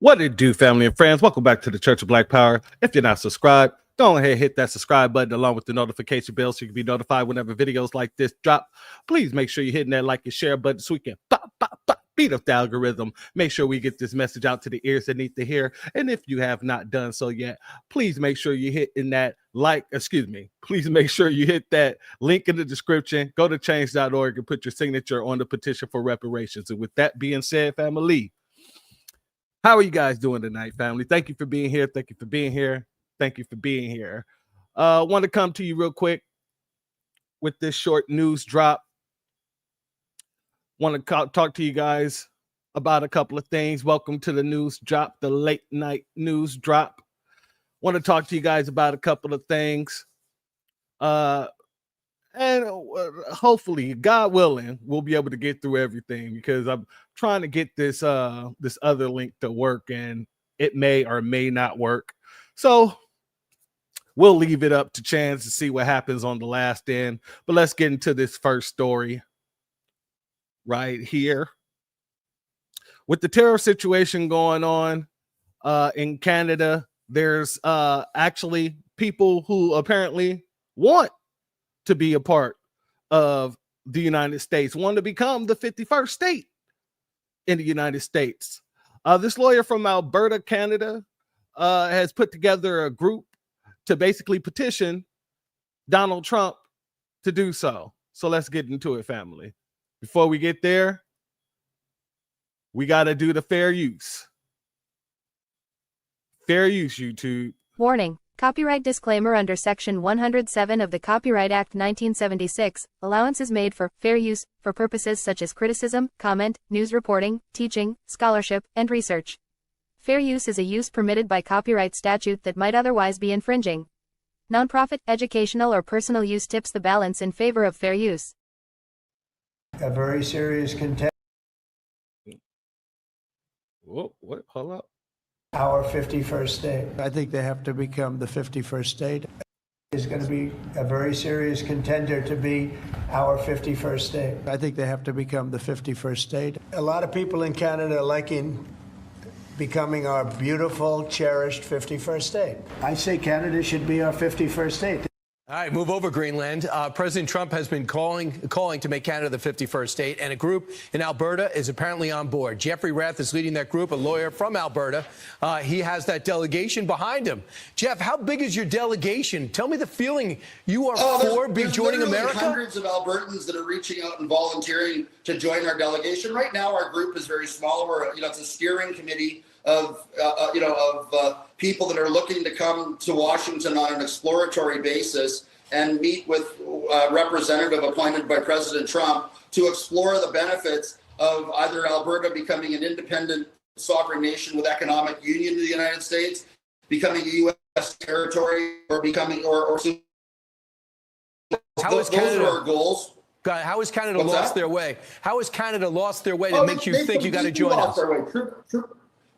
What it do, family and friends? Welcome back to the Church of Black Power. If you're not subscribed, go ahead and hit that subscribe button along with the notification bell so you can be notified whenever videos like this drop. Please make sure you're hitting that like and share button so we can beat up the algorithm. Make sure we get this message out to the ears that need to hear. And if you have not done so yet, please make sure you hit in that please make sure you hit that link in the description. Go to change.org and put your signature on the petition for reparations. And with that being said, family, how are you guys doing tonight, family? Thank you for being here. Thank you for being here. Thank you for being here. Want to come to you real quick with this short news drop. Want to talk to you guys about a couple of things. Welcome to the news drop, the late night news drop. Want to talk to you guys about a couple of things. And hopefully, God willing, we'll be able to get through everything because I'm trying to get this this other link to work, and it may or may not work. So we'll leave it up to chance to see what happens on the last end. But let's get into this first story right here. With the terror situation going on in Canada, there's actually people who apparently want to be a part of the United States, want to become the 51st state in the United States. This lawyer from Alberta, Canada, has put together a group to basically petition Donald Trump to do so. So let's get into it, family. Before we get there, we got to do the fair use. Fair use, YouTube. Warning. Copyright disclaimer under Section 107 of the Copyright Act 1976, allowance is made for fair use for purposes such as criticism, comment, news reporting, teaching, scholarship, and research. Fair use is a use permitted by copyright statute that might otherwise be infringing. Nonprofit, educational, or personal use tips the balance in favor of fair use. A very serious contender. Whoa, what? Hold up. Our 51st state. I think they have to become the 51st state. Is going to be a very serious contender to be our 51st state. I think they have to become the 51st state. A lot of people in Canada are liking becoming our beautiful, cherished 51st state. I say Canada should be our 51st state. All right, move over, Greenland. President Trump has been calling to make Canada the 51st state, and a group in Alberta is apparently on board. Jeffrey Rath is leading that group, a lawyer from Alberta. He has that delegation behind him. Jeff, how big is your delegation? Tell me the feeling you are for joining America. Hundreds of Albertans that are reaching out and volunteering to join our delegation. Right now, our group is very small. It's a steering committee of people that are looking to come to Washington on an exploratory basis and meet with a representative appointed by President Trump to explore the benefits of either Alberta becoming an independent sovereign nation with economic union to the United States, becoming a U.S. territory, or becoming How is Canada? Those are our goals. God, how has Canada lost their way? How has Canada lost their way to make you think you got to join us?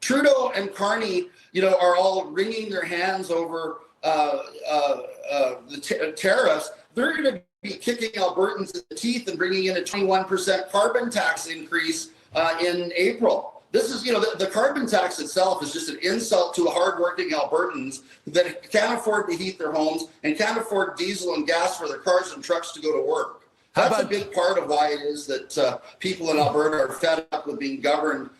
Trudeau and Carney, are all wringing their hands over the tariffs. They're going to be kicking Albertans in the teeth and bringing in a 21% carbon tax increase in April. This is, the carbon tax itself is just an insult to hardworking Albertans that can't afford to heat their homes and can't afford diesel and gas for their cars and trucks to go to work. That's a big part of why it is that people in Alberta are fed up with being governed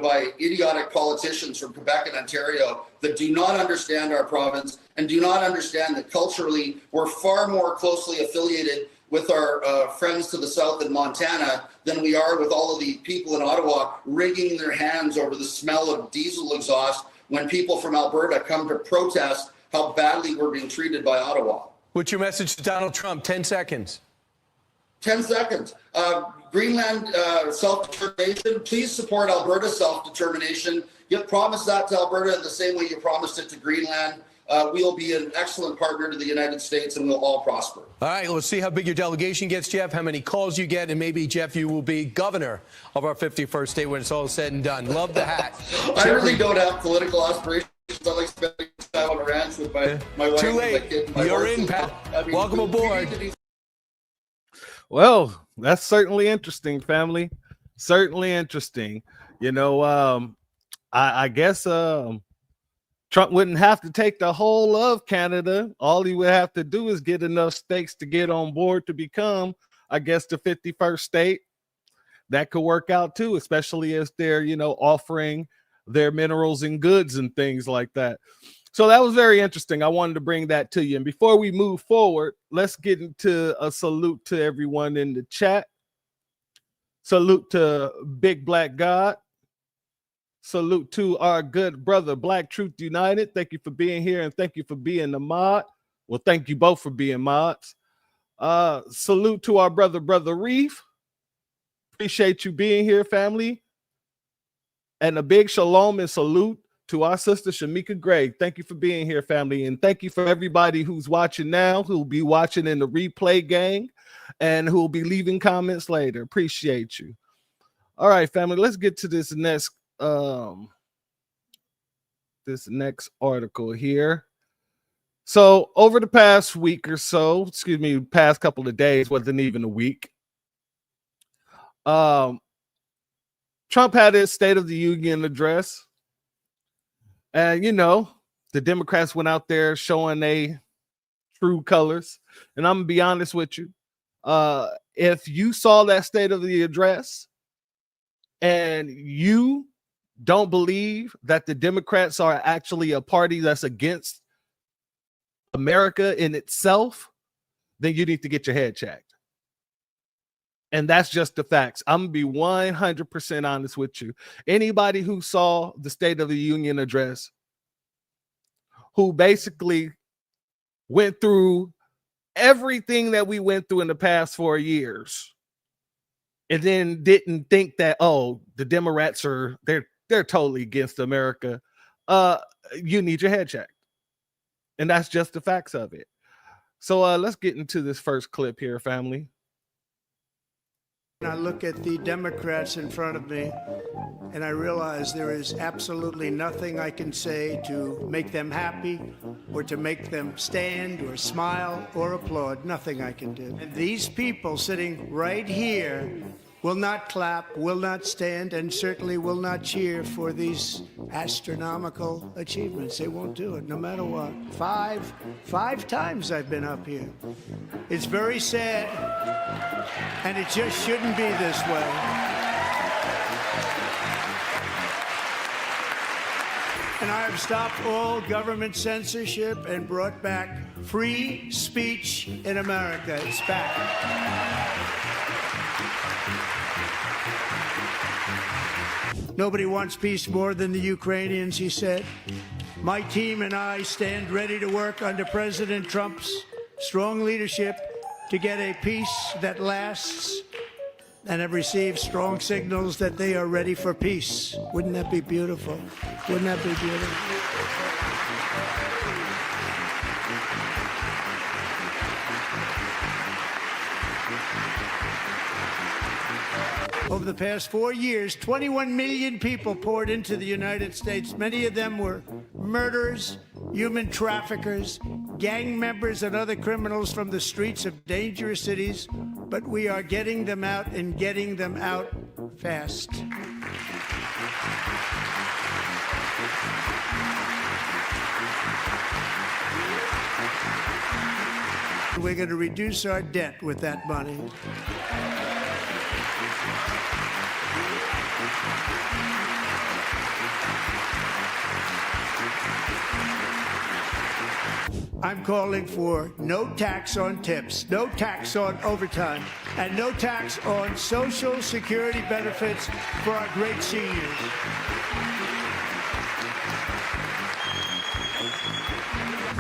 by idiotic politicians from Quebec and Ontario that do not understand our province and do not understand that culturally we're far more closely affiliated with our friends to the south in Montana than we are with all of the people in Ottawa wringing their hands over the smell of diesel exhaust when people from Alberta come to protest how badly we're being treated by Ottawa. What's your message to Donald Trump? 10 seconds. 10 seconds. Greenland self-determination. Please support Alberta self-determination. You promised that to Alberta in the same way you promised it to Greenland. We'll be an excellent partner to the United States and we'll all prosper. All right, let's see how big your delegation gets, Jeff, how many calls you get, and maybe, Jeff, you will be governor of our 51st state when it's all said and done. Love the hat. I really don't have political aspirations. I like spending time on a ranch with my wife. Too late. And my kid and my You're horses. in, pal. Welcome aboard. Well, that's certainly interesting, family. Certainly interesting. I guess Trump wouldn't have to take the whole of Canada. All he would have to do is get enough states to get on board to become, I guess, the 51st state. That could work out too, especially as they're, offering their minerals and goods and things like that. So that was very interesting. I wanted to bring that to you. And before we move forward, let's get into a salute to everyone in the chat. Salute to Big Black God. Salute to our good brother, Black Truth United. Thank you for being here and thank you for being the mod. Well, thank you both for being mods. Salute to our brother Reef. Appreciate you being here, family. And a big shalom and salute to our sister Shamika Gray. Thank you for being here, family. And thank you for everybody who's watching now, who'll be watching in the replay gang, and who'll be leaving comments later. Appreciate you. All right, family, let's get to this next article here. So over the past week or so, past couple of days, wasn't even a week. Trump had his State of the Union address. And, the Democrats went out there showing their true colors. And I'm going to be honest with you. If you saw that State of the Address and you don't believe that the Democrats are actually a party that's against America in itself, then you need to get your head checked. And that's just the facts. I'm going to be 100% honest with you. Anybody who saw the State of the Union address, who basically went through everything that we went through in the past 4 years, and then didn't think that, the Democrats they're totally against America, you need your head checked. And that's just the facts of it. So let's get into this first clip here, family. I look at the Democrats in front of me, and I realize there is absolutely nothing I can say to make them happy or to make them stand or smile or applaud. Nothing I can do. And these people sitting right here will not clap, will not stand, and certainly will not cheer for these astronomical achievements. They won't do it, no matter what. Five times I've been up here. It's very sad, and it just shouldn't be this way. And I have stopped all government censorship and brought back free speech in America. It's back. Nobody wants peace more than the Ukrainians, he said. My team and I stand ready to work under President Trump's strong leadership to get a peace that lasts, and have received strong signals that they are ready for peace. Wouldn't that be beautiful? Wouldn't that be beautiful? Over the past 4 years, 21 million people poured into the United States. Many of them were murderers, human traffickers, gang members, and other criminals from the streets of dangerous cities. But we are getting them out and getting them out fast. We're going to reduce our debt with that money. I'm calling for no tax on tips, no tax on overtime, and no tax on Social Security benefits for our great seniors.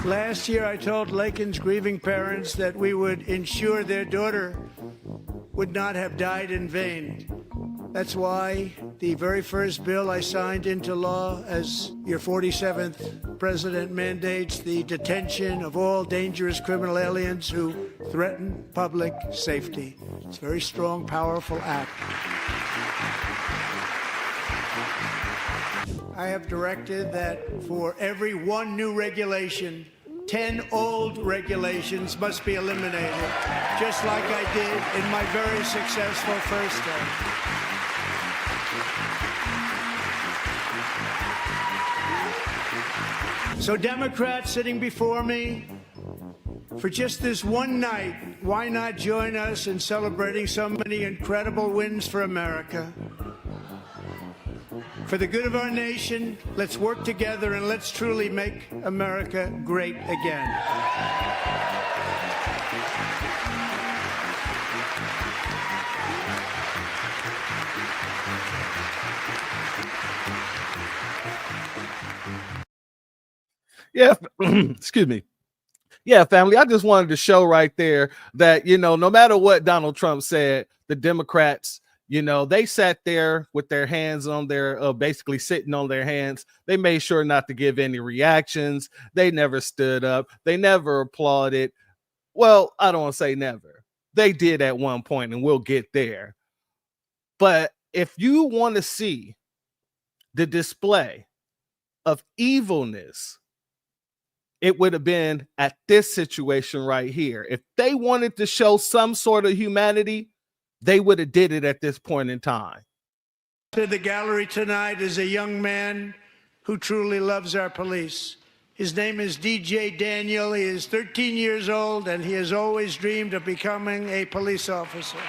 Last year, I told Lakin's grieving parents that we would ensure their daughter would not have died in vain. That's why the very first bill I signed into law as your 47th president mandates the detention of all dangerous criminal aliens who threaten public safety. It's a very strong, powerful act. I have directed that for every one new regulation, 10 old regulations must be eliminated, just like I did in my very successful first term. So Democrats sitting before me, for just this one night, why not join us in celebrating so many incredible wins for America? For the good of our nation, let's work together and let's truly make America great again. Yeah, excuse me. Yeah, family. I just wanted to show right there that, no matter what Donald Trump said, the Democrats, they sat there with their hands on their, basically sitting on their hands. They made sure not to give any reactions. They never stood up. They never applauded. Well, I don't want to say never. They did at one point, and we'll get there. But if you want to see the display of evilness, it would have been at this situation right here. If they wanted to show some sort of humanity, they would have did it at this point in time. To the gallery tonight is a young man who truly loves our police. His name is DJ Daniel. He is 13 years old, and he has always dreamed of becoming a police officer.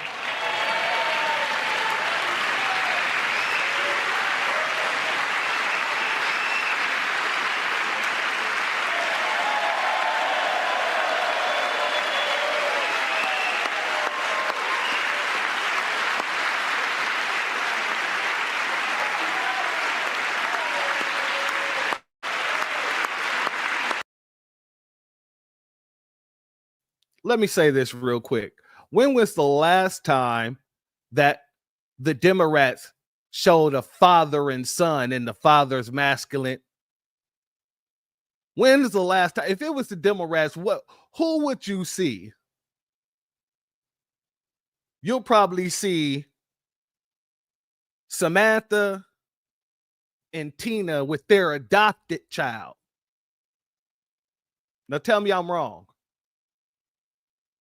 Let me say this real quick. When was the last time that the Democrats showed a father and son and the father's masculine? When is the last time? If it was the Democrats, who would you see? You'll probably see Samantha and Tina with their adopted child. Now tell me I'm wrong.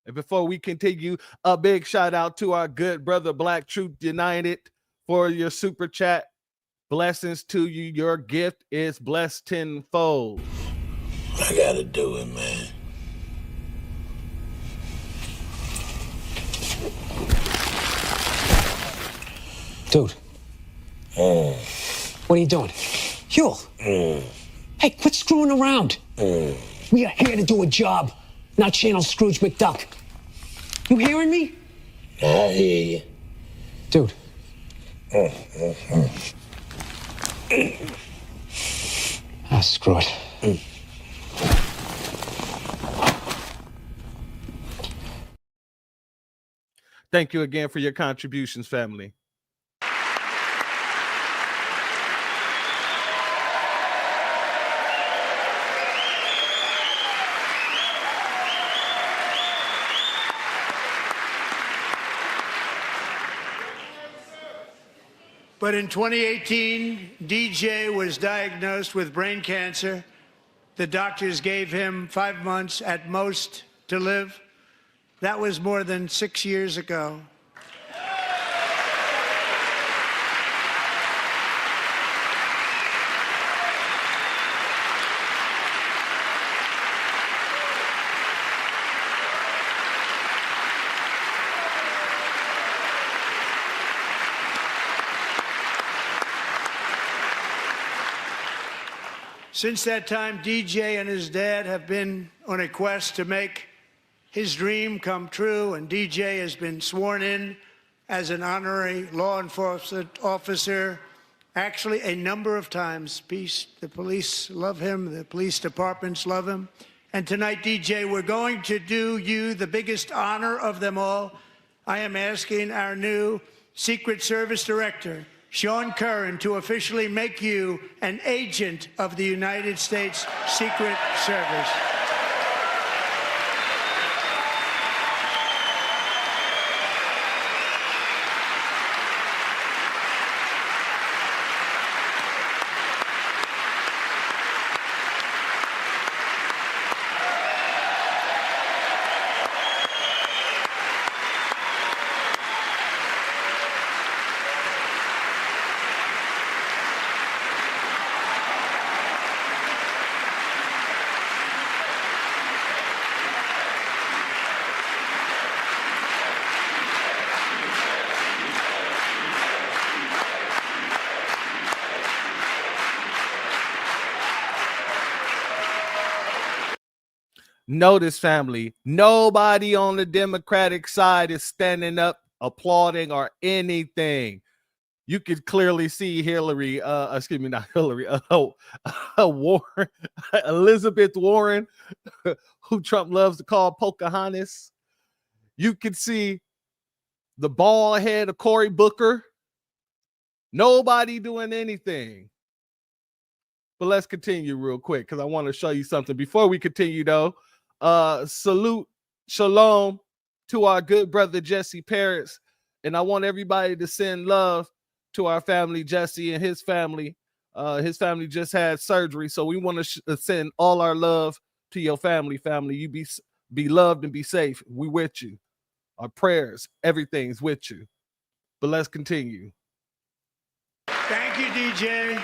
And before we continue, a big shout out to our good brother Black Truth United for your super chat. Blessings to you. Your gift is blessed tenfold. I gotta do it, man. Dude. What are you doing? Huel. Hey, quit screwing around. We are here to do a job, not channel Scrooge McDuck. You hearing me? I hear you. Dude. Screw it. Thank you again for your contributions, family. But in 2018, DJ was diagnosed with brain cancer. The doctors gave him 5 months at most to live. That was more than 6 years ago. Since that time, DJ and his dad have been on a quest to make his dream come true, and DJ has been sworn in as an honorary law enforcement officer, actually a number of times. The police love him, the police departments love him. And tonight, DJ, we're going to do you the biggest honor of them all. I am asking our new Secret Service Director, Sean Curran, to officially make you an agent of the United States Secret Service. Notice, family, nobody on the Democratic side is standing up, applauding, or anything. You could clearly see Hillary, excuse me, not Hillary, Warren, Elizabeth Warren, who Trump loves to call Pocahontas. You could see the bald head of Cory Booker. Nobody doing anything. But let's continue real quick because I want to show you something. Before we continue, though, salute, shalom to our good brother Jesse Paris. And I want everybody to send love to our family, Jesse and his family. His family just had surgery, so we want to send all our love to your family. You be loved and be safe. We with you. Our prayers, everything's with you. But let's continue. Thank you, DJ.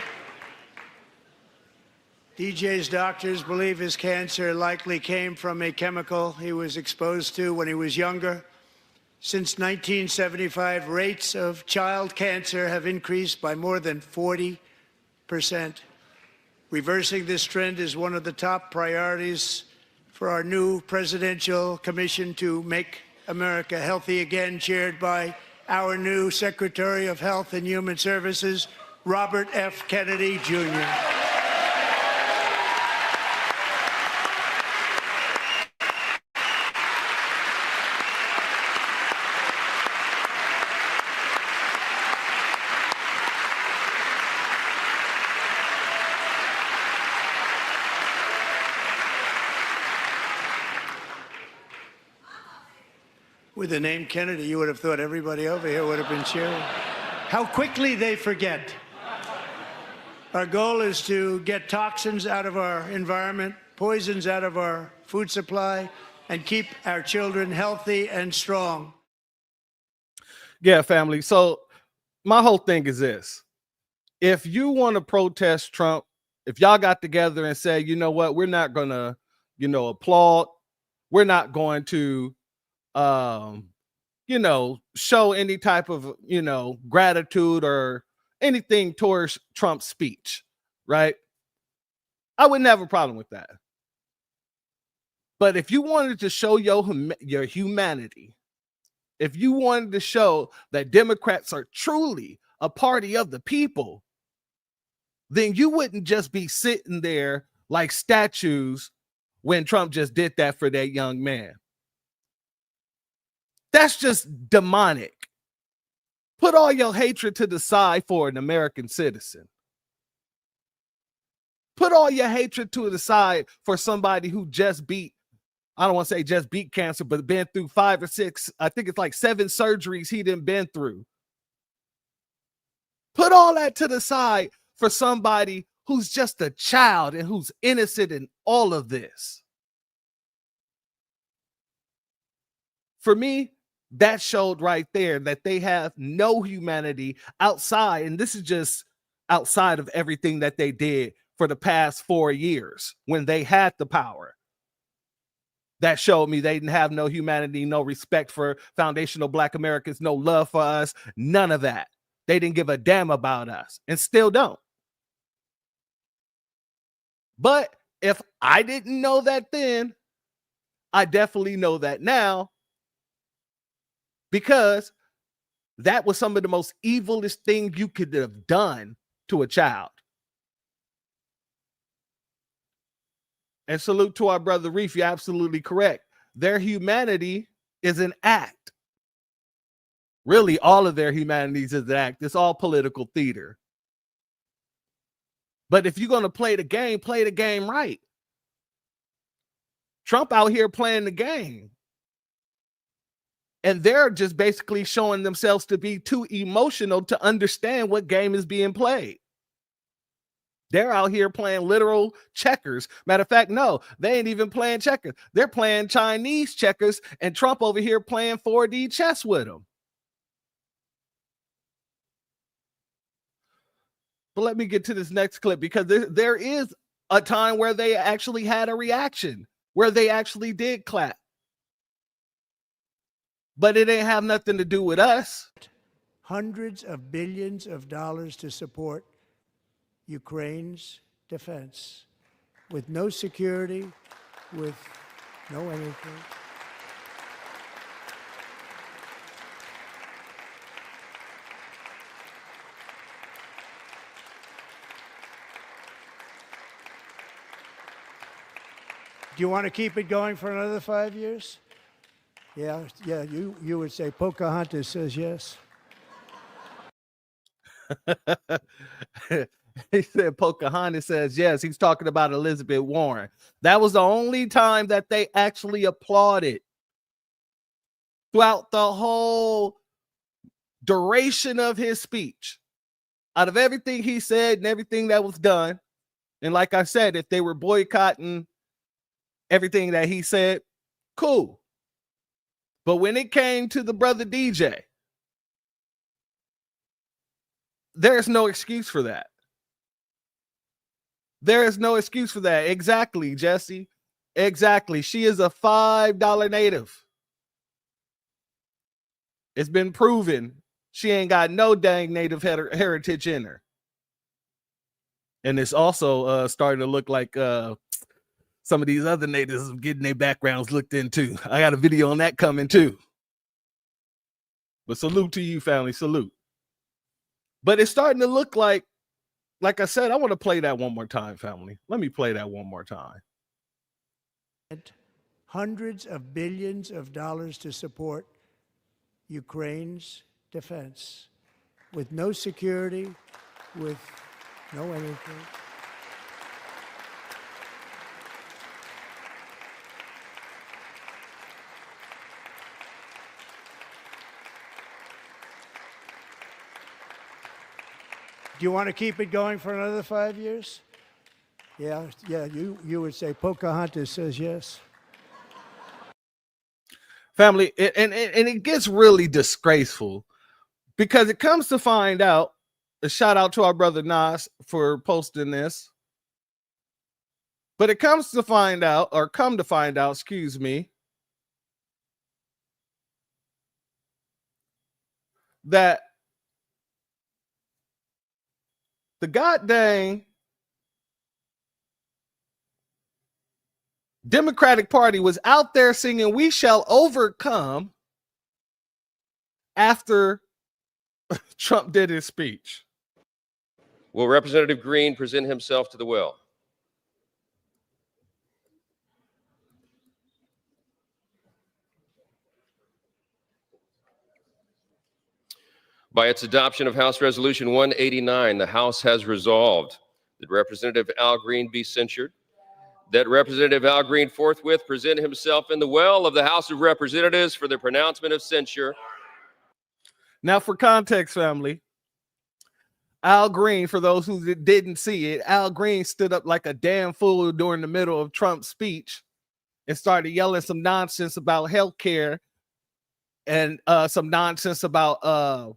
DJ's doctors believe his cancer likely came from a chemical he was exposed to when he was younger. Since 1975, rates of child cancer have increased by more than 40%. Reversing this trend is one of the top priorities for our new presidential commission to make America healthy again, chaired by our new Secretary of Health and Human Services, Robert F. Kennedy, Jr. With the name Kennedy, you would have thought everybody over here would have been cheering. How quickly they forget. Our goal is to get toxins out of our environment, poisons out of our food supply, and keep our children healthy and strong. Yeah, family. So my whole thing is this. If you want to protest Trump, if y'all got together and say, you know what, we're not going to, applaud. We're not going to, show any type of, gratitude or anything towards Trump's speech, right? I wouldn't have a problem with that. But if you wanted to show your humanity, if you wanted to show that Democrats are truly a party of the people, then you wouldn't just be sitting there like statues when Trump just did that for that young man. That's just demonic. Put all your hatred to the side for an American citizen. Put all your hatred to the side for somebody who just beat, I don't want to say just beat cancer, but been through 5 or 6, I think it's like 7 surgeries he didn't been through. Put all that to the side for somebody who's just a child and who's innocent in all of this. For me, that showed right there that they have no humanity outside. And this is just outside of everything that they did for the past 4 years when they had the power. That showed me they didn't have no humanity, no respect for foundational Black Americans, no love for us, none of that. They didn't give a damn about us and still don't. But if I didn't know that then, I definitely know that now. Because that was some of the most evilest thing you could have done to a child. And salute to our brother Reef, you're absolutely correct. Their humanity is an act. Really, all of their humanities is an act. It's all political theater. But if you're going to play the game right. Trump out here playing the game. And they're just basically showing themselves to be too emotional to understand what game is being played. They're out here playing literal checkers. Matter of fact, no, they ain't even playing checkers. They're playing Chinese checkers, and Trump over here playing 4D chess with them. But let me get to this next clip because there is a time where they actually had a reaction, where they actually did clap. But it ain't have nothing to do with us. Hundreds of billions of dollars to support Ukraine's defense with no security, with know anything. Do you want to keep it going for another 5 years? Yeah, you would say Pocahontas says yes. He said Pocahontas says yes. He's talking about Elizabeth Warren. That was the only time that they actually applauded throughout the whole duration of his speech. Out of everything he said and everything that was done, and like I said, if they were boycotting everything that he said, cool. But when it came to the brother DJ, there's no excuse for that. There is no excuse for that. Exactly, Jesse. Exactly. She is a $5 native. It's been proven she ain't got no dang native heritage in her. And it's also starting to look like some of these other natives getting their backgrounds looked into. I got a video on that coming too. But salute to you, family. Salute. But it's starting to look like I said, I want to play that one more time, family. Let me play that one more time. Hundreds of billions of dollars to support Ukraine's defense with no security, with no anything. Do you want to keep it going for another 5 years? Yeah, you would say Pocahontas says yes. Family, and it gets really disgraceful because it comes to find out, a shout out to our brother Nas for posting this, but it comes to find out, or come to find out, excuse me, that the goddamn Democratic Party was out there singing "We Shall Overcome" after Trump did his speech. Will Representative Green present himself to the well? By its adoption of House Resolution 189, the House has resolved that Representative Al Green be censured, that Representative Al Green forthwith present himself in the well of the House of Representatives for the pronouncement of censure. Now, for context, family, Al Green, for those who didn't see it, Al Green stood up like a damn fool during the middle of Trump's speech and started yelling some nonsense about healthcare and some nonsense about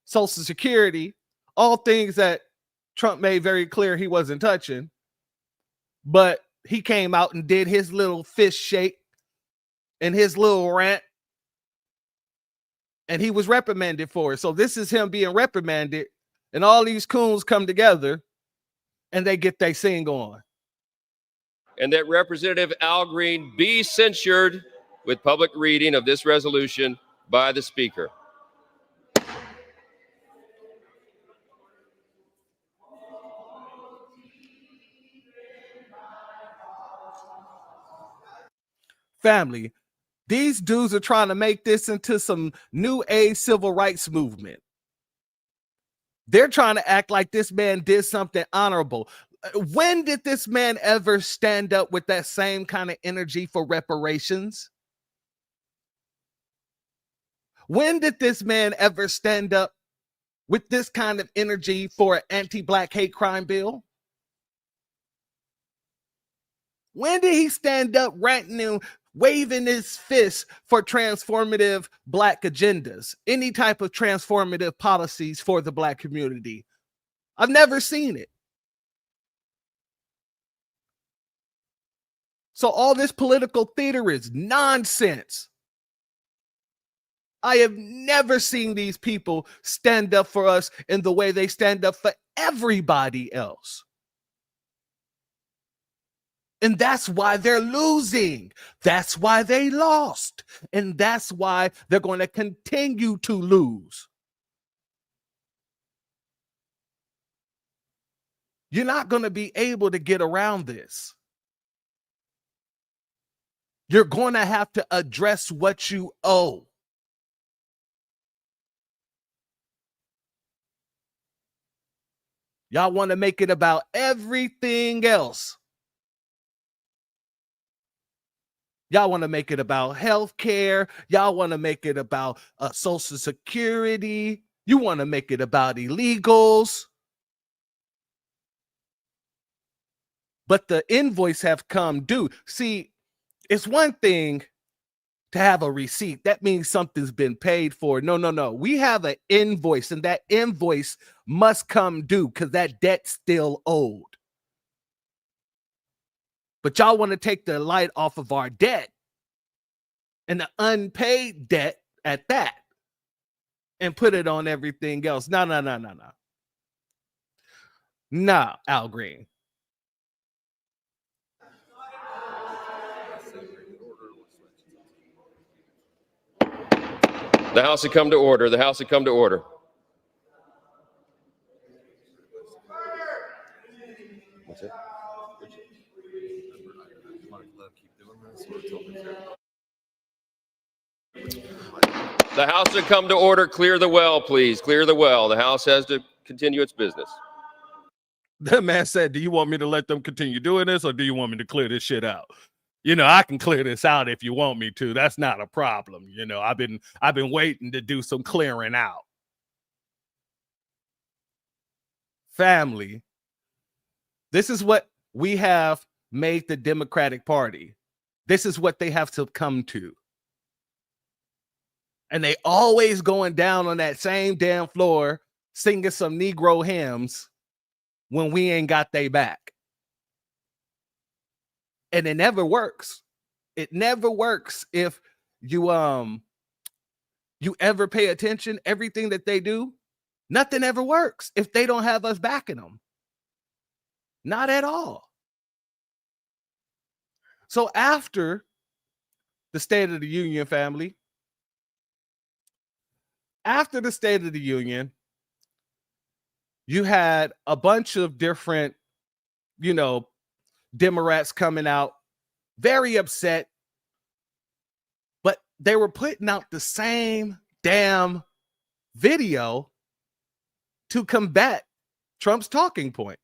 Social Security, all things that Trump made very clear he wasn't touching. But he came out and did his little fist shake and his little rant, and he was reprimanded for it. So this is him being reprimanded, and all these coons come together and they get their sing on. And that Representative Al Green be censured with public reading of this resolution by the Speaker. Family, these dudes are trying to make this into some new age civil rights movement. They're trying to act like this man did something honorable. When did this man ever stand up with that same kind of energy for reparations? When did this man ever stand up with this kind of energy for an anti-black hate crime bill? When did he stand up ranting and waving his fist for transformative black agendas, any type of transformative policies for the black community? I've never seen it. So all this political theater is nonsense. I have never seen these people stand up for us in the way they stand up for everybody else. And that's why they're losing. That's why they lost. And that's why they're going to continue to lose. You're not going to be able to get around this. You're going to have to address what you owe. Y'all want to make it about everything else. Y'all want to make it about health care. Y'all want to make it about Social Security. You want to make it about illegals. But the invoice have come due. See, it's one thing to have a receipt. That means something's been paid for. No. We have an invoice, and that invoice must come due because that debt's still owed. But y'all want to take the light off of our debt and the unpaid debt at that and put it on everything else. No. Nah, Al Green. The House had come to order. The House had come to order. What's it? The House had come to order. Clear the well, please. Clear the well. The House has to continue its business. The man said, do you want me to let them continue doing this, or do you want me to clear this shit out? You know, I can clear this out if you want me to. That's not a problem. You know, I've been waiting to do some clearing out. Family, this is what we have made the Democratic Party. This is what they have to come to. And they always going down on that same damn floor singing some Negro hymns when we ain't got they back. And it never works. It never works if you ever pay attention. Everything that they do, nothing ever works if they don't have us backing them. Not at all. So after the State of the Union, family, after the State of the Union, you had a bunch of different, Democrats coming out very upset, but they were putting out the same damn video to combat Trump's talking point.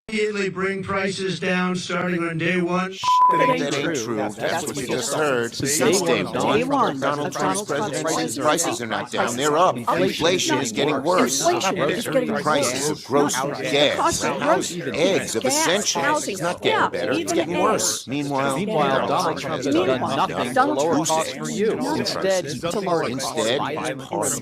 Immediately bring prices down starting on day one. That ain't true. That's what you just heard. Since day one, Donald Trump's presidency, prices are not down. They're up. Inflation is getting worse. Prices of groceries, gas, eggs, of essentials. It's not getting better. It's getting worse. Meanwhile, Donald Trump has done nothing to lower costs for you. Instead, pardon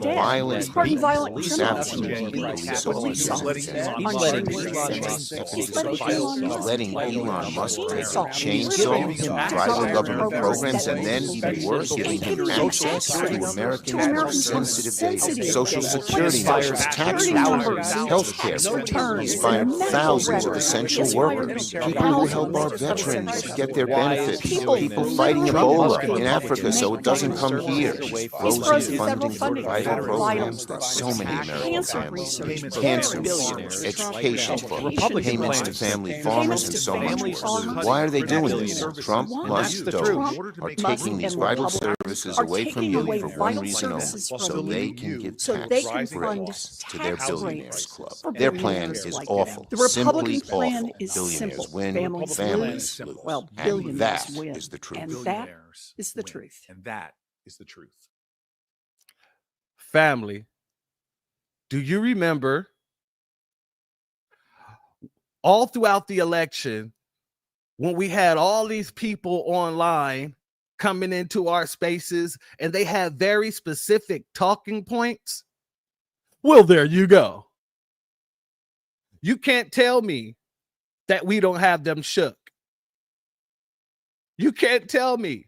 violence, police absolutely police officers. He's letting Elon Musk take a chainsaw to drive the government programs, and then, even worse, giving him access to Americans' sensitive data, Social Security numbers, tax returns, health care. He's fired thousands of essential workers, people who help our veterans get their benefits, people fighting Ebola in Africa so it doesn't come here, frozen funding for vital programs that so many American families need, cancer research, education, payments to family farmers, and so much more. Why are they doing this? Trump, Musk, Doge are taking these vital services away from you for one reason only, so they can give tax breaks to their billionaires club. Their plan is awful, simply awful. Billionaires win, families lose. Well, And billionaires that win. is the truth. And that is the truth. And that is the truth. Family, do you remember all throughout the election when we had all these people online coming into our spaces and they had very specific talking points? Well, there you go. You can't tell me that we don't have them shook. You can't tell me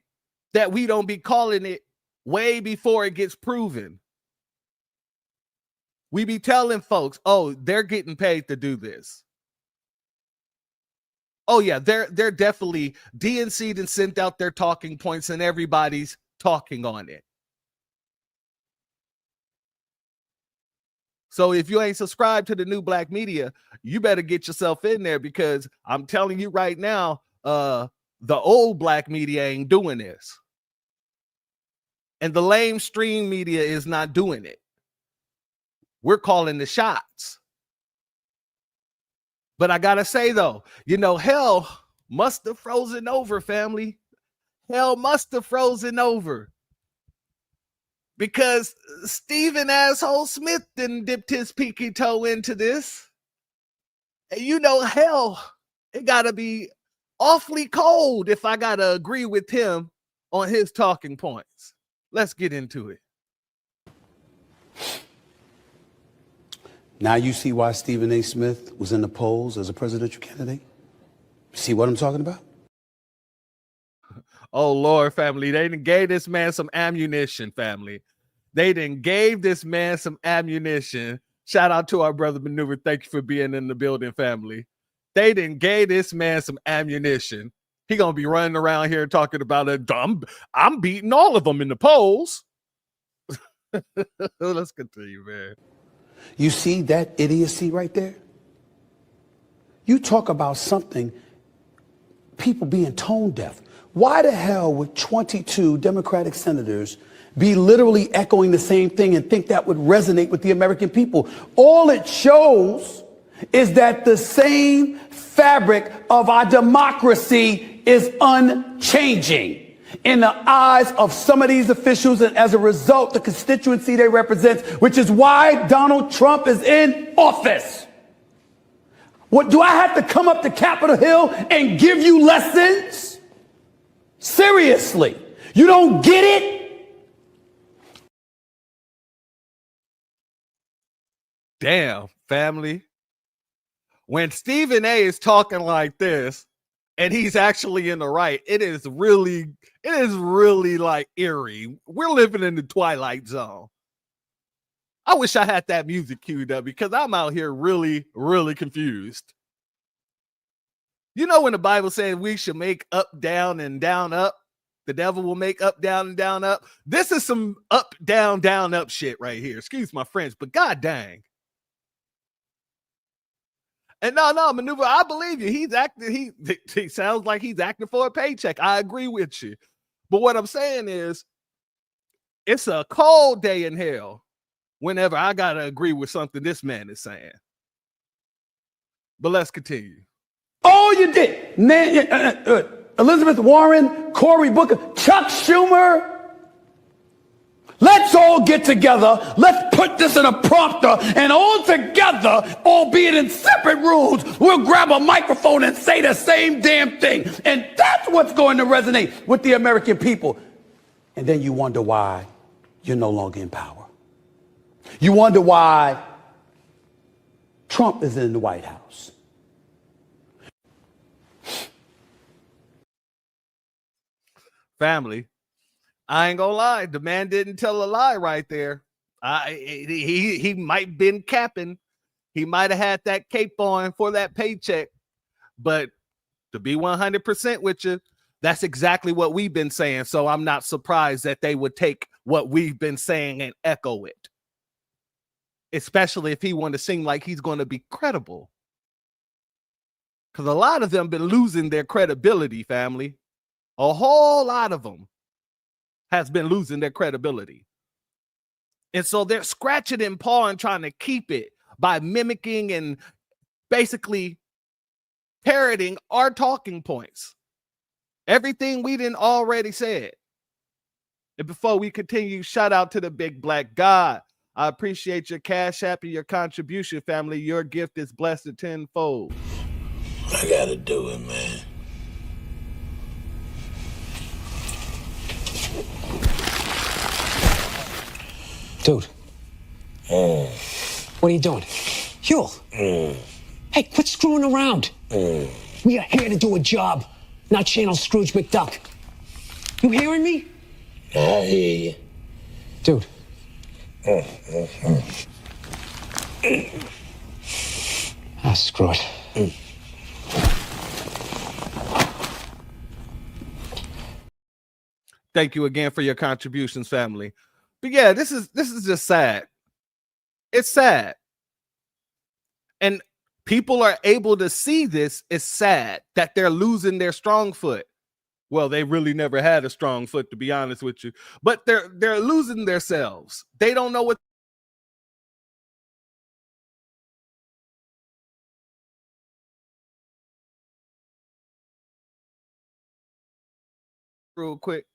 that we don't be calling it way before it gets proven. We be telling folks, oh, they're getting paid to do this. Oh yeah, they're definitely DNC'd and sent out their talking points, and everybody's talking on it. So if you ain't subscribed to the new black media, you better get yourself in there, because I'm telling you right now, the old black media ain't doing this. And the lamestream media is not doing it. We're calling the shots. But I gotta say though, hell must have frozen over, family. Hell must have frozen over. Because Stephen asshole Smith didn't dipped his pinky toe into this. And hell, it gotta be awfully cold if I gotta agree with him on his talking points. Let's get into it. Now you see why Stephen A. Smith was in the polls as a presidential candidate? See what I'm talking about? Oh, Lord, family. They done gave this man some ammunition, family. They done gave this man some ammunition. Shout out to our brother Maneuver. Thank you for being in the building, family. They done gave this man some ammunition. He gonna be running around here talking about it. I'm beating all of them in the polls. Let's continue, man. You see that idiocy right there? You talk about something, people being tone deaf. Why the hell would 22 Democratic senators be literally echoing the same thing and think that would resonate with the American people? All it shows is that the same fabric of our democracy is unchanging in the eyes of some of these officials, and as a result, the constituency they represent, which is why Donald Trump is in office. What, do I have to come up to Capitol Hill and give you lessons? Seriously, you don't get it? Damn, family. When Stephen A is talking like this, and he's actually in the right, it is really like eerie. We're living in the Twilight Zone. I wish I had that music queued up, because I'm out here really, really confused. You know, when the Bible says we should make up, down, and down, up, the devil will make up, down, and down, up. This is some up, down, down, up shit right here. Excuse my French, but god dang. And no, Maneuver, I believe you. He's acting, he sounds like he's acting for a paycheck. I agree with you. But what I'm saying is, it's a cold day in hell whenever I gotta agree with something this man is saying. But let's continue. Oh, you did. Elizabeth Warren, Cory Booker, Chuck Schumer. Let's all get together. Let's put this in a prompter, and all together, albeit in separate rooms, we'll grab a microphone and say the same damn thing. And that's what's going to resonate with the American people. And then you wonder why you're no longer in power. You wonder why Trump is in the White House. Family, I ain't gonna lie. The man didn't tell a lie right there. He might been capping. He might have had that cape on for that paycheck. But to be 100% with you, that's exactly what we've been saying. So I'm not surprised that they would take what we've been saying and echo it. Especially if he wanted to seem like he's going to be credible. Because a lot of them been losing their credibility, family. A whole lot of them has been losing their credibility. And so they're scratching and pawing, trying to keep it by mimicking and basically parroting our talking points. Everything we didn't already said. And before we continue, shout out to the big black God. I appreciate your cash app and your contribution, family. Your gift is blessed tenfold. I gotta do it, man. Dude. What are you doing? Huel. Hey, quit screwing around. We are here to do a job, not channel Scrooge McDuck. You hearing me? I hear you. Dude. Ah, screw it. Thank you again for your contributions, family. But yeah, this is just sad. It's sad. And people are able to see this. It's sad that they're losing their strong foot. Well, they really never had a strong foot, to be honest with you. But they're losing themselves. They don't know what. Real quick.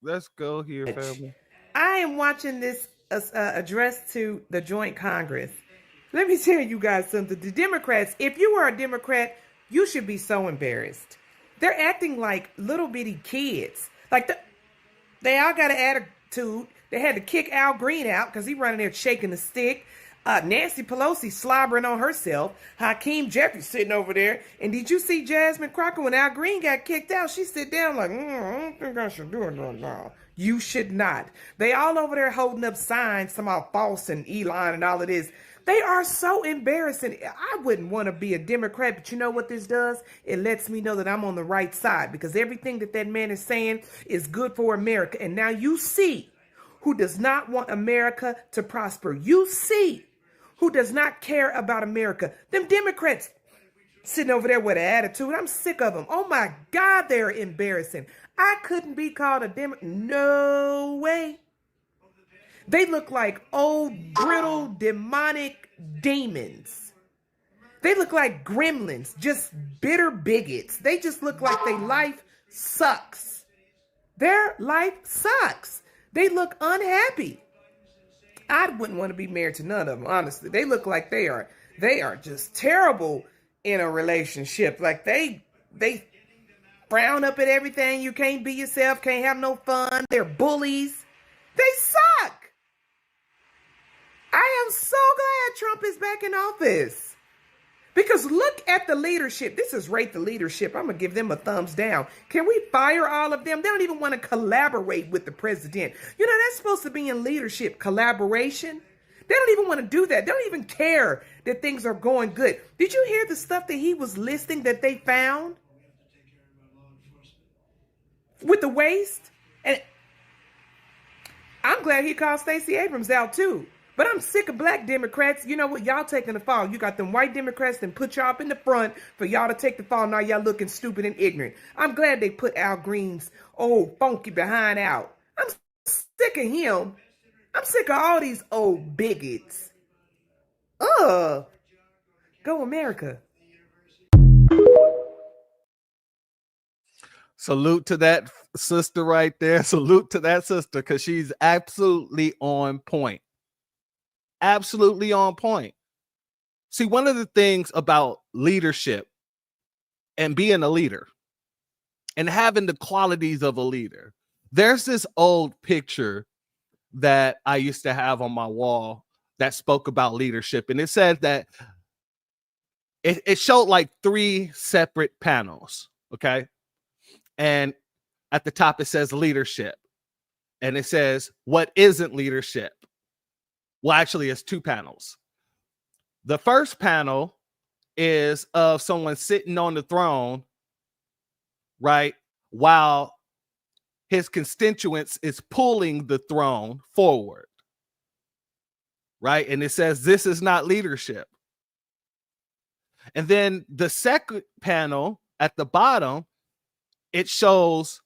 Let's go here, family. I am watching this address to the Joint Congress. Let me tell you guys something. The Democrats, if you are a Democrat, you should be so embarrassed. They're acting like little bitty kids. Like they all got an attitude. They had to kick Al Green out because he running there shaking the stick. Nancy Pelosi slobbering on herself. Hakeem Jeffries sitting over there. And did you see Jasmine Crockett when Al Green got kicked out? She sit down like, I don't think I should do it now. You should not. They all over there holding up signs, somehow false and Elon and all of this. They are so embarrassing. I wouldn't want to be a Democrat, but you know what this does? It lets me know that I'm on the right side because everything that man is saying is good for America. And now you see who does not want America to prosper. You see who does not care about America. Them Democrats sitting over there with an attitude. I'm sick of them. Oh my God, they're embarrassing. I couldn't be called a Democrat. No way. They look like old, brittle, demonic demons. They look like gremlins, just bitter bigots. They just look like their life sucks. Their life sucks. They look unhappy. I wouldn't want to be married to none of them, honestly. They look like they are just terrible in a relationship. Like they frown up at everything. You can't be yourself, can't have no fun. They're bullies. They suck. I am so glad Trump is back in office. Because look at the leadership. This is rate the leadership. I'm going to give them a thumbs down. Can we fire all of them? They don't even want to collaborate with the president. You know, that's supposed to be in leadership, collaboration. They don't even want to do that. They don't even care that things are going good. Did you hear the stuff that he was listing that they found? With the waste? And I'm glad he called Stacey Abrams out too. But I'm sick of black Democrats. You know what? Y'all taking the fall. You got them white Democrats and put y'all up in the front for y'all to take the fall. Now y'all looking stupid and ignorant. I'm glad they put Al Green's old funky behind out. I'm sick of him. I'm sick of all these old bigots. Ugh. Go America. Salute to that sister right there. Salute to that sister because she's absolutely on point. Absolutely on point. See, one of the things about leadership and being a leader and having the qualities of a leader, there's this old picture that I used to have on my wall that spoke about leadership. And it said that it showed like 3 separate panels. Okay. And at the top, it says leadership. And it says, what isn't leadership? Well, actually, it's 2 panels. The first panel is of someone sitting on the throne, right, while his constituents is pulling the throne forward, right? And it says, this is not leadership. And then the second panel at the bottom, it shows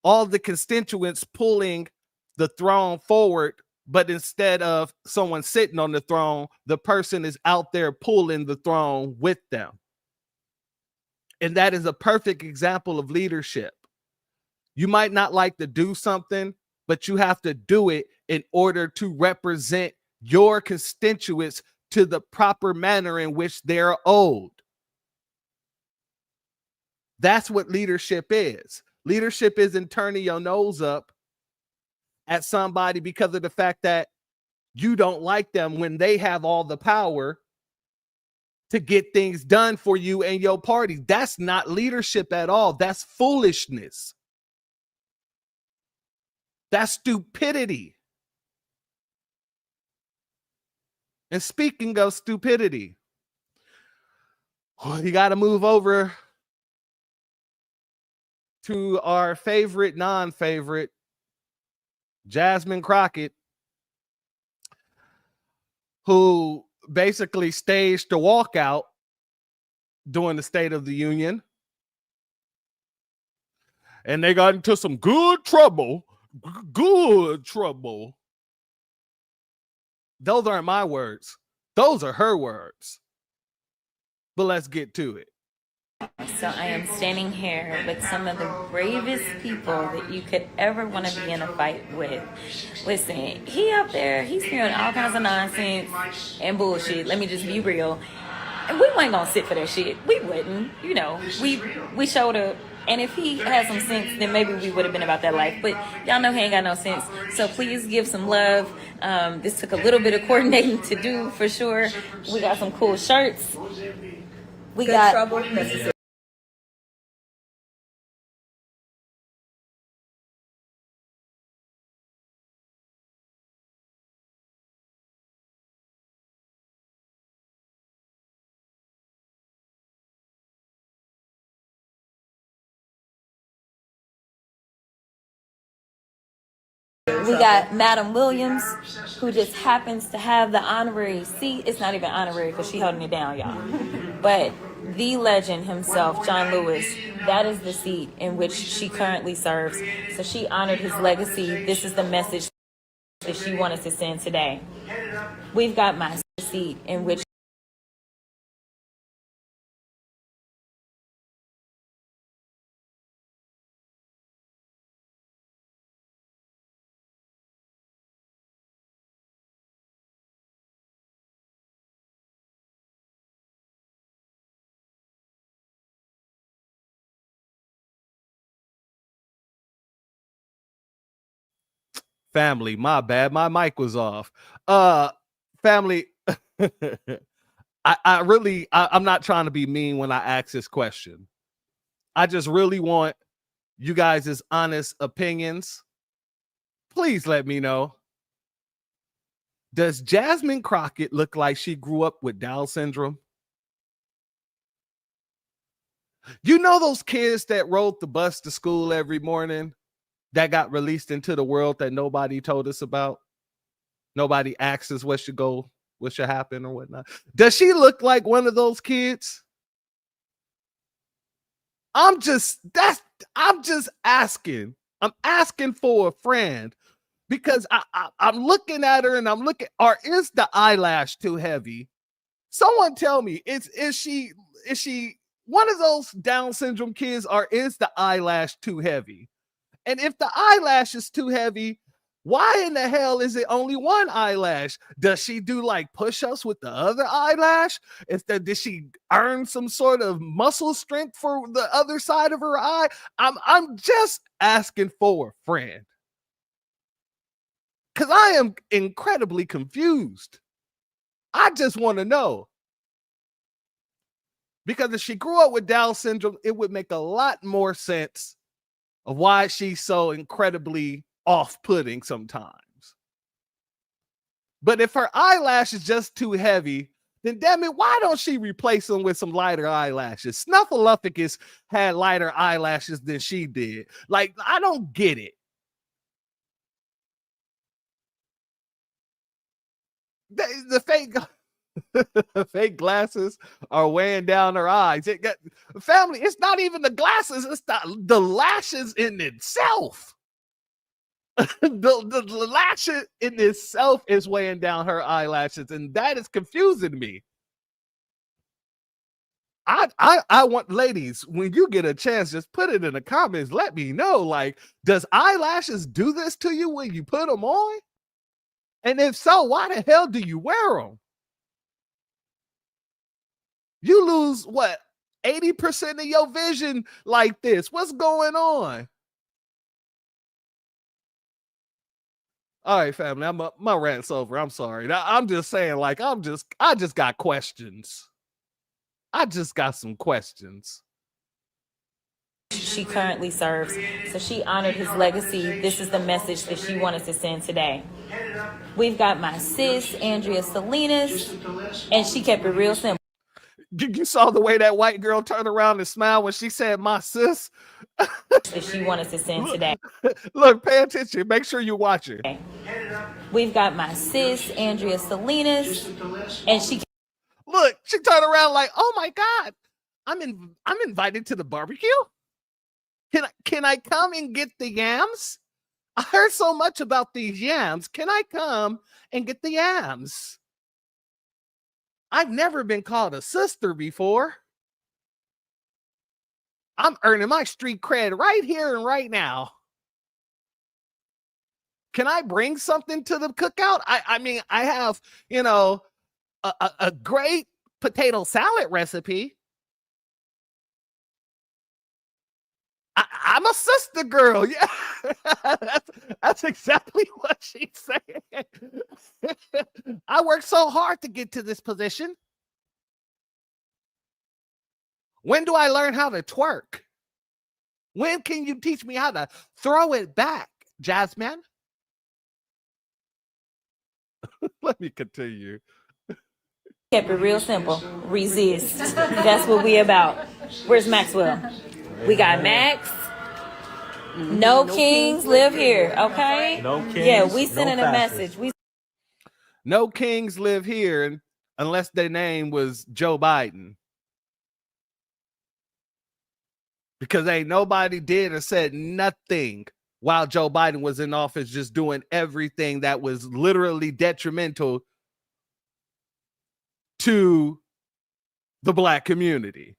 all the constituents pulling the throne forward. But instead of someone sitting on the throne, the person is out there pulling the throne with them. And that is a perfect example of leadership. You might not like to do something, but you have to do it in order to represent your constituents to the proper manner in which they're owed. That's what leadership is. Leadership isn't turning your nose up at somebody because of the fact that you don't like them when they have all the power to get things done for you and your party. That's not leadership at all. That's foolishness. That's stupidity. And speaking of stupidity, you got to move over to our favorite, non-favorite, Jasmine Crockett, who basically staged the walkout during the State of the Union. And they got into some good trouble. Good trouble. Those aren't my words. Those are her words. But let's get to it. So I am standing here with some of the bravest people that you could ever want to be in a fight with. Listen, he up there, he's spewing all kinds of nonsense and bullshit. Let me just be real. And we weren't gonna sit for that shit. We wouldn't. You know, we showed up. And if he had some sense, then maybe we would have been about that life. But y'all know he ain't got no sense. So please give some love. This took a little bit of coordinating to do for sure. We got some cool shirts. We Good got trouble necessary. We got Madam Williams, who just happens to have the honorary seat. It's not even honorary because she's holding it down, y'all. But the legend himself, John Lewis, that is the seat in which she currently serves. So she honored his legacy. This is the message that she wanted to send today. We've got my seat in which Family, my bad. My mic was off. Family, I'm not trying to be mean when I ask this question. I just really want you guys' honest opinions. Please let me know. Does Jasmine Crockett look like she grew up with Down syndrome? You know those kids that rode the bus to school every morning that got released into the world that nobody told us about? Nobody asked us what should happen or whatnot. Does she look like one of those kids? I'm just asking. I'm asking for a friend because I'm looking at her and I'm looking, or is the eyelash too heavy? Someone tell me, is she one of those Down syndrome kids, or is the eyelash too heavy? And if the eyelash is too heavy, why in the hell is it only one eyelash? Does she do like push-ups with the other eyelash? Did she earn some sort of muscle strength for the other side of her eye? I'm just asking for a friend, because I am incredibly confused. I just want to know. Because if she grew up with Down syndrome, it would make a lot more sense of why she's so incredibly off-putting sometimes. But if her eyelash is just too heavy, then damn it, why don't she replace them with some lighter eyelashes? Snuffleupagus had lighter eyelashes than she did. Like, I don't get it. The fake glasses are weighing down her eyes. Family, it's not even the glasses, it's the lashes in itself. the lashes in itself is weighing down her eyelashes, and that is confusing me. I want, ladies, when you get a chance, just put it in the comments. Let me know, like, does eyelashes do this to you when you put them on? And if so, why the hell do you wear them? You lose what, 80% of your vision like this. What's going on? All right, family. My rant's over. I'm sorry. I'm just saying, like, I just got questions. I just got some questions. she currently serves. So she honored his legacy. This is the message that she wanted to send today. We've got my sis, Andrea Salinas, and she kept it real simple. You saw the way that white girl turned around and smiled when she said, "My sis." That she wanted to send today. Look, pay attention. Make sure you watch it. We've got my sis, Andrea Salinas, and she. Look, she turned around like, "Oh my God, I'm invited to the barbecue. Can I come and get the yams? I heard so much about these yams. Can I come and get the yams? I've never been called a sister before. I'm earning my street cred right here and right now. Can I bring something to the cookout? I mean, I have, a great potato salad recipe. I'm a sister girl." Yeah, that's exactly what she's saying. I worked so hard to get to this position. When do I learn how to twerk? When can you teach me how to throw it back, Jasmine? Let me continue. Kept it real simple. Resist. That's what we about. Where's Maxwell? We got Max. No kings live here, okay? No kings. Yeah, we sending a message. No kings live here unless their name was Joe Biden. Because ain't nobody did or said nothing while Joe Biden was in office, just doing everything that was literally detrimental to the Black community.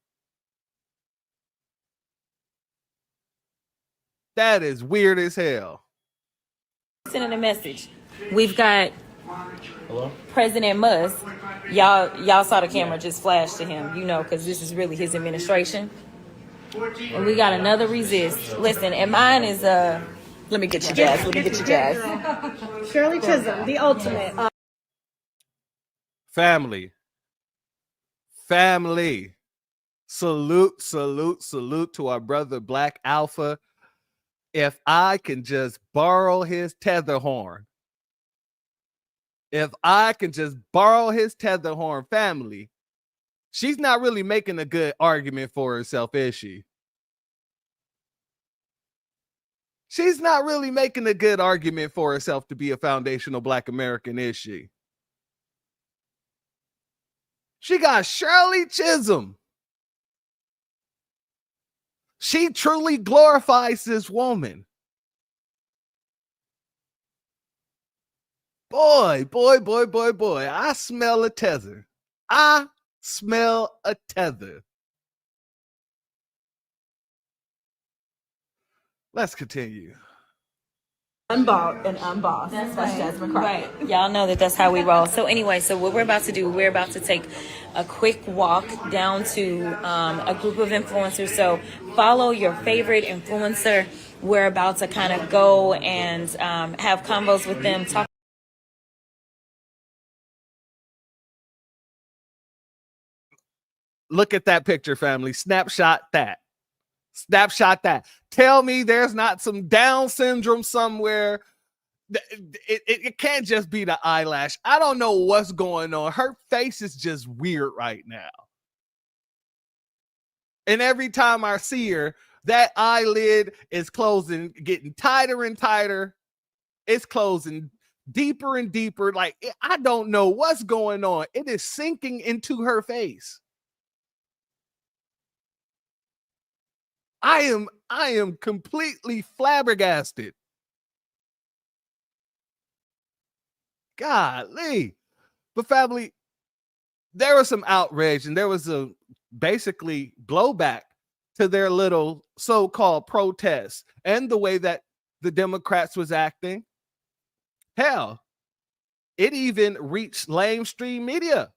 That is weird as hell. Sending a message. We've got President Musk. Y'all saw the camera just flash to him, because this is really his administration. And we got another resist. Listen, and mine is let me get you, Jazz. Let me get you, Jazz. Shirley Chisholm, the ultimate. Family. Salute to our brother Black Alpha. If I can just borrow his tether horn. Family. She's not really making a good argument for herself, is she? She's not really making a good argument for herself to be a foundational Black American, is she? She got Shirley Chisholm. She truly glorifies this woman. Boy. I smell a tether. Let's continue. Unbought and unbossed. That's Jasmine Crockett. Right. Y'all know that's how we roll. So anyway, what we're about to do, we're about to take a quick walk down to a group of influencers. So follow your favorite influencer. We're about to kind of go and have combos with them. Look at that picture, family. Snapshot that. Tell me there's not some Down syndrome somewhere. It can't just be the eyelash. I don't know what's going on. Her face is just weird right now. And every time I see her, that eyelid is closing, getting tighter and tighter. It's closing deeper and deeper. Like, I don't know what's going on. It is sinking into her face. I am completely flabbergasted. Golly. But family, there was some outrage and there was a basically blowback to their little so-called protests and the way that the Democrats was acting. Hell, it even reached lamestream media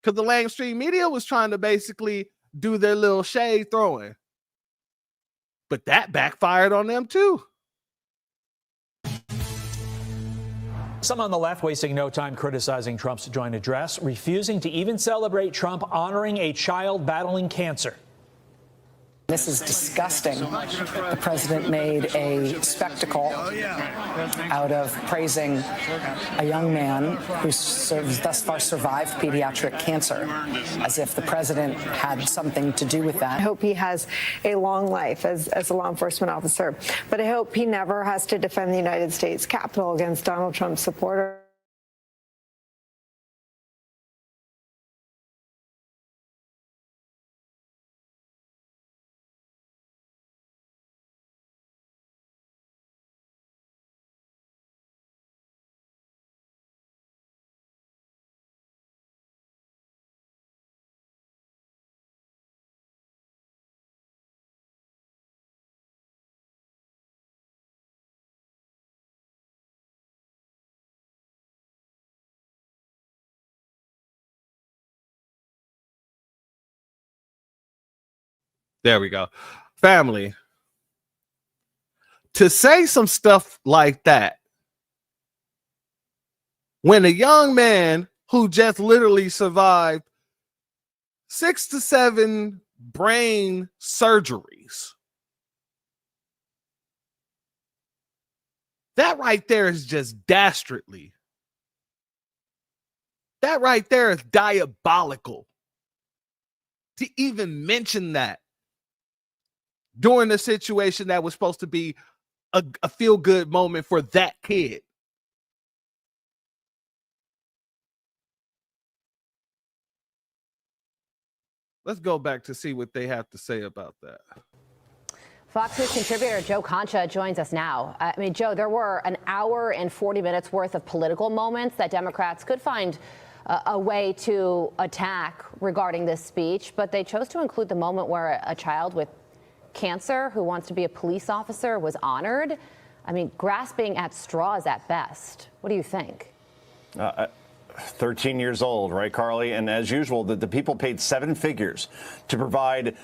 because the lamestream media was trying to basically do their little shade throwing. But that backfired on them too. Some on the left wasting no time criticizing Trump's joint address, refusing to even celebrate Trump honoring a child battling cancer. This is disgusting. The president made a spectacle out of praising a young man who's thus far survived pediatric cancer, as if the president had something to do with that. I hope he has a long life as a law enforcement officer, but I hope he never has to defend the United States Capitol against Donald Trump's supporters. There we go. Family. To say some stuff like that when a young man who just literally survived 6 to 7 brain surgeries, that right there is just dastardly. That right there is diabolical. To even mention that during a situation that was supposed to be a feel-good moment for that kid. Let's go back to see what they have to say about that. Fox News contributor Joe Concha joins us now. I mean, Joe, there were an hour and 40 minutes worth of political moments that Democrats could find a way to attack regarding this speech, but they chose to include the moment where a child with cancer who wants to be a police officer was honored. I mean, grasping at straws at best. What do you think? 13 years old, right, Carly? And as usual, the people paid 7 figures to provide,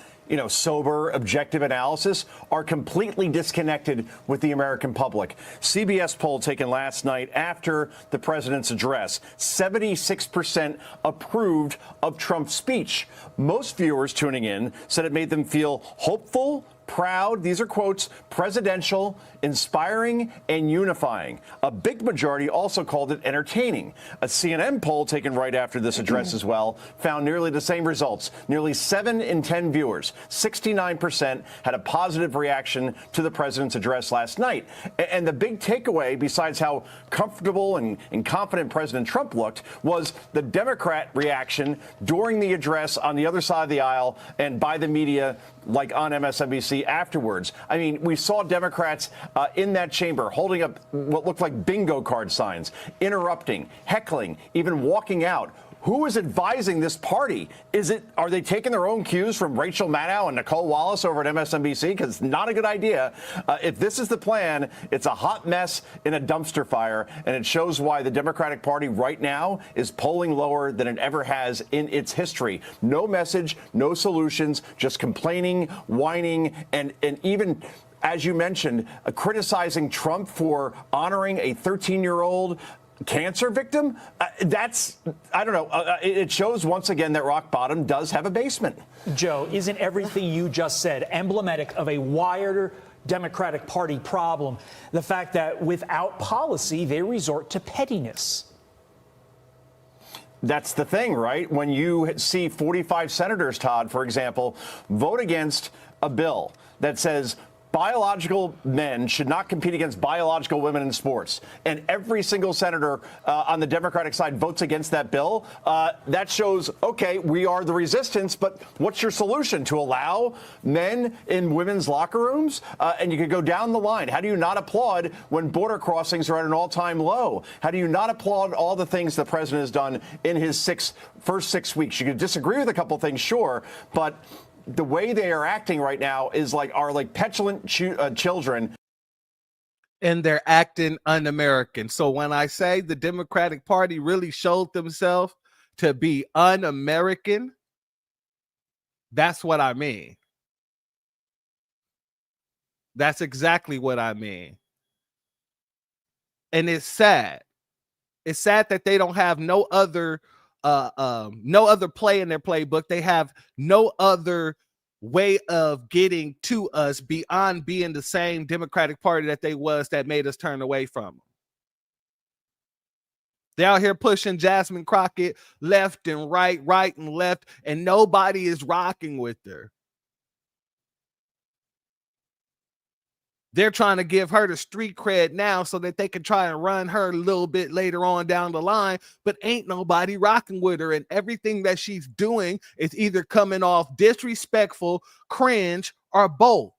sober, objective analysis are completely disconnected with the American public. CBS poll taken last night after the president's address, 76% approved of Trump's speech. Most viewers tuning in said it made them feel hopeful, proud, these are quotes, presidential, inspiring, and unifying. A big majority also called it entertaining. A CNN poll taken right after this address as well found nearly the same results. Nearly 7 in 10 viewers, 69%, had a positive reaction to the president's address last night. And the big takeaway, besides how comfortable and confident President Trump looked, was the Democrat reaction during the address on the other side of the aisle and by the media, like on MSNBC afterwards. I mean, we saw Democrats in that chamber holding up what looked like bingo card signs, interrupting, heckling, even walking out. Who is advising this party? Are they taking their own cues from Rachel Maddow and Nicole Wallace over at MSNBC? Because it's not a good idea. If this is the plan, it's a hot mess in a dumpster fire, and it shows why the Democratic Party right now is polling lower than it ever has in its history. No message, no solutions, just complaining, whining, and even, as you mentioned, criticizing Trump for honoring a 13-year-old cancer victim. I don't know. It shows once again that rock bottom does have a basement. Joe, isn't everything you just said emblematic of a wider Democratic Party problem? The fact that without policy, they resort to pettiness. That's the thing, right? When you see 45 senators, Todd, for example, vote against a bill that says biological men should not compete against biological women in sports, and every single senator on the Democratic side votes against that bill, that shows, okay, we are the resistance, but what's your solution? To allow men in women's locker rooms? And you could go down the line. How do you not applaud when border crossings are at an all-time low? How do you not applaud all the things the president has done in his first 6 weeks? You could disagree with a couple things, sure, but the way they are acting right now is like petulant children. And they're acting un-American. So when I say the Democratic Party really showed themselves to be un-American, that's what I mean. That's exactly what I mean. And it's sad. It's sad that they don't have no other play in their playbook. They have no other way of getting to us beyond being the same Democratic Party that they was that made us turn away from them. They out here pushing Jasmine Crockett left and right and left, and nobody is rocking with her. They're trying to give her the street cred now so that they can try and run her a little bit later on down the line, but ain't nobody rocking with her. And everything that she's doing is either coming off disrespectful, cringe, or both.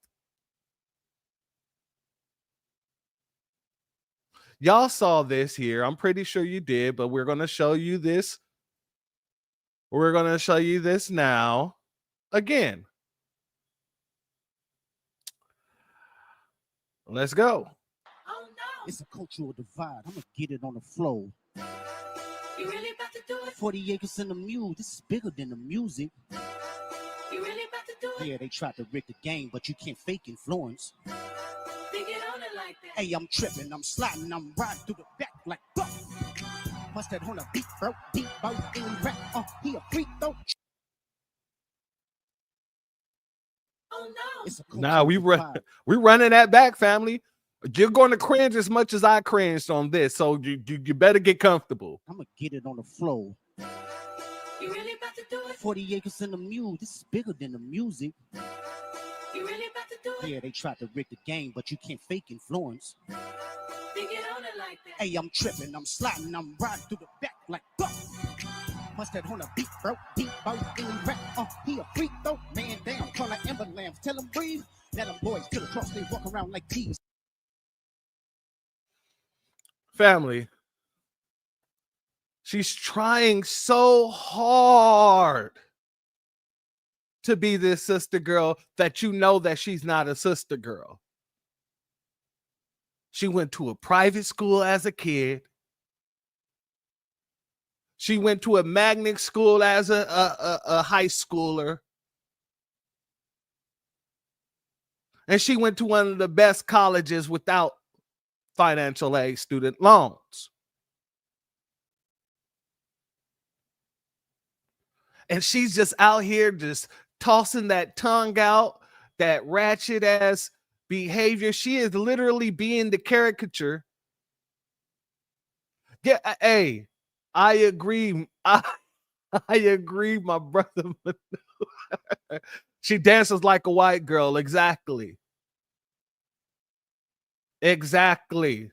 Y'all saw this here. I'm pretty sure you did, but we're going to show you this. We're going to show you this now again. Let's go. Oh, no. It's a cultural divide. I'm going to get it on the flow. You really about to do it? 40 acres in the mule. This is bigger than the music. You really about to do it? Yeah, they tried to rig the game, but you can't fake influence. They get on it like that. Hey, I'm tripping, I'm sliding, I'm riding through the back like fuck. Must have on a beat, bro. Deep out in rap. He a freak though. Oh no. Nah, we're running that back, family. You're going to cringe as much as I cringed on this, so you better get comfortable. I'm gonna get it on the flow. You really about to do it? 40 acres in the mule. This is bigger than the music. You really about to do it? Yeah, they tried to rig the game, but you can't fake influence. They get on it like that. Hey, I'm tripping, I'm sliding, I'm riding through the back like fuck. Must have on a beat, bro. Deep out in rap. He a freak though. Man down, call an ambulance. Tell him breathe. Let them boys get across. They walk around like thieves. Family. She's trying so hard to be this sister girl that you know that she's not a sister girl. She went to a private school as a kid. She went to a magnet school as a high schooler. And she went to one of the best colleges without financial aid student loans. And she's just out here just tossing that tongue out, that ratchet ass behavior. She is literally being the caricature. Yeah, hey, I agree. I agree, my brother. She dances like a white girl. Exactly. Exactly.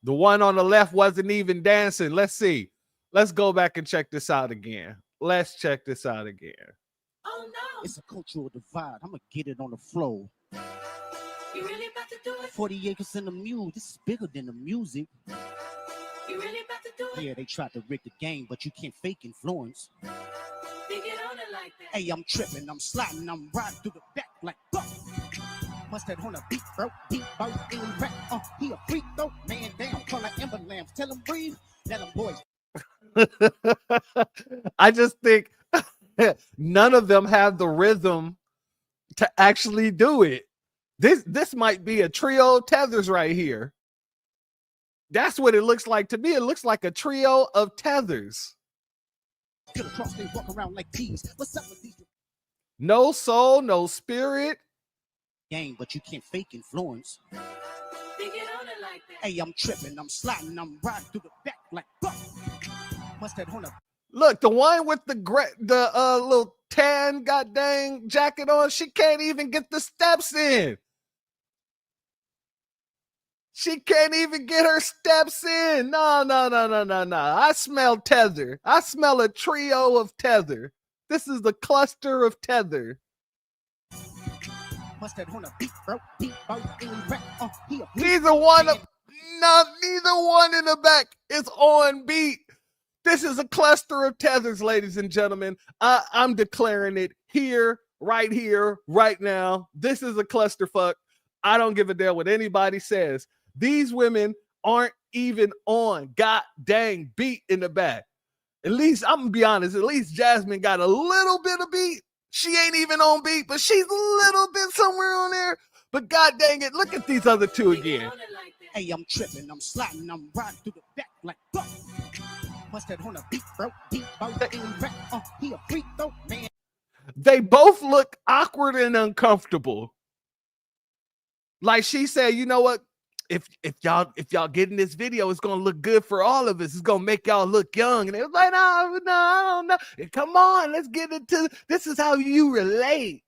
The one on the left wasn't even dancing. Let's see. Let's go back and check this out again. Let's check this out again. Oh no. It's a cultural divide. I'm going to get it on the flow. You really about to do it? 40 acres in the mule. This is bigger than the music. You really about to do it? Yeah, they tried to rig the game, but you can't fake influence. They get on it like that. Hey, I'm tripping, I'm sliding, I'm riding through the back like fuck. Must have on a beat, bro. Deep out in rap. He a freak though. Man down, call an ambulance. Tell him breathe. Let him boys. I just think none of them have the rhythm to actually do it. This might be a trio of tethers right here. That's what it looks like to me. It looks like a trio of tethers. Get across, they walk around like thieves. What's up with these? No soul, no spirit. Game, but you can't fake influence. They get on it like that. Hey, I'm tripping, I'm sliding, I'm riding through the back like fuck. Must have on a. Look, the one with the little tan goddamn jacket on, she can't even get the steps in. She can't even get her steps in. No. I smell tether. I smell a trio of tether. This is the cluster of tether. Neither one in the back is on beat. This is a cluster of tethers, ladies and gentlemen. I'm declaring it here, right now. This is a clusterfuck. I don't give a damn what anybody says. These women aren't even on god dang beat in the back. At least, I'm gonna be honest, at least Jasmine got a little bit of beat. She ain't even on beat, but she's a little bit somewhere on there. But god dang it, look at these other two again. Hey, I'm tripping, I'm sliding, I'm riding through the back like fuck. Must have on a beat, bro. Deep out in rap. He a freak though, man. They both look awkward and uncomfortable. Like she said, you know what? If y'all get in this video, it's gonna look good for all of us. It's gonna make y'all look young. And it was like, no, I don't know. Come on, let's get into this is how you relate.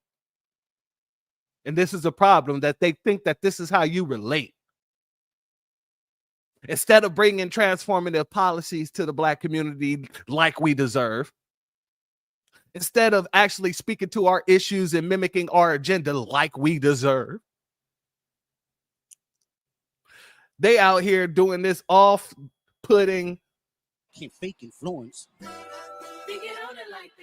And this is a problem, that they think that this is how you relate. Instead of bringing transformative policies to the Black community like we deserve, instead of actually speaking to our issues and mimicking our agenda like we deserve, they out here doing this off-putting. Can't fake influence.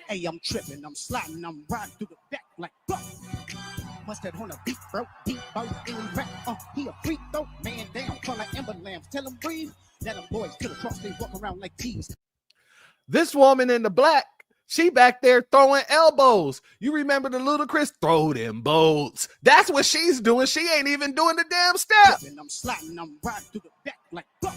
Hey, I'm tripping, I'm sliding, I'm riding through the back like fuck. Must have on a beat, bro, deep boat, and rap. He a freak though, man down, call like Ember Lambs. Tell him breathe, let them boys to the cross, they walk around like tees. This woman in the black, she back there throwing elbows. You remember the Ludacris throw them bolts? That's what she's doing. She ain't even doing the damn step. I'm sliding, I'm riding through the back like fuck.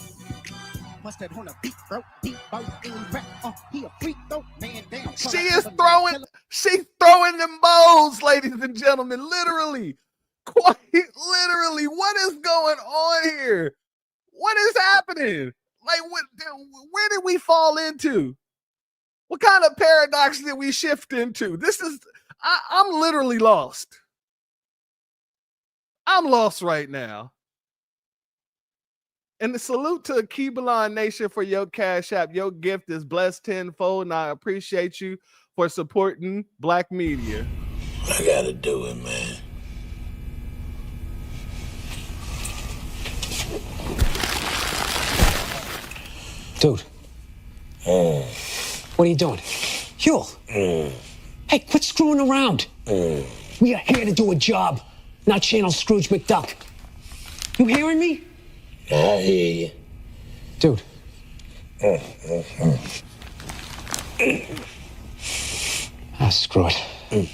Must have on a beat, bro, deep boat, and rap. He a freak though, man down. She's throwing them bowls, ladies and gentlemen. Literally, quite literally. What is going on here? What is happening? Like, where did we fall into? What kind of paradox did we shift into? I'm literally lost. I'm lost right now. And the salute to Keebelon Nation for your Cash App. Your gift is blessed tenfold, and I appreciate you for supporting Black media. I gotta do it, man. Dude. What are you doing? Huel. Hey, quit screwing around. We are here to do a job, not channel Scrooge McDuck. You hearing me? I hear you. Dude. Screw it.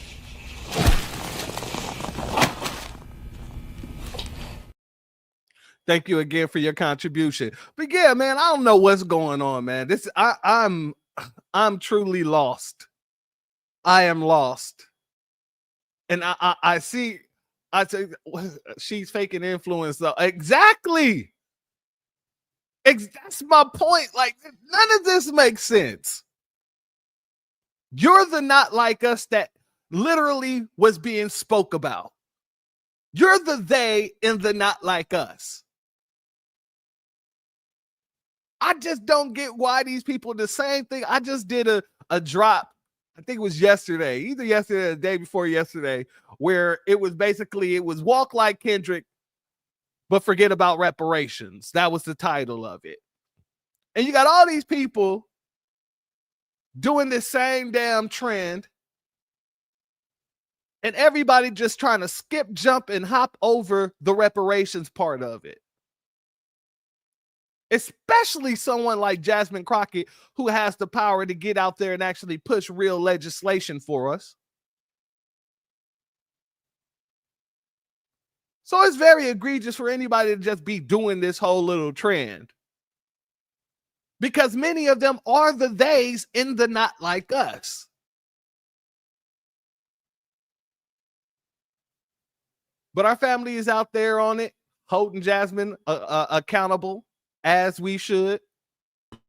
Thank you again for your contribution. But yeah, man, I don't know what's going on, man. I'm truly lost. I am lost. And I say she's faking influence though. Exactly. That's my point. Like, none of this makes sense. You're the not like us that literally was being spoke about. You're the they in the not like us. I just don't get why these people the same thing. I just did a drop, I think it was yesterday, either yesterday or the day before yesterday, where it was walk like Kendrick, but forget about reparations. That was the title of it. And you got all these people doing this same damn trend, and everybody just trying to skip, jump, and hop over the reparations part of it. Especially someone like Jasmine Crockett, who has the power to get out there and actually push real legislation for us. So it's very egregious for anybody to just be doing this whole little trend. Because many of them are the theys in the not like us. But our family is out there on it, holding Jasmine accountable, as we should.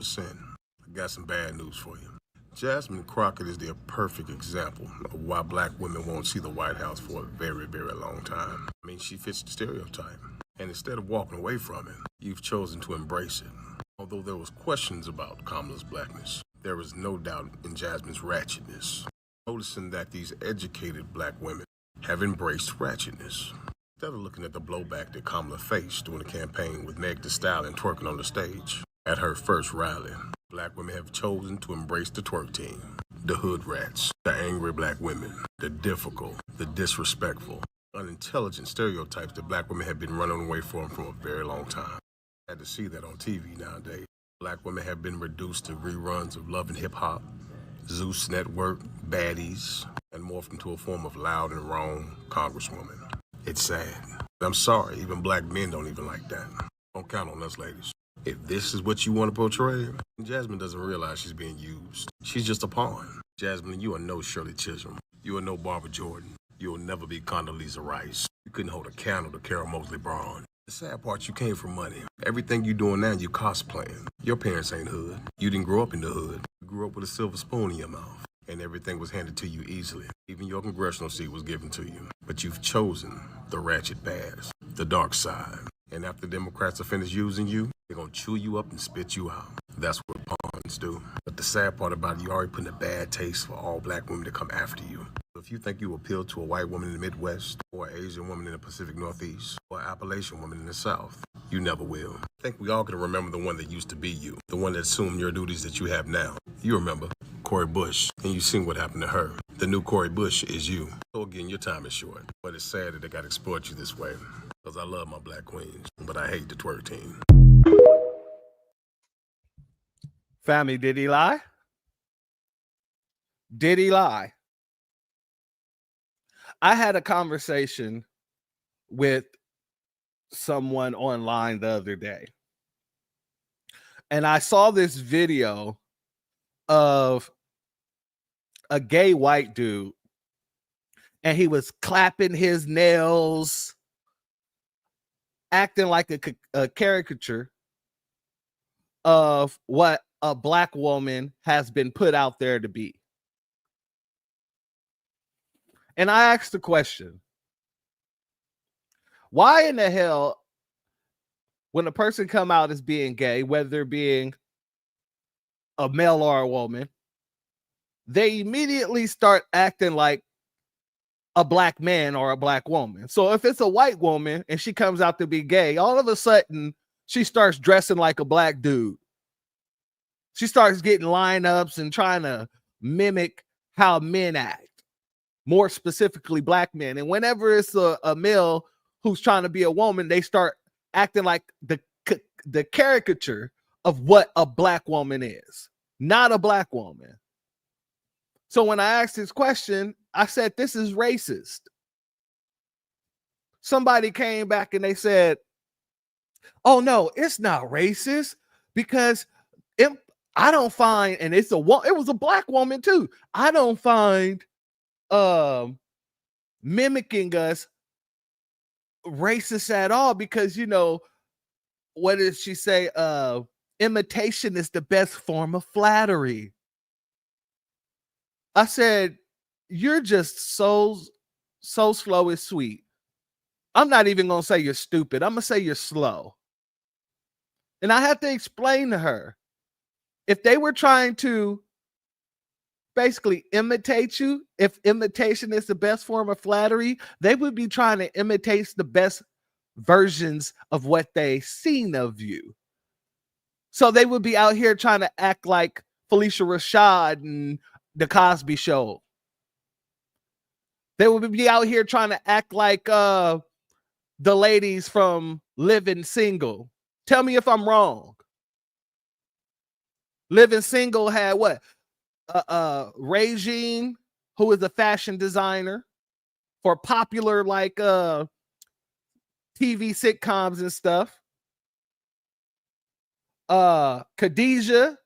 I got some bad news for you. Jasmine Crockett is the perfect example of why Black women won't see the White House for a very, very long time. I mean, she fits the stereotype. And instead of walking away from it, you've chosen to embrace it. Although there was questions about Kamala's blackness, there was no doubt in Jasmine's ratchetness. Noticing that these educated Black women have embraced ratchetness. Instead of looking at the blowback that Kamala faced during the campaign with Meg Thee Stallion twerking on the stage at her first rally, Black women have chosen to embrace the twerk team, the hood rats, the angry Black women, the difficult, the disrespectful, unintelligent stereotypes that Black women have been running away from a very long time. I had to see that on TV nowadays. Black women have been reduced to reruns of Love and Hip Hop, Zeus Network, Baddies, and morphed into a form of loud and wrong congresswoman. It's sad. I'm sorry, even Black men don't even like that. Don't count on us, ladies. If this is what you want to portray, Jasmine doesn't realize she's being used. She's just a pawn. Jasmine, you are no Shirley Chisholm. You are no Barbara Jordan. You'll never be Condoleezza Rice. You couldn't hold a candle to Carol Moseley Braun. The sad part, you came from money. Everything you doing now, you cosplaying. Your parents ain't hood. You didn't grow up in the hood. You grew up with a silver spoon in your mouth. And everything was handed to you easily. Even your congressional seat was given to you. But you've chosen the ratchet past, the dark side. And after Democrats are finished using you, they're gonna chew you up and spit you out. That's what pawns do. But the sad part about it, you already putting a bad taste for all black women to come after you. If you think you appeal to a white woman in the Midwest, or an Asian woman in the Pacific Northeast, or an Appalachian woman in the South, you never will. I think we all can remember the one that used to be you, the one that assumed your duties that you have now. You remember Cori Bush, and you've seen what happened to her. The new Cori Bush is you. So again, your time is short, but it's sad that they got to exploit you this way, because I love my black queens, but I hate the twerk team. Family, did he lie? Did he lie? I had a conversation with someone online the other day, and I saw this video of a gay white dude, and he was clapping his nails, acting like a caricature of what a black woman has been put out there to be. And I asked the question, why in the hell, when a person come out as being gay, whether being a male or a woman, they immediately start acting like a black man or a black woman? So if it's a white woman and she comes out to be gay, all of a sudden she starts dressing like a black dude. She starts getting lineups and trying to mimic how men act. More specifically black men. And whenever it's a male who's trying to be a woman, they start acting like the caricature of what a black woman is, not a black woman. So when I asked this question, I said, this is racist. Somebody came back and they said, oh no, it's not racist, because I don't find, and it was a black woman too, I don't find mimicking us racist at all, because, you know, what did she say? Imitation is the best form of flattery. I said, you're just so slow and sweet. I'm not even gonna say you're stupid. I'm gonna say you're slow. And I had to explain to her, if they were trying to basically imitate you, if imitation is the best form of flattery, they would be trying to imitate the best versions of what they seen of you. So they would be out here trying to act like Felicia Rashad and The Cosby Show. They would be out here trying to act like the ladies from Living Single. Tell me if I'm wrong. Living Single had what? Regine, who is a fashion designer for popular like TV sitcoms and stuff. Khadijah,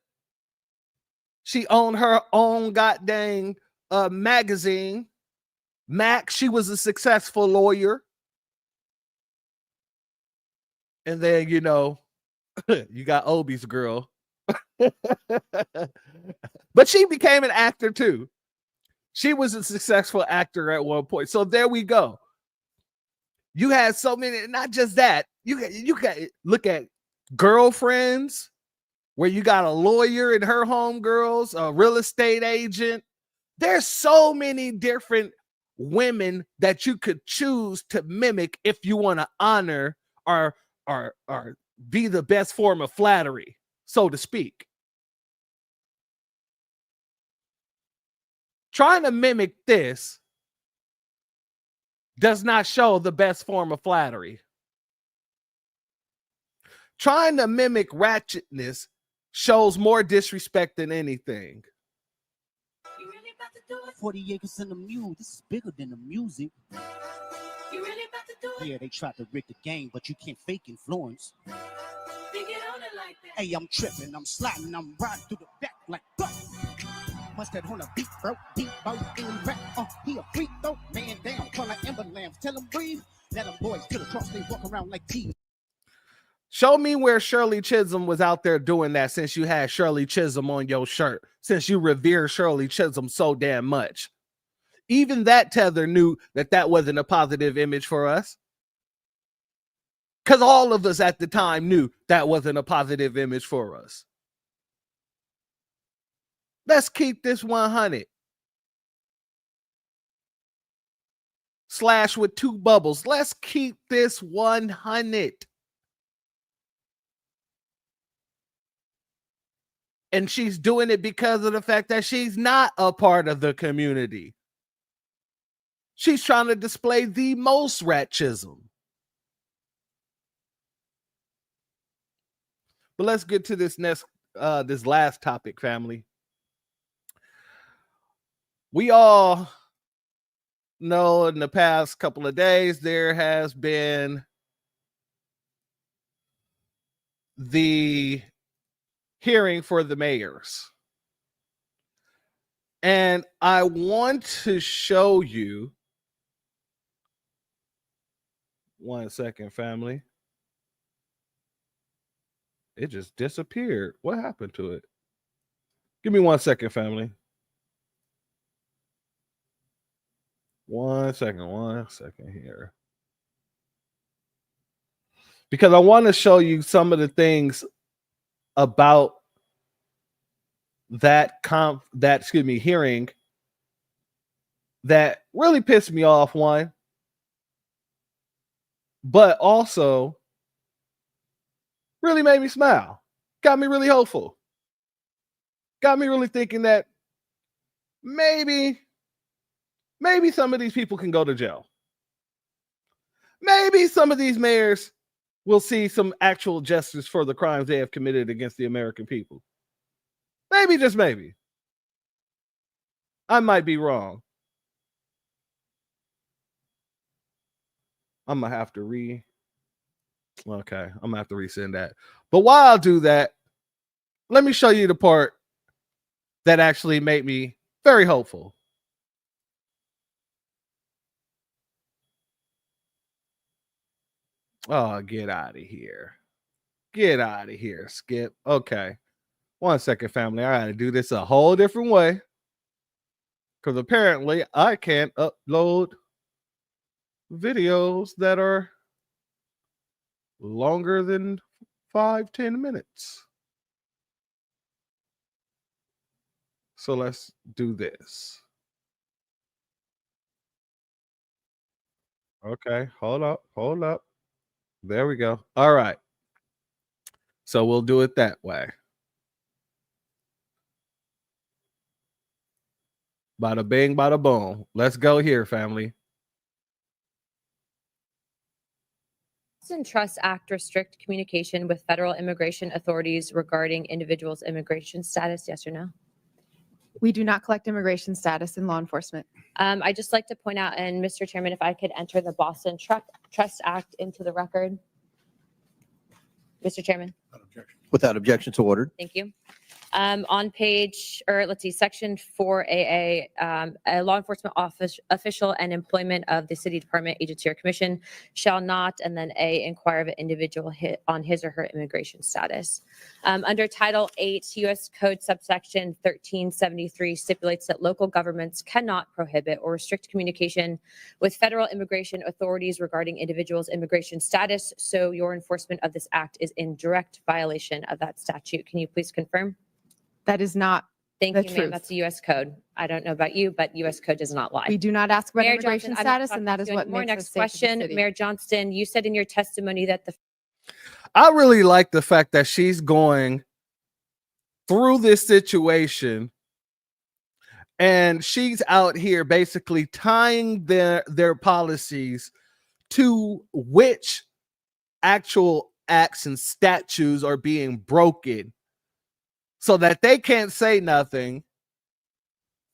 she owned her own goddamn magazine. Mac, she was a successful lawyer. And then, you know, you got Obi's girl. But she became an actor too. She was a successful actor at one point. So there we go. You had so many, not just that. You got look at Girlfriends, where you got a lawyer and her homegirls, a real estate agent. There's so many different women that you could choose to mimic if you want to honor or be the best form of flattery, so to speak. Trying to mimic this does not show the best form of flattery. Trying to mimic ratchetness shows more disrespect than anything. 40 acres in the mule. This is bigger than the music. You really about to do it? Yeah, they tried to rig the game, but you can't fake influence. Think it on it like that. Hey, I'm tripping, I'm sliding, I'm riding through the back like buck. Mustard on a beat, bro. Deep boat in rap. He a freak, though. Man down. Call like Ember Lambs. Tell him breathe. Let them boys to the cross. They walk around like T. Show me where Shirley Chisholm was out there doing that, since you had Shirley Chisholm on your shirt, since you revere Shirley Chisholm so damn much. Even that tether knew that that wasn't a positive image for us. Because all of us at the time knew that wasn't a positive image for us. Let's keep this 100. Slash with 2 bubbles. Let's keep this 100. And she's doing it because of the fact that she's not a part of the community. She's trying to display the most ratchism. But let's get to this this last topic, family. We all know in the past couple of days there has been the hearing for the mayors. And I want to show you, 1 second, family. It just disappeared. What happened to it? Give me 1 second, family. 1 second here. Because I want to show you some of the things about that hearing that really pissed me off, one, but also really made me smile. Got me really hopeful. Got me really thinking that maybe some of these people can go to jail. Maybe some of these mayors will see some actual justice for the crimes they have committed against the American people. Maybe, just maybe. I might be wrong. I'm going to have to resend that. But while I do that, let me show you the part that actually made me very hopeful. Oh, get out of here. Get out of here, Skip. Okay. 1 second, family. I got to do this a whole different way. Because apparently I can't upload videos that are longer than 5-10 minutes. So let's do this. Okay, hold up. There we go. All right. So we'll do it that way. Bada bing, bada boom. Let's go here, family. Citizen Trust Act restrict communication with federal immigration authorities regarding individuals' immigration status? Yes or no? We do not collect immigration status in law enforcement. I'd just like to point out, and Mr. Chairman, if I could enter the Boston Trust Act into the record. Mr. Chairman. Without objection, so ordered. Thank you. On section 4AA, a law enforcement official and employment of the city department, agency, or commission shall not, and then A, inquire of an individual on his or her immigration status. Under Title 8, U.S. Code subsection 1373 stipulates that local governments cannot prohibit or restrict communication with federal immigration authorities regarding individuals' immigration status. So your enforcement of this act is in direct violation of that statute. Can you please confirm? That is not Thank the you, ma'am. truth. That's a U.S. code. I don't know about you, but U.S. code does not lie. We do not ask about Mayor immigration Johnson, I'm not status, and that is talking what to you anymore. makes us Next safe in the question, city. Mayor Johnston, you said in your testimony that the I really like the fact that she's going through this situation and she's out here basically tying their policies to which actual acts and statutes are being broken so that they can't say nothing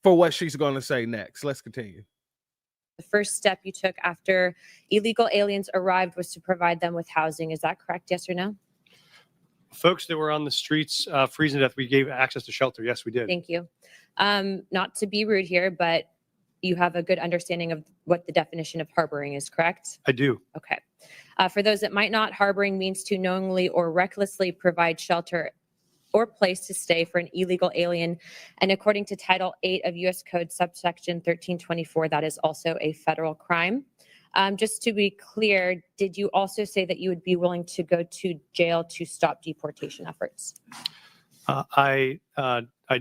for what she's going to say next. Let's continue. the first step you took after illegal aliens arrived was to provide them with housing. Is that correct? Yes or no? Folks that were on the streets freezing to death, we gave access to shelter. Yes, we did. Thank you. Not to be rude here, but you have a good understanding of what the definition of harboring is, correct? I do. Okay. For those that might not, harboring means to knowingly or recklessly provide shelter or place to stay for an illegal alien. And according to Title 8 of U.S. Code subsection 1324, that is also a federal crime. Just to be clear, did you also say that you would be willing to go to jail to stop deportation efforts? I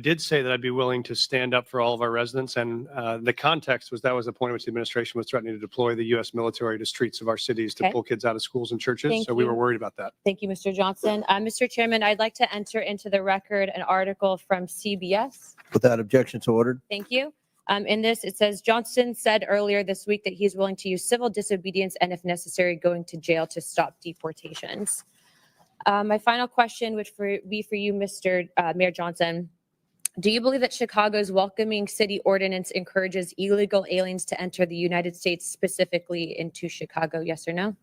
did say that I'd be willing to stand up for all of our residents, and the context was that was the point at which the administration was threatening to deploy the U.S. military to streets of our cities to Okay. pull kids out of schools and churches. Thank So we you. were worried about that. Thank you, Mr. Johnson. Mr. Chairman, I'd like to enter into the record an article from CBS. Without objection, so ordered. Thank you. In this, it says Johnson said earlier this week that he's willing to use civil disobedience and, if necessary, going to jail to stop deportations. My final question would be for you, Mr. Mayor Johnson. Do you believe that Chicago's welcoming city ordinance encourages illegal aliens to enter the United States, specifically into Chicago? Yes or no?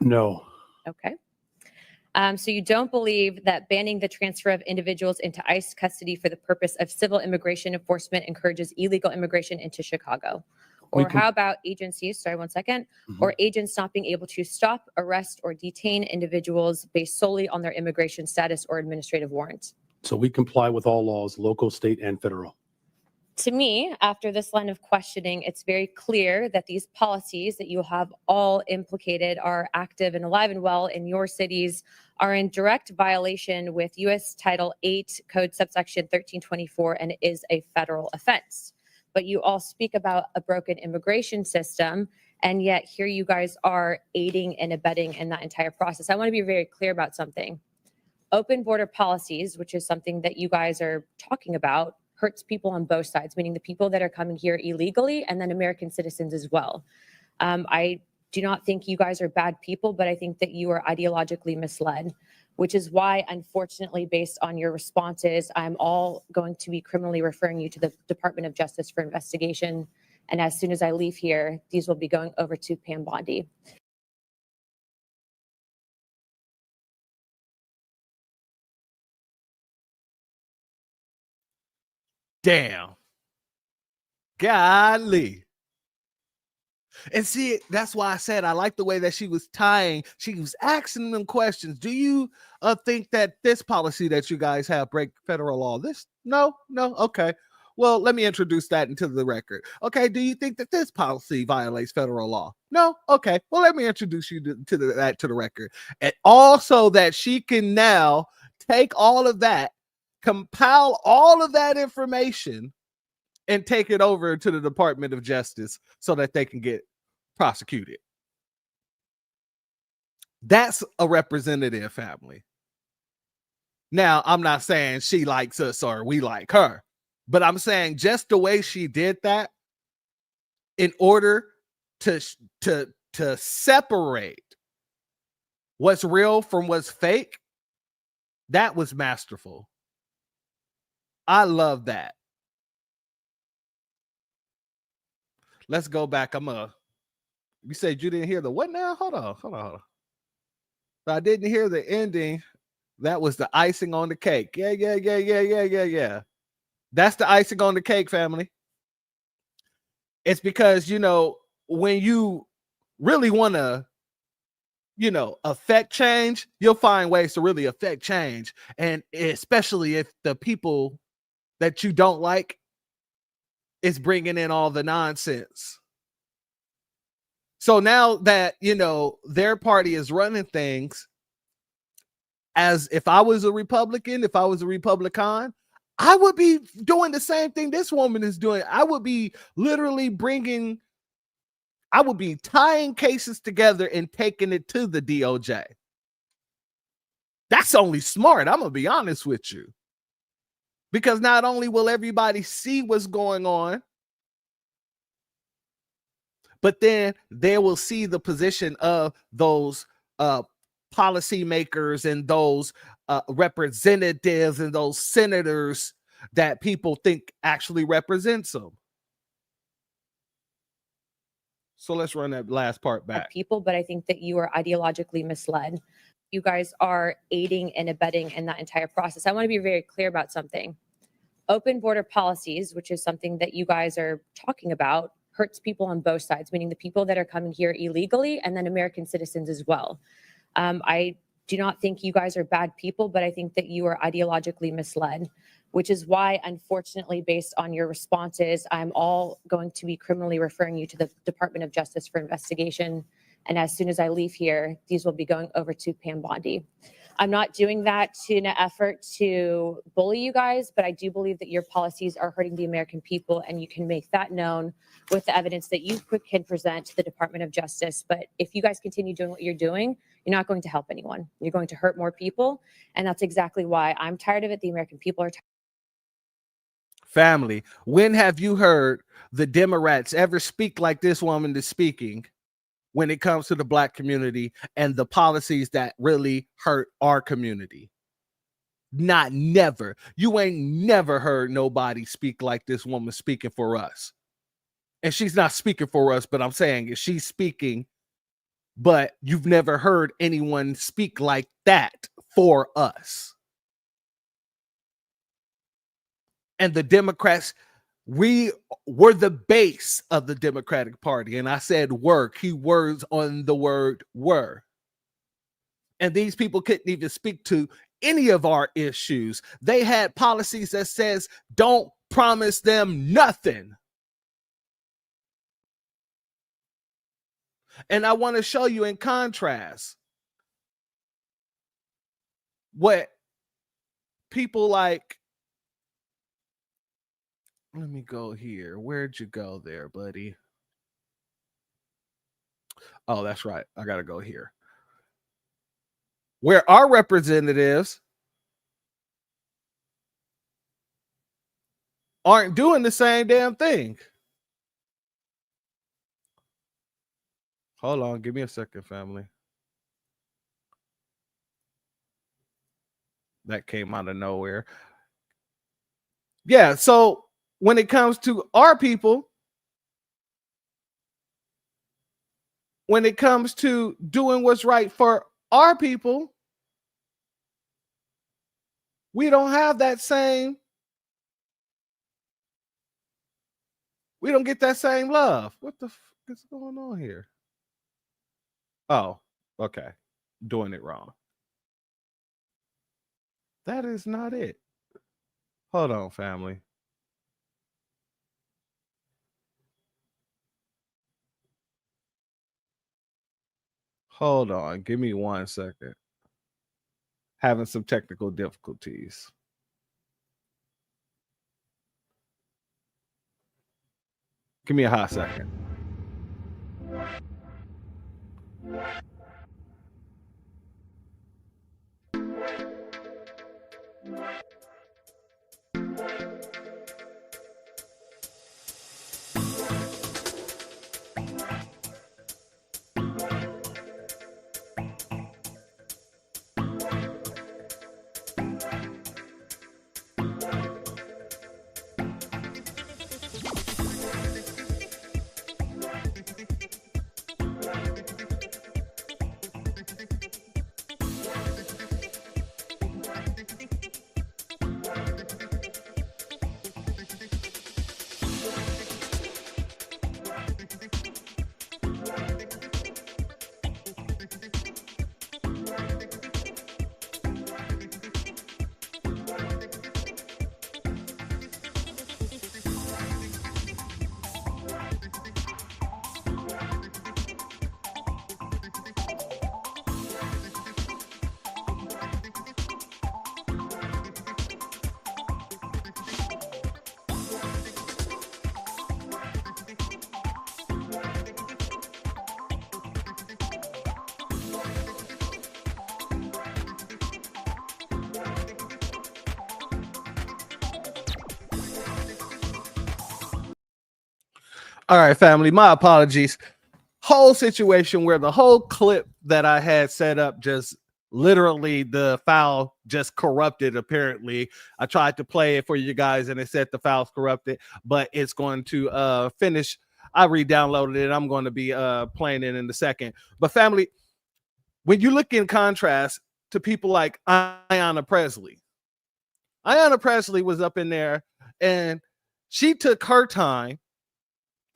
No. Okay. So you don't believe that banning the transfer of individuals into ICE custody for the purpose of civil immigration enforcement encourages illegal immigration into Chicago? Or how about agencies, sorry, one second, or agents not being able to stop, arrest, or detain individuals based solely on their immigration status or administrative warrant? So we comply with all laws, local, state, and federal. To me, after this line of questioning, it's very clear that these policies that you have all implicated are active and alive and well in your cities, are in direct violation with U.S. Title 8 Code subsection 1324, and is a federal offense. But you all speak about a broken immigration system, and yet here you guys are aiding and abetting in that entire process. I want to be very clear about something. Open border policies, which is something that you guys are talking about, hurts people on both sides, meaning the people that are coming here illegally and then American citizens as well. I do not think you guys are bad people, but I think that you are ideologically misled, which is why, unfortunately, based on your responses, I'm all going to be criminally referring you to the Department of Justice for investigation. And as soon as I leave here, these will be going over to Pam Bondi. Damn. Golly. And see, that's why I said I like the way that she was asking them questions. Do you think that this policy that you guys have break federal law? No, okay. Well, let me introduce that into the record. Okay, do you think that this policy violates federal law? No, okay. Well, let me introduce you to the record. And also that she can now take all of that, compile all of that information, and take it over to the Department of Justice so that they can get prosecuted. That's a representative family. Now, I'm not saying she likes us or we like her, but I'm saying just the way she did that in order to separate what's real from what's fake, that was masterful. I love that. Let's go back. You said you didn't hear the what now? Hold on. I didn't hear the ending. That was the icing on the cake. Yeah. That's the icing on the cake, family. It's because, when you really want to, affect change, you'll find ways to really affect change. And especially if the people that you don't like is bringing in all the nonsense. So now that, their party is running things, as if I was a Republican, if I was a Republican, I would be doing the same thing this woman is doing. I would be literally tying cases together and taking it to the DOJ. That's only smart. I'm going to be honest with you. Because not only will everybody see what's going on, but then they will see the position of those policymakers and those representatives and those senators that people think actually represents them. So let's run that last part back. People, but I think that you are ideologically misled. you guys are aiding and abetting in that entire process. I want to be very clear about something. Open border policies, which is something that you guys are talking about, hurts people on both sides, meaning the people that are coming here illegally and then American citizens as well. I do not think you guys are bad people, but I think that you are ideologically misled, which is why, unfortunately, based on your responses, I'm all going to be criminally referring you to the Department of Justice for investigation. And as soon as I leave here, these will be going over to Pam Bondi. I'm not doing that in an effort to bully you guys, but I do believe that your policies are hurting the American people, and you can make that known with the evidence that you can present to the Department of Justice. But if you guys continue doing what you're doing, you're not going to help anyone. You're going to hurt more people, and that's exactly why I'm tired of it. The American people are tired. Family, when have you heard the Democrats ever speak like this woman is speaking when it comes to the Black community and the policies that really hurt our community? Not never. You ain't never heard nobody speak like this woman speaking for us. And she's not speaking for us, but I'm saying she's speaking, but you've never heard anyone speak like that for us. And the Democrats, we were the base of the Democratic Party. And I said were, keywords on the word were. And these people couldn't even speak to any of our issues. They had policies that says, don't promise them nothing. And I want to show you in contrast what people like, let me go here. Where'd you go there, buddy? Oh, that's right. I got to go here. Where our representatives aren't doing the same damn thing. Hold on. Give me a second, family. That came out of nowhere. Yeah, so when it comes to our people, when it comes to doing what's right for our people, we don't have that same, we don't get that same love. What the fuck is going on here? Oh, okay. Doing it wrong. That is not it. Hold on, family. Hold on. Give me 1 second. Having some technical difficulties. Give me a hot second. All right, family, my apologies. Whole situation where the whole clip that I had set up just literally the file just corrupted. Apparently, I tried to play it for you guys and it said the file's corrupted, but it's going to finish. I re-downloaded it. I'm going to be playing it in a second. But family, when you look in contrast to people like Ayanna Pressley. Ayanna Pressley was up in there and she took her time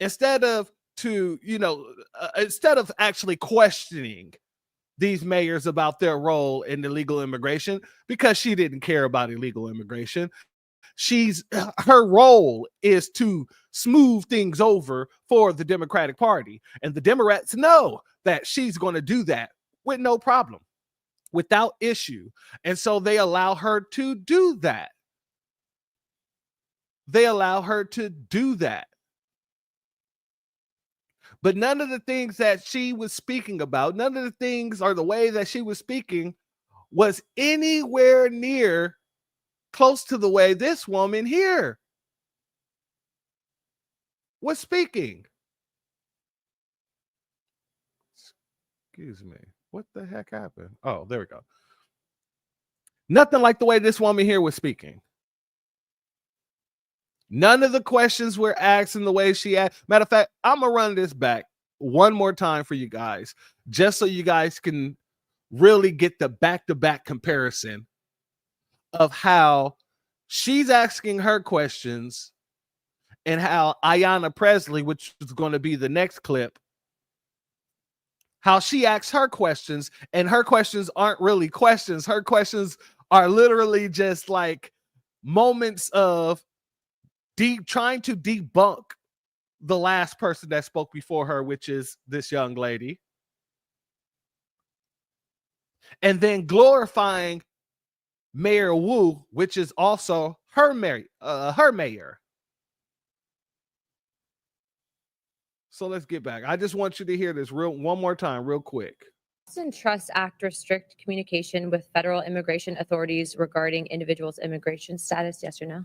instead of actually questioning these mayors about their role in illegal immigration, because she didn't care about illegal immigration. Her role is to smooth things over for the Democratic Party, and the Democrats know that she's going to do that with no problem, without issue, and so they allow her to do that. But none of the things that she was speaking about, none of the things or the way that she was speaking was anywhere near close to the way this woman here was speaking. Excuse me. What the heck happened? Oh, there we go. Nothing like the way this woman here was speaking. None of the questions were asked in the way she asked. Matter of fact, I'm going to run this back one more time for you guys, just so you guys can really get the back-to-back comparison of how she's asking her questions and how Ayanna Pressley, which is going to be the next clip, how she asks her questions, and her questions aren't really questions. Her questions are literally just like moments of trying to debunk the last person that spoke before her, which is this young lady, and then glorifying Mayor Wu, which is also her mayor. So let's get back. I just want you to hear this one more time, real quick. Boston Trust Act restrict communication with federal immigration authorities regarding individuals' immigration status? Yes or no?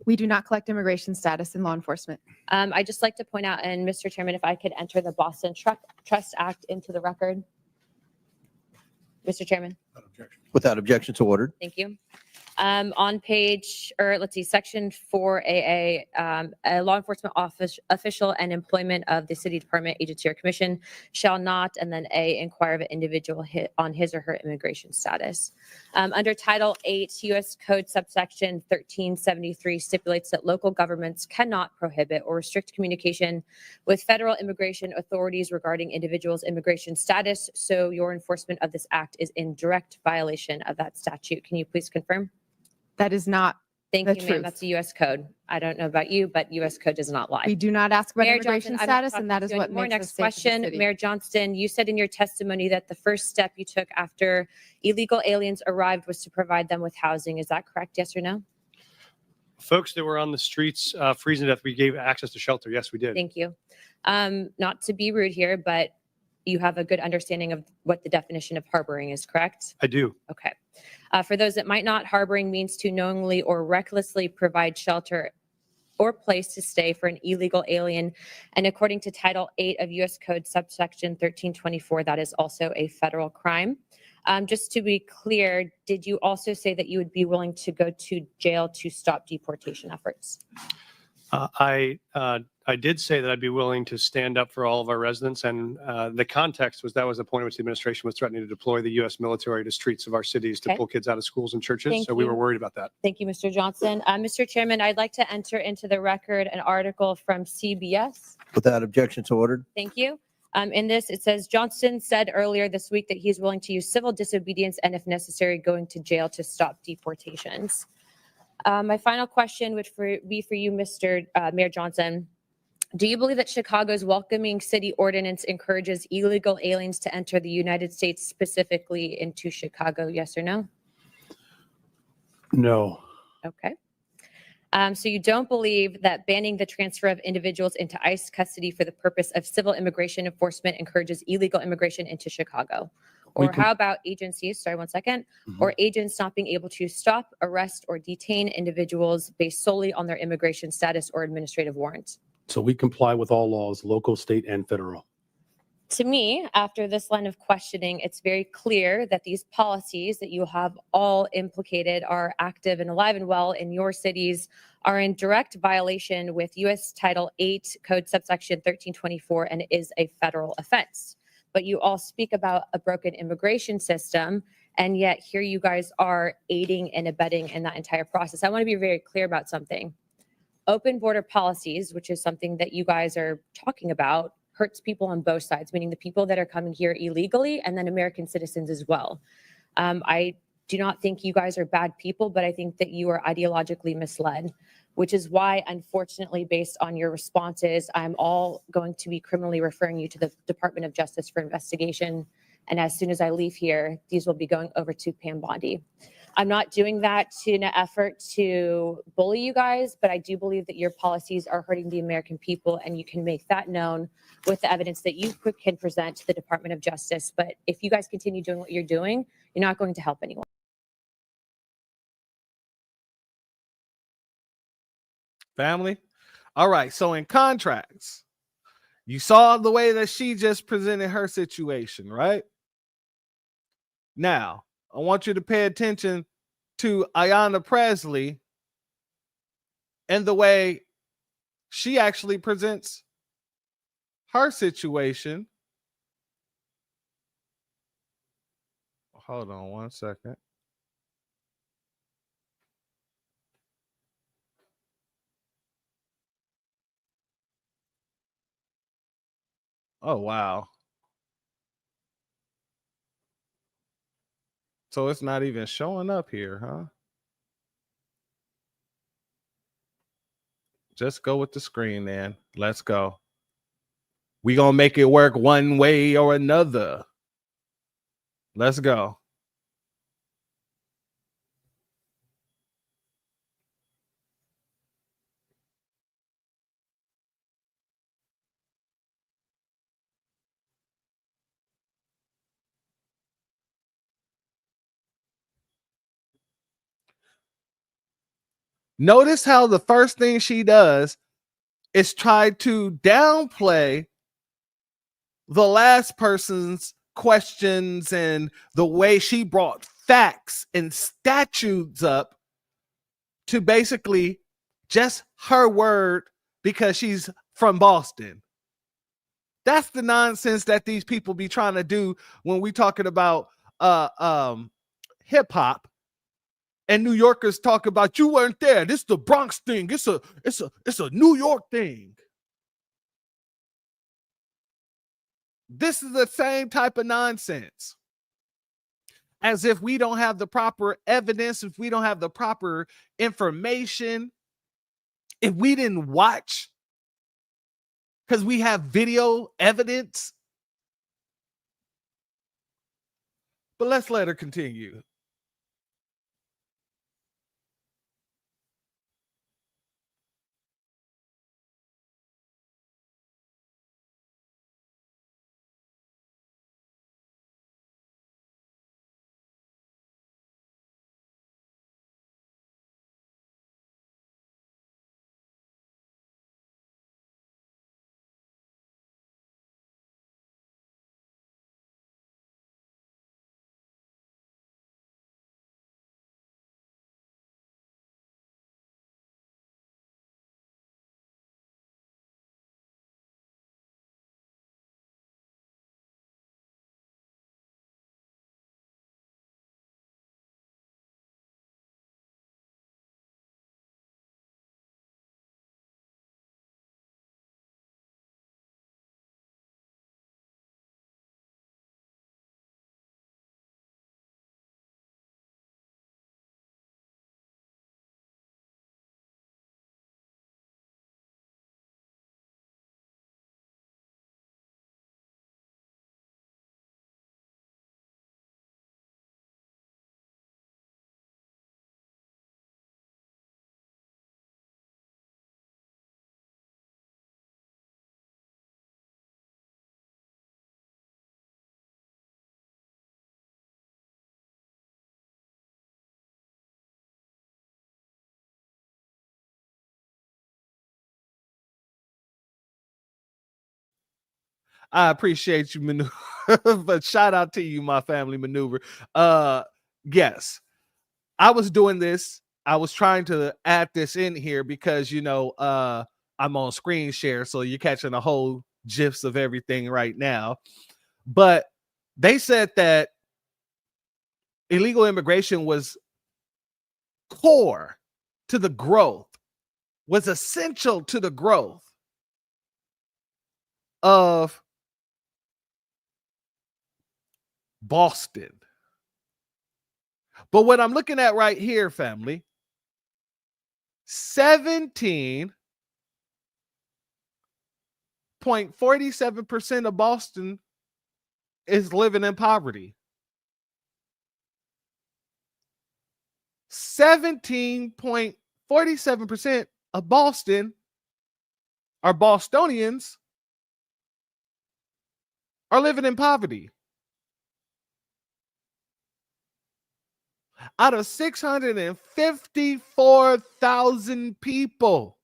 We do not collect immigration status in law enforcement. I'd just like to point out, and Mr. Chairman, if I could enter the Boston Trust Act into the record. Mr. Chairman. Without objection, so ordered. Thank you. On section 4AA, a law enforcement official and employment of the city department, agency, or commission shall not, and then A, inquire of an individual on his or her immigration status. Under Title 8, U.S. Code subsection 1373 stipulates that local governments cannot prohibit or restrict communication with federal immigration authorities regarding individuals' immigration status. So your enforcement of this act is in direct violation of that statute. Can you please confirm? That is not Thank the you, ma'am. truth. That's a U.S. code. I don't know about you, but U.S. code does not lie. We do not ask about Mayor immigration Johnson, I'm not status, and that talking is to you what anymore. makes us Next safe as a question, city. Mayor Johnston, you said in your testimony that the first step you took after illegal aliens arrived was to provide them with housing. Is that correct? Yes or no? Folks that were on the streets freezing to death, we gave access to shelter. Yes, we did. Thank you. Not to be rude here, but you have a good understanding of what the definition of harboring is, correct? I do. Okay. For those that might not, harboring means to knowingly or recklessly provide shelter or place to stay for an illegal alien. And according to Title 8 of U.S. Code subsection 1324, that is also a federal crime. Just to be clear, did you also say that you would be willing to go to jail to stop deportation efforts? I did say that I'd be willing to stand up for all of our residents, and the context was that was the point at which the administration was threatening to deploy the U.S. military to streets of our cities to pull kids out of schools and churches. Thank So we you. were worried about that. Thank you, Mr. Johnson. Mr. Chairman, I'd like to enter into the record an article from CBS. Without objection, so ordered. Thank you. In this, it says, Johnston said earlier this week that he's willing to use civil disobedience and, if necessary, going to jail to stop deportations. My final question would be for you, Mr. Mayor Johnson. Do you believe that Chicago's welcoming city ordinance encourages illegal aliens to enter the United States, specifically into Chicago? Yes or no? No. Okay. So you don't believe that banning the transfer of individuals into ICE custody for the purpose of civil immigration enforcement encourages illegal immigration into Chicago? Or how about agencies, sorry, one second, or agents not being able to stop, arrest, or detain individuals based solely on their immigration status or administrative warrants? So we comply with all laws, local, state, and federal. To me, after this line of questioning, it's very clear that these policies that you have all implicated are active and alive and well in your cities, are in direct violation with U.S. Title 8 Code subsection 1324, and it is a federal offense. but you all speak about a broken immigration system, and yet here you guys are aiding and abetting in that entire process. I want to be very clear about something. Open border policies, which is something that you guys are talking about, hurts people on both sides, meaning the people that are coming here illegally and then American citizens as well. I do not think you guys are bad people, but I think that you are ideologically misled, which is why, unfortunately, based on your responses, I'm all going to be criminally referring you to the Department of Justice for investigation. And as soon as I leave here, these will be going over to Pam Bondi. I'm not doing that in an effort to bully you guys, but I do believe that your policies are hurting the American people, and you can make that known with the evidence that you can present to the Department of Justice. But if you guys continue doing what you're doing, you're not going to help anyone. Family. All right. So in contrast, you saw the way that she just presented her situation, right? Now, I want you to pay attention to Ayanna Presley and the way she actually presents her situation. Hold on one second. Oh, wow. So it's not even showing up here, huh? Just go with the screen, then. Let's go. We gonna make it work one way or another. Let's go. Notice how the first thing she does is try to downplay the last person's questions and the way she brought facts and statutes up to basically just her word because she's from Boston. That's the nonsense that these people be trying to do when we talking about hip hop. And New Yorkers talk about you weren't there. This is the Bronx thing. It's a New York thing. This is the same type of nonsense. As if we don't have the proper evidence, if we don't have the proper information, if we didn't watch, because we have video evidence. But let's let her continue. I appreciate you, Maneuver. But shout out to you, my family Maneuver. Yes, I was doing this. I was trying to add this in here because I'm on screen share, so you're catching a whole gifs of everything right now. But they said that illegal immigration was core to the growth, was essential to the growth of Boston. But what I'm looking at right here, family, 17.47% of Boston is living in poverty. 17.47% of Boston are Bostonians are living in poverty. Out of 654,000 people,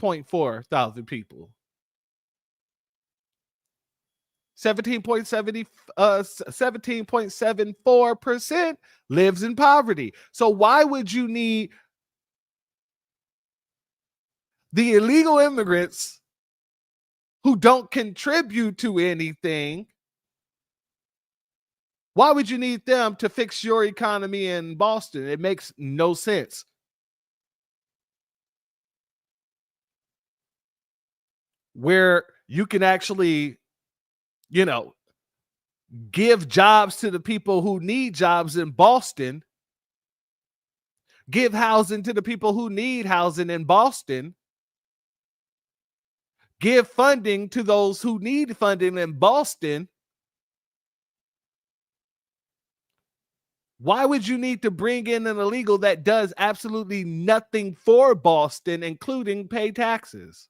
0.4 thousand people, 17.74% lives in poverty. So why would you need the illegal immigrants who don't contribute to anything? Why would you need them to fix your economy in Boston? It makes no sense. Where you can actually, give jobs to the people who need jobs in Boston, give housing to the people who need housing in Boston, give funding to those who need funding in Boston. Why would you need to bring in an illegal that does absolutely nothing for Boston, including pay taxes?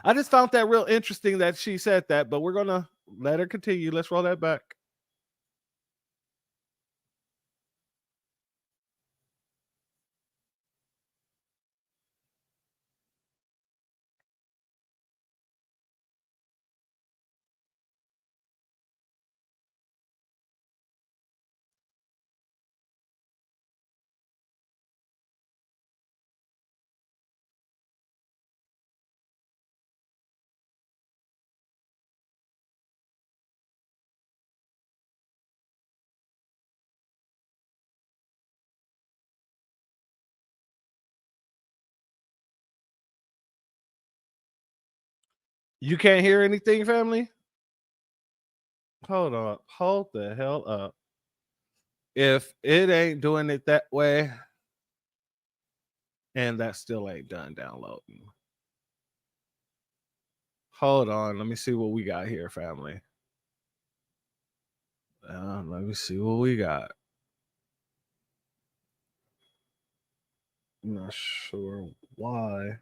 I just found that real interesting that she said that, but we're going to let her continue. Let's roll that back. You can't hear anything, family? Hold on. Hold the hell up. If it ain't doing it that way, and that still ain't done downloading. Hold on. Let me see what we got here, family. Let me see what we got. I'm not sure why.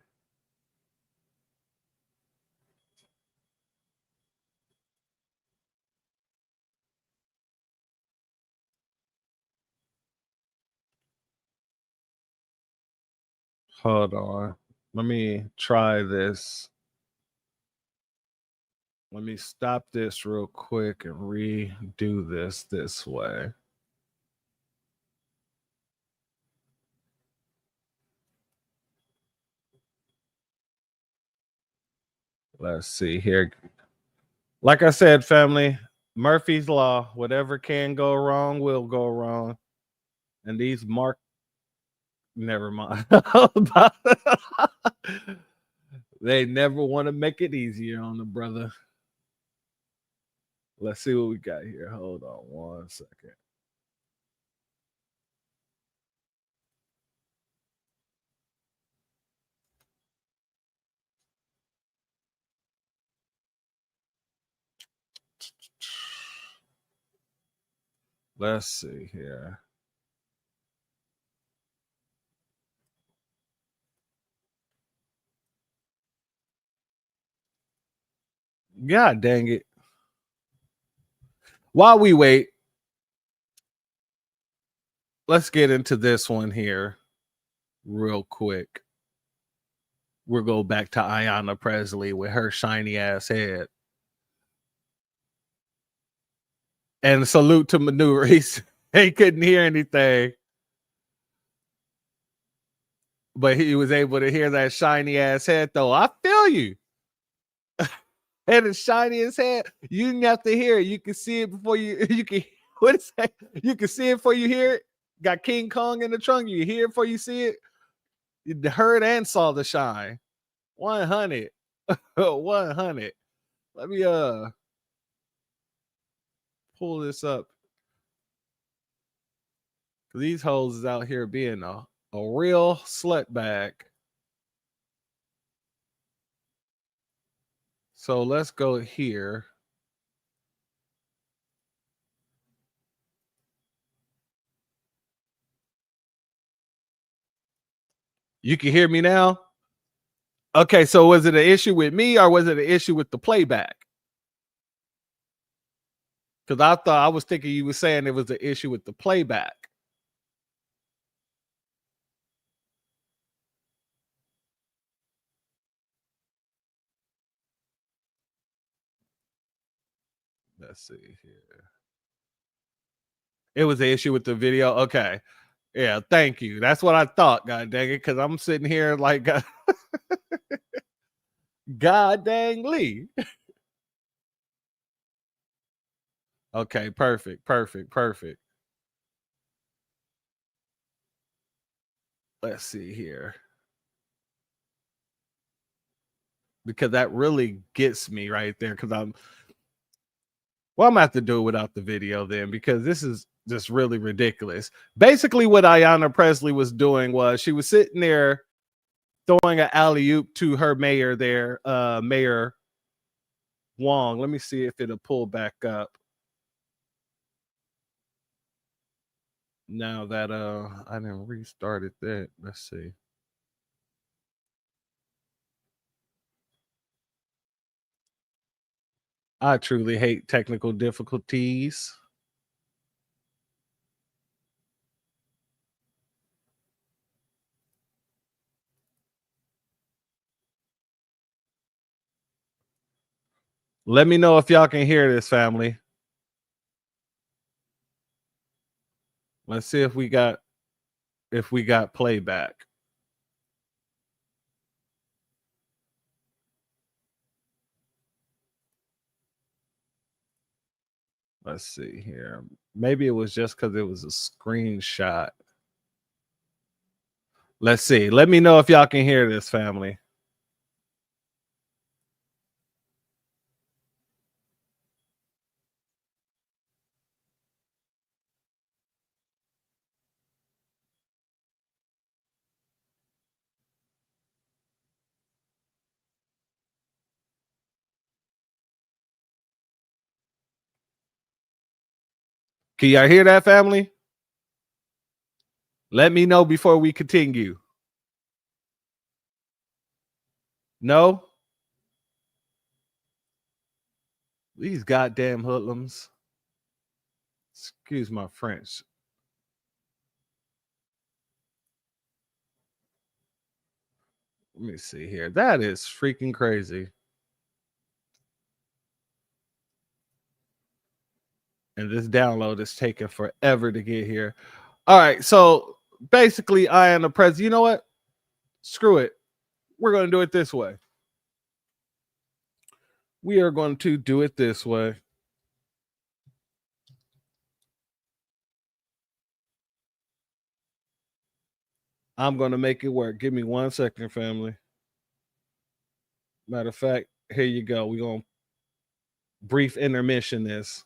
Hold on. Let me try this. Let me stop this real quick and redo this way. Let's see here. Like I said, family, Murphy's Law, whatever can go wrong will go wrong. And these never mind. They never want to make it easier on the brother. Let's see what we got here. Hold on 1 second. Let's see here. God dang it. While we wait, let's get into this one here real quick. We'll go back to Ayanna Presley with her shiny ass head. And salute to Manu Reese. He couldn't hear anything. but he was able to hear that shiny ass head though. I feel you. And it's shiny as head. You didn't have to hear it. You can see it before you can what is that? You can see it before you hear it. Got King Kong in the trunk. You hear it before you see it. You heard and saw the shine. 100. 100. Let me pull this up. These hoes is out here being a real slut bag. So let's go here. You can hear me now? Okay, so was it an issue with me or was it an issue with the playback? Because I was thinking you were saying it was an issue with the playback. Let's see here. It was an issue with the video. Okay. Yeah, thank you. That's what I thought, god dang it, because I'm sitting here like god dang Lee. Okay, perfect. Let's see here. Because that really gets me right there. Because I'm gonna have to do it without the video then, because this is just really ridiculous. Basically, what Ayanna Presley was doing was she was sitting there throwing an alley-oop to her mayor there, Mayor Wong. Let me see if it'll pull back up. Now that I didn't restarted that. Let's see. I truly hate technical difficulties. Let me know if y'all can hear this, family. Let's see if we got playback. Let's see here. Maybe it was just because it was a screenshot. Let's see. Let me know if y'all can hear this, family. Can y'all hear that, family? Let me know before we continue. No? These goddamn hoodlums. Excuse my French. Let me see here. That is freaking crazy. And this download is taking forever to get here. All right, so basically, I am the president. You know what? Screw it. We're going to do it this way. We are going to do it this way. I'm going to make it work. Give me 1 second, family. Matter of fact, here you go. We're going to brief intermission this.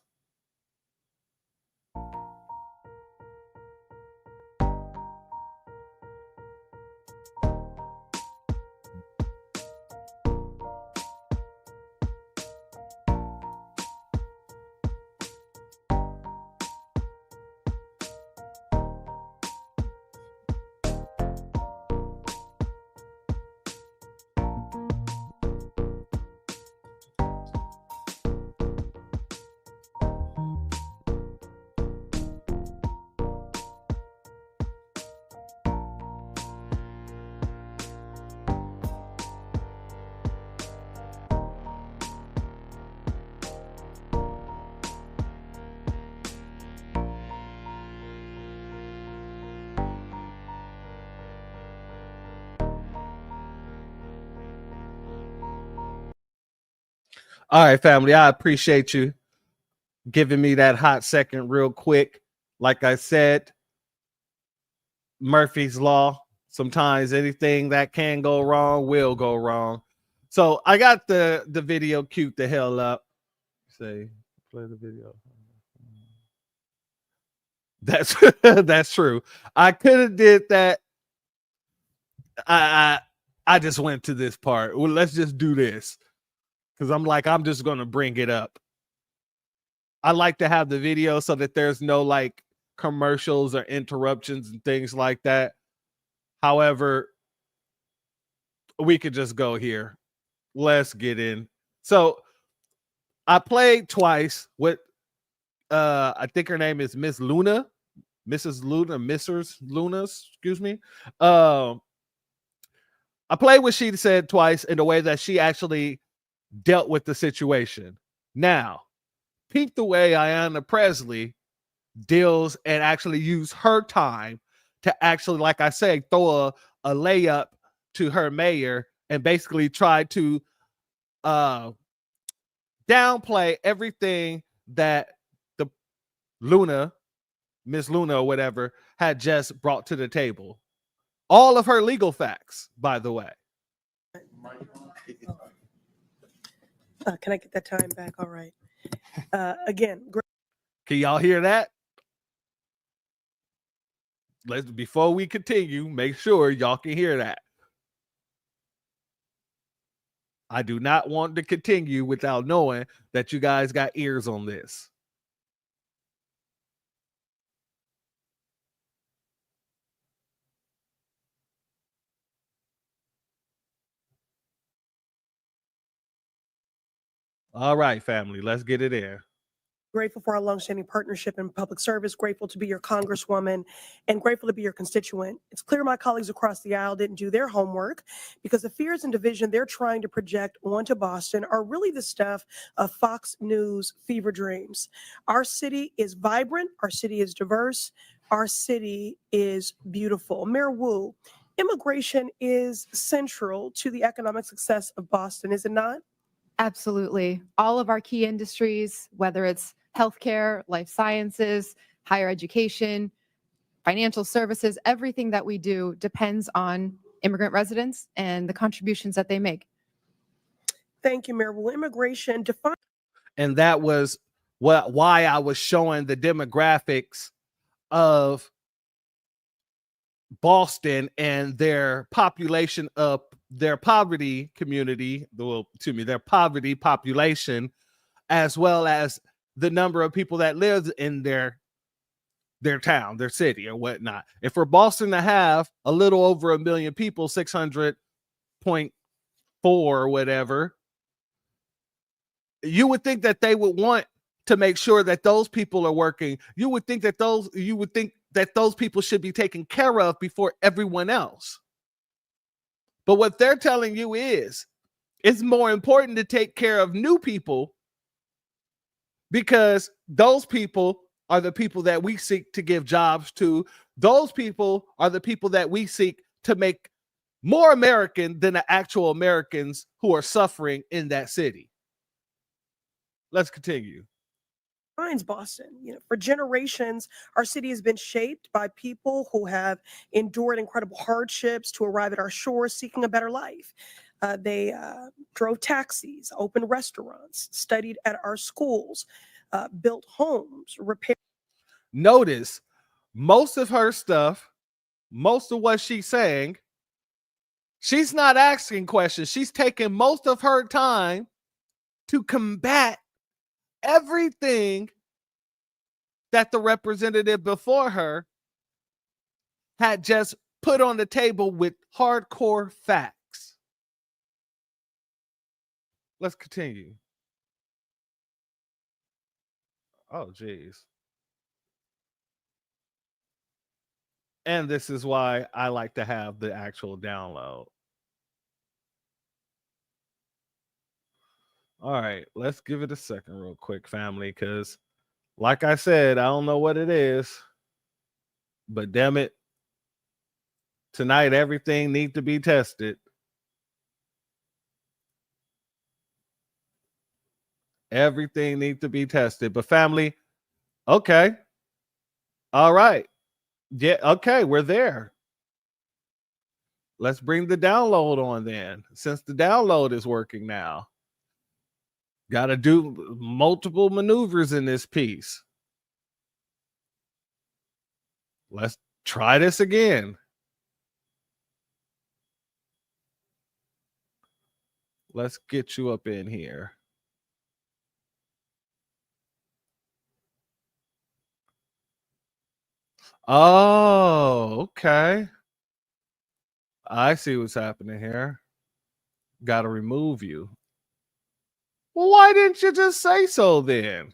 All right, family. I appreciate you giving me that hot second real quick. Like I said, Murphy's Law. Sometimes anything that can go wrong will go wrong. So I got the video queued the hell up. Say, play the video. That's that's true. I could have did that. I just went to this part. Well, let's just do this. Because I'm just gonna bring it up. I like to have the video so that there's no like commercials or interruptions and things like that. However, we could just go here. Let's get in. So I played twice with I think her name is Miss Luna, Mrs. Luna, Mrs. Luna, excuse me. I played what she said twice in the way that she actually dealt with the situation. Now, peep the way Ayanna Presley deals and actually use her time to actually, like I say, throw a layup to her mayor and basically try to downplay everything that the Luna, Miss Luna or whatever, had just brought to the table. All of her legal facts, by the way. Can I get that time back? All right. Again, Can y'all hear that? Before we continue, make sure y'all can hear that. I do not want to continue without knowing that you guys got ears on this. All right, family, let's get it in. grateful for our longstanding partnership in public service, grateful to be your congresswoman, and grateful to be your constituent. It's clear my colleagues across the aisle didn't do their homework because the fears and division they're trying to project onto Boston are really the stuff of Fox News fever dreams. Our city is vibrant, our city is diverse, our city is beautiful. Mayor Wu, immigration is central to the economic success of Boston, is it not? Absolutely. All of our key industries, whether it's healthcare, life sciences, higher education, financial services, everything that we do depends on immigrant residents and the contributions that they make. Thank you, Mayor. Well, immigration define. And that was why I was showing the demographics of Boston and their population of their poverty community, their poverty population, as well as the number of people that live in their town, their city, or whatnot. And for Boston to have a little over 1 million people, 600.4 or whatever, you would think that they would want to make sure that those people are working. You would think that those people should be taken care of before everyone else. But what they're telling you is it's more important to take care of new people because those people are the people that we seek to give jobs to. Those people are the people that we seek to make more American than the actual Americans who are suffering in that city. Let's continue. Defines Boston. For generations, our city has been shaped by people who have endured incredible hardships to arrive at our shores seeking a better life. They drove taxis, opened restaurants, studied at our schools, built homes, repaired. Notice most of her stuff, most of what she's saying, she's not asking questions. She's taking most of her time to combat everything that the representative before her had just put on the table with hardcore facts. Let's continue. Oh, geez. And this is why I like to have the actual download. All right, let's give it a second real quick, family, because like I said, I don't know what it is, but damn it, tonight everything needs to be tested. Everything needs to be tested. But family, okay. All right. Yeah, okay, we're there. Let's bring the download on then, since the download is working now. Got to do multiple maneuvers in this piece. Let's try this again. Let's get you up in here. Oh, okay. I see what's happening here. Got to remove you. Well, why didn't you just say so then?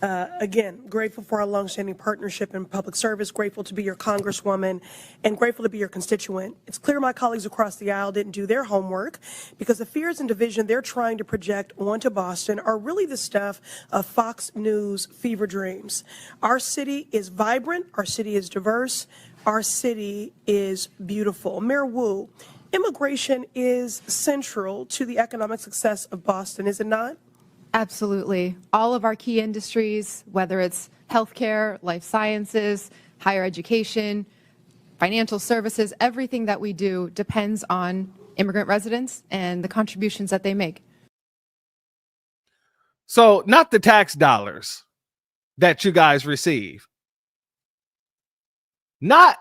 Again, grateful for our longstanding partnership in public service, grateful to be your congresswoman, and grateful to be your constituent. It's clear my colleagues across the aisle didn't do their homework because the fears and division they're trying to project onto Boston are really the stuff of Fox News fever dreams. Our city is vibrant, our city is diverse, our city is beautiful. Mayor Wu, immigration is central to the economic success of Boston, is it not? Absolutely. All of our key industries, whether it's healthcare, life sciences, higher education, financial services, everything that we do depends on immigrant residents and the contributions that they make. So, not the tax dollars that you guys receive. Not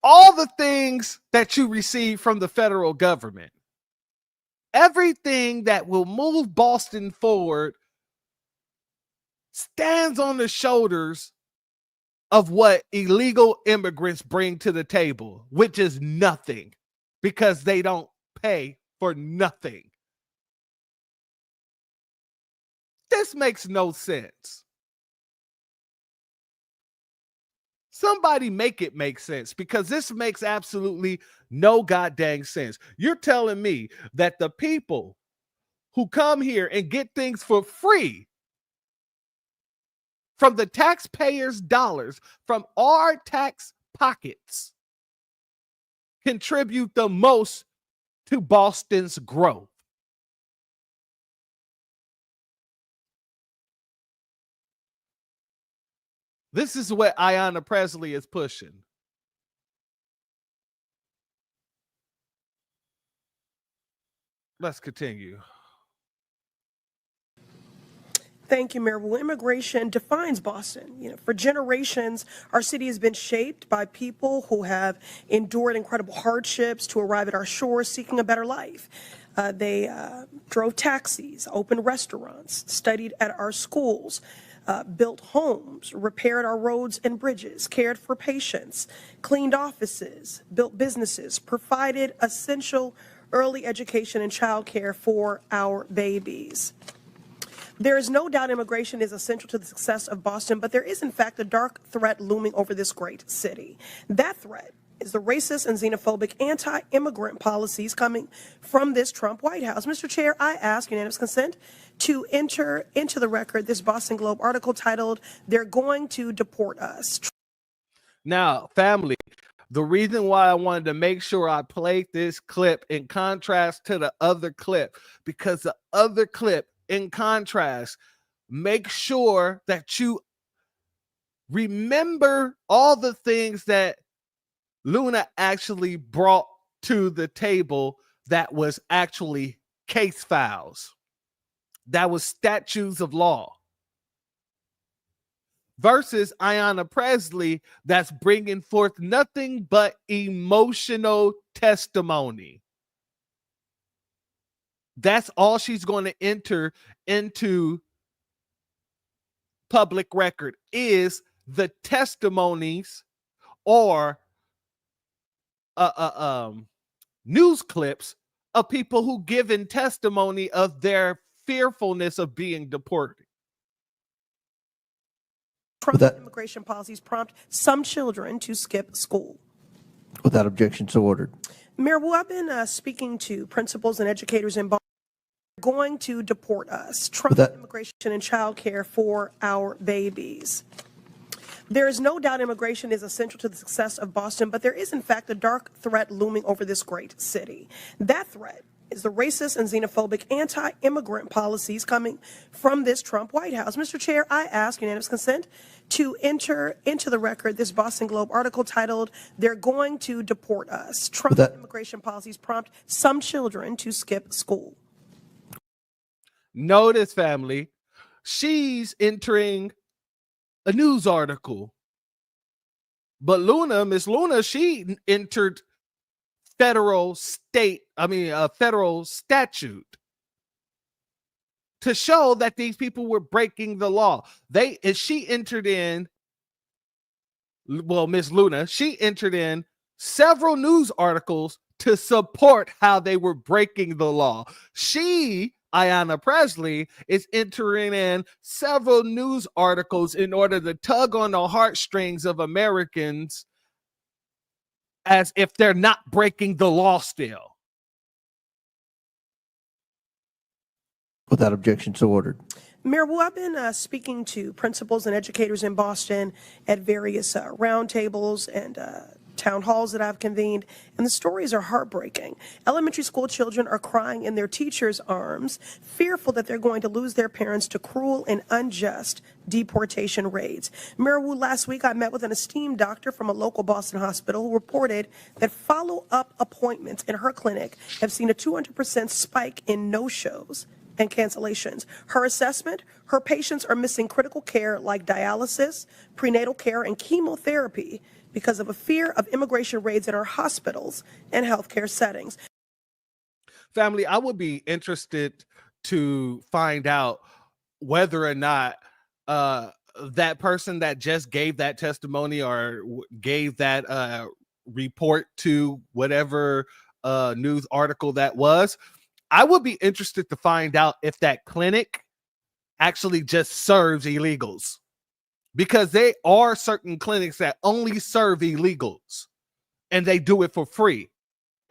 all the things that you receive from the federal government. Everything that will move Boston forward stands on the shoulders of what illegal immigrants bring to the table, which is nothing because they don't pay for nothing. This makes no sense. Somebody make it make sense, because this makes absolutely no goddamn sense. You're telling me that the people who come here and get things for free from the taxpayers' dollars, from our tax pockets, contribute the most to Boston's growth. This is what Ayanna Presley is pushing. Let's continue. Thank you, Mayor. Well, immigration defines Boston. For generations, our city has been shaped by people who have endured incredible hardships to arrive at our shores seeking a better life. They drove taxis, opened restaurants, studied at our schools, built homes, repaired our roads and bridges, cared for patients, cleaned offices, built businesses, provided essential early education and childcare for our babies. There is no doubt immigration is essential to the success of Boston, but there is, in fact, a dark threat looming over this great city. That threat is the racist and xenophobic anti-immigrant policies coming from this Trump White House. Mr. Chair, I ask unanimous consent to enter into the record this Boston Globe article titled, "They're Going to Deport Us." Now, family, the reason why I wanted to make sure I played this clip in contrast to the other clip, because the other clip, in contrast, make sure that you remember all the things that Luna actually brought to the table that was actually case files, that was statutes of law, versus Ayanna Presley that's bringing forth nothing but emotional testimony. That's all she's going to enter into public record, is the testimonies or news clips of people who given testimony of their fearfulness of being deported. Trump's immigration policies prompt some children to skip school. Without objection, so ordered. Mayor Wu, I've been speaking to principals and educators in Boston. Going to deport us. Trump's immigration and childcare for our babies. There is no doubt immigration is essential to the success of Boston, but there is, in fact, a dark threat looming over this great city. That threat is the racist and xenophobic anti-immigrant policies coming from this Trump White House. Mr. Chair, I ask unanimous consent to enter into the record this Boston Globe article titled, "They're Going to Deport Us. Trump's immigration policies prompt some children to skip school." Notice, family, she's entering a news article. But Miss Luna, she entered federal statute to show that these people were breaking the law. She entered in, well, Miss Luna, she entered in several news articles to support how they were breaking the law. She, Ayanna Presley, is entering in several news articles in order to tug on the heartstrings of Americans as if they're not breaking the law still. Without objection, so ordered. Mayor Wu, I've been speaking to principals and educators in Boston at various roundtables and town halls that I've convened, and the stories are heartbreaking. Elementary school children are crying in their teachers' arms, fearful that they're going to lose their parents to cruel and unjust deportation raids. Mayor Wu, last week I met with an esteemed doctor from a local Boston hospital who reported that follow-up appointments in her clinic have seen a 200% spike in no-shows and cancellations. Her assessment, her patients are missing critical care like dialysis, prenatal care, and chemotherapy because of a fear of immigration raids in our hospitals and healthcare settings. Family, I would be interested to find out whether or not that person that just gave that testimony or gave that report to whatever news article that was, I would be interested to find out if that clinic actually just serves illegals. Because there are certain clinics that only serve illegals and they do it for free.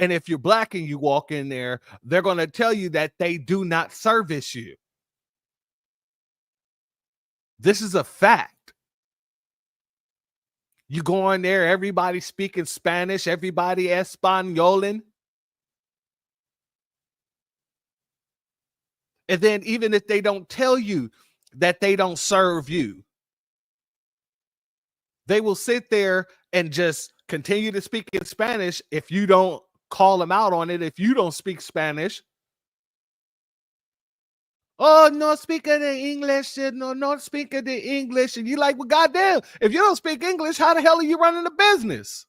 And if you're black and you walk in there, they're going to tell you that they do not service you. This is a fact. You go in there, everybody speaking Spanish, everybody Espanolan. And then even if they don't tell you that they don't serve you, they will sit there and just continue to speak in Spanish if you don't call them out on it, if you don't speak Spanish. Oh, no speaking the English, no, not speaking the English. And you're like, well, goddamn, if you don't speak English, how the hell are you running a business?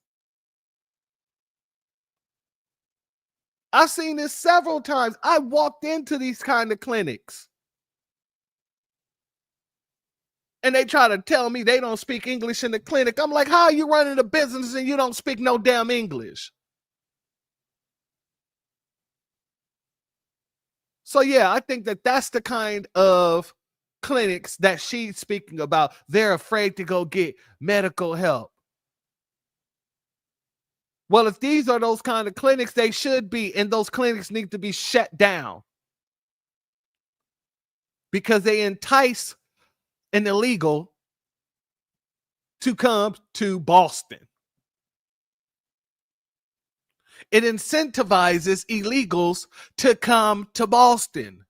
I've seen this several times. I walked into these kind of clinics. And they try to tell me they don't speak English in the clinic. I'm like, how are you running a business and you don't speak no damn English? So, yeah, I think that that's the kind of clinics that she's speaking about. They're afraid to go get medical help. Well, if these are those kind of clinics, they should be, and those clinics need to be shut down because they entice an illegal to come to Boston. It incentivizes illegals to come to Boston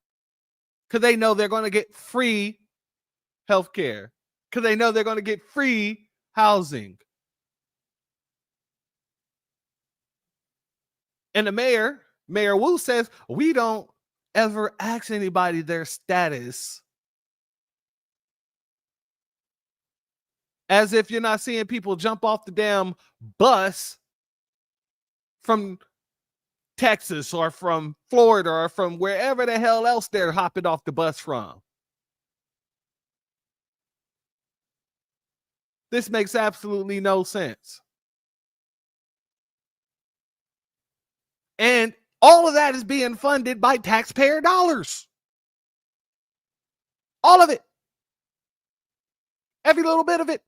because they know they're going to get free health care, because they know they're going to get free housing. And the Mayor Wu says, we don't ever ask anybody their status. As if you're not seeing people jump off the damn bus from Texas or from Florida or from wherever the hell else they're hopping off the bus from. This makes absolutely no sense. And all of that is being funded by taxpayer dollars. All of it. Every little bit of it.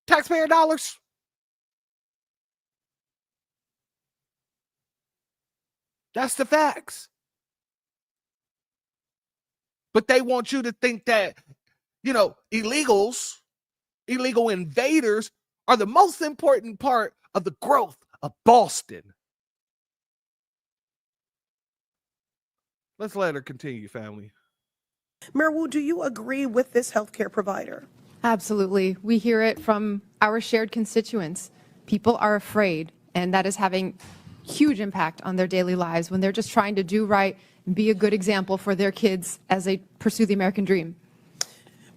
Taxpayer dollars. That's the facts. But they want you to think that, illegals illegal invaders are the most important part of the growth of Boston. Let's let her continue, family. Mayor Wu, do you agree with this healthcare provider? Absolutely. We hear it from our shared constituents. People are afraid, and that is having huge impact on their daily lives when they're just trying to do right and be a good example for their kids as they pursue the American dream.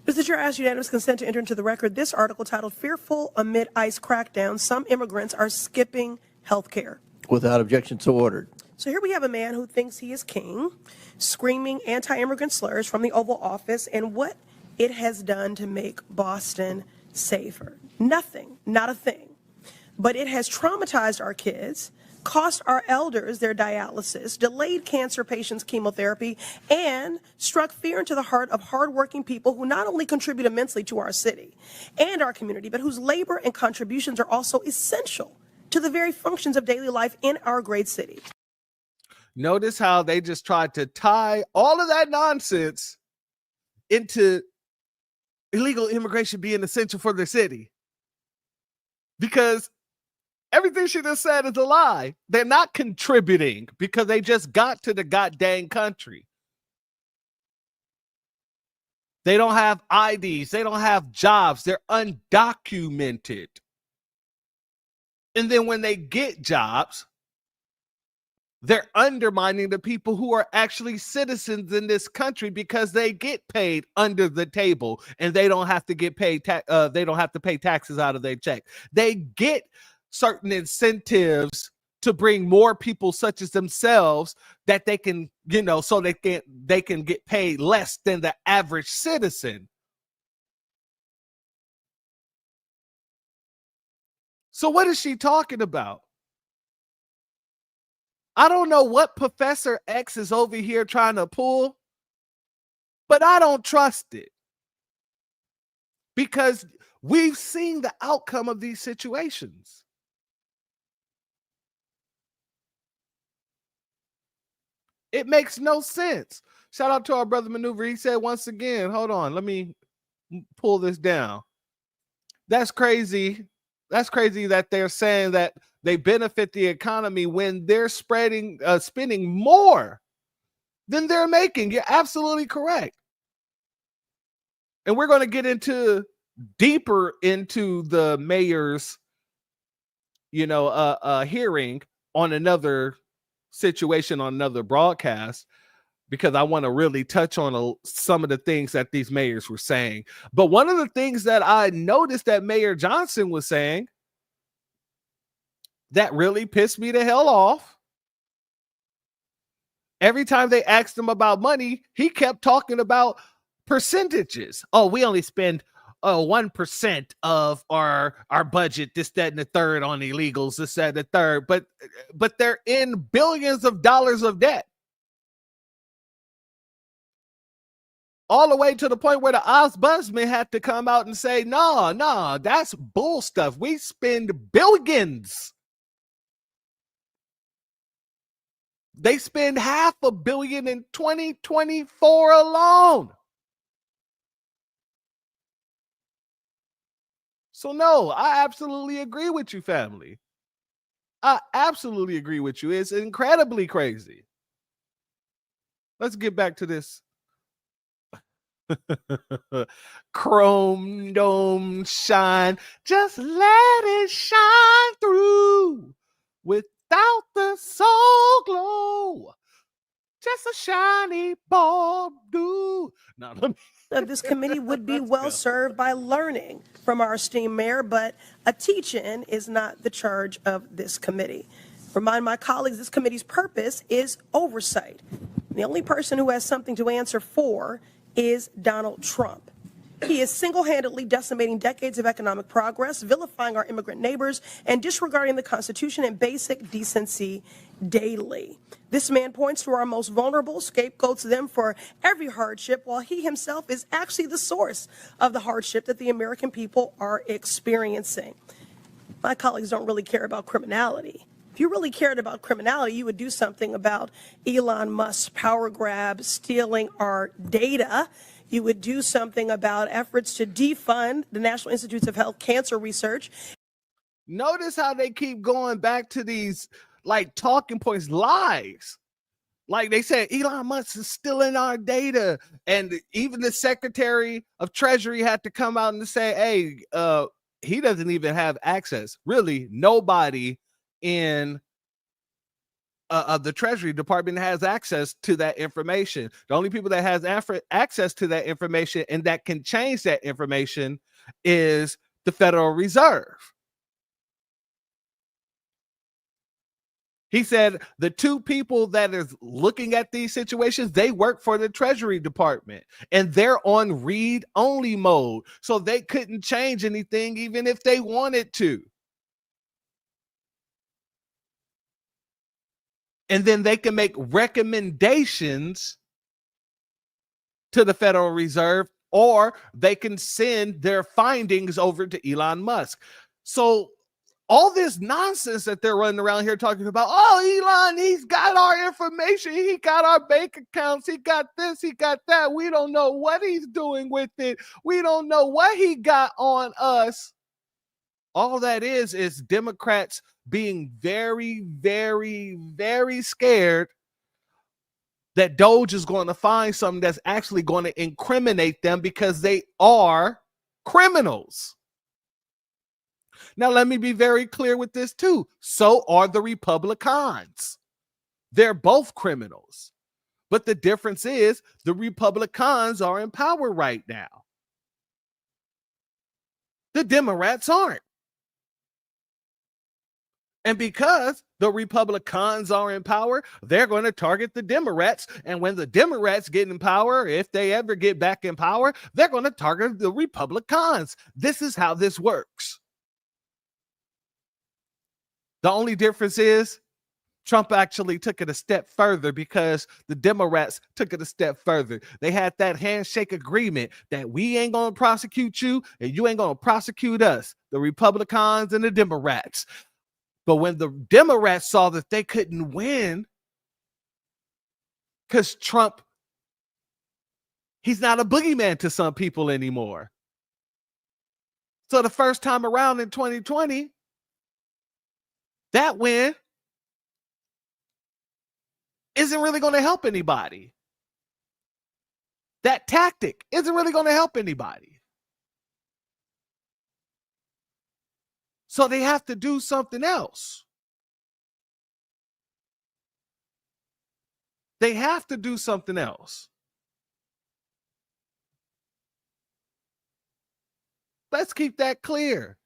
Mr. Chair, I ask unanimous consent to enter into the record this article titled "Fearful Amid ICE Crackdown, Some Immigrants Are Skipping Healthcare." Without objection, so ordered. So here we have a man who thinks he is king, screaming anti-immigrant slurs from the Oval Office and what it has done to make Boston safer. Nothing, not a thing. But it has traumatized our kids, cost our elders their dialysis, delayed cancer patients' chemotherapy, and struck fear into the heart of hardworking people who not only contribute immensely to our city and our community, but whose labor and contributions are also essential to the very functions of daily life in our great city. Notice how they just tried to tie all of that nonsense into illegal immigration being essential for the city. Because everything she just said is a lie. They're not contributing because they just got to the goddamn country. They don't have IDs. They don't have jobs. They're undocumented. And then when they get jobs, they're undermining the people who are actually citizens in this country because they get paid under the table and they don't have to get paid. They don't have to pay taxes out of their check. They get certain incentives to bring more people such as themselves that they can, so they can get paid less than the average citizen. So what is she talking about? I don't know what Professor X is over here trying to pull, but I don't trust it because we've seen the outcome of these situations. It makes no sense. Shout out to our brother Maneuver. He said once again, hold on, let me pull this down. That's crazy. That's crazy that they're saying that they benefit the economy when they're spending more than they're making. You're absolutely correct. And we're going to get deeper into the mayor's, hearing on another situation on another broadcast, because I want to really touch on some of the things that these mayors were saying. But one of the things that I noticed that Mayor Johnson was saying that really pissed me the hell off. Every time they asked him about money, he kept talking about percentages. Oh, we only spend 1% of our budget, this, that, and the third on illegals, this, that, and the third. But they're in billions of dollars of debt. All the way to the point where the ombudsman had to come out and say, no, that's bull stuff. We spend billions. They spend $500 million in 2024 alone. So no, I absolutely agree with you, family. I absolutely agree with you. It's incredibly crazy. Let's get back to this. Chrome dome shine. Just let it shine through without the soul glow. Just a shiny bulb do. No, This committee would be well served by learning from our esteemed mayor, but a teach-in is not the charge of this committee. Remind my colleagues, this committee's purpose is oversight. The only person who has something to answer for is Donald Trump. He is single-handedly decimating decades of economic progress, vilifying our immigrant neighbors, and disregarding the Constitution and basic decency daily. This man points to our most vulnerable, scapegoats them for every hardship, while he himself is actually the source of the hardship that the American people are experiencing. My colleagues don't really care about criminality. If you really cared about criminality, you would do something about Elon Musk's power grab, stealing our data. You would do something about efforts to defund the National Institutes of Health Cancer Research. Notice how they keep going back to these like talking points, lies. Like they said, Elon Musk is stealing our data. And even the Secretary of Treasury had to come out and say, hey, he doesn't even have access. Really, nobody in the Treasury Department has access to that information. The only people that has access to that information and that can change that information is the Federal Reserve. He said the two people that is looking at these situations, they work for the Treasury Department and they're on read-only mode. So they couldn't change anything even if they wanted to. And then they can make recommendations to the Federal Reserve, or they can send their findings over to Elon Musk. So all this nonsense that they're running around here talking about, oh, Elon, he's got our information. He got our bank accounts. He got this, he got that. We don't know what he's doing with it. We don't know what he got on us. All that is Democrats being very, very, very scared that Doge is going to find something that's actually going to incriminate them because they are criminals. Now, let me be very clear with this too. So are the Republicans. They're both criminals. But the difference is the Republicans are in power right now. The Democrats aren't. And because the Republicans are in power, they're going to target the Democrats. And when the Democrats get in power, if they ever get back in power, they're going to target the Republicans. This is how this works. The only difference is Trump actually took it a step further because the Democrats took it a step further. They had that handshake agreement that we ain't going to prosecute you and you ain't going to prosecute us, the Republicans and the Democrats. But when the Democrats saw that they couldn't win because Trump, he's not a boogeyman to some people anymore. So the first time around in 2020, that win isn't really going to help anybody. That tactic isn't really going to help anybody. So they have to do something else. They have to do something else. Let's keep that clear.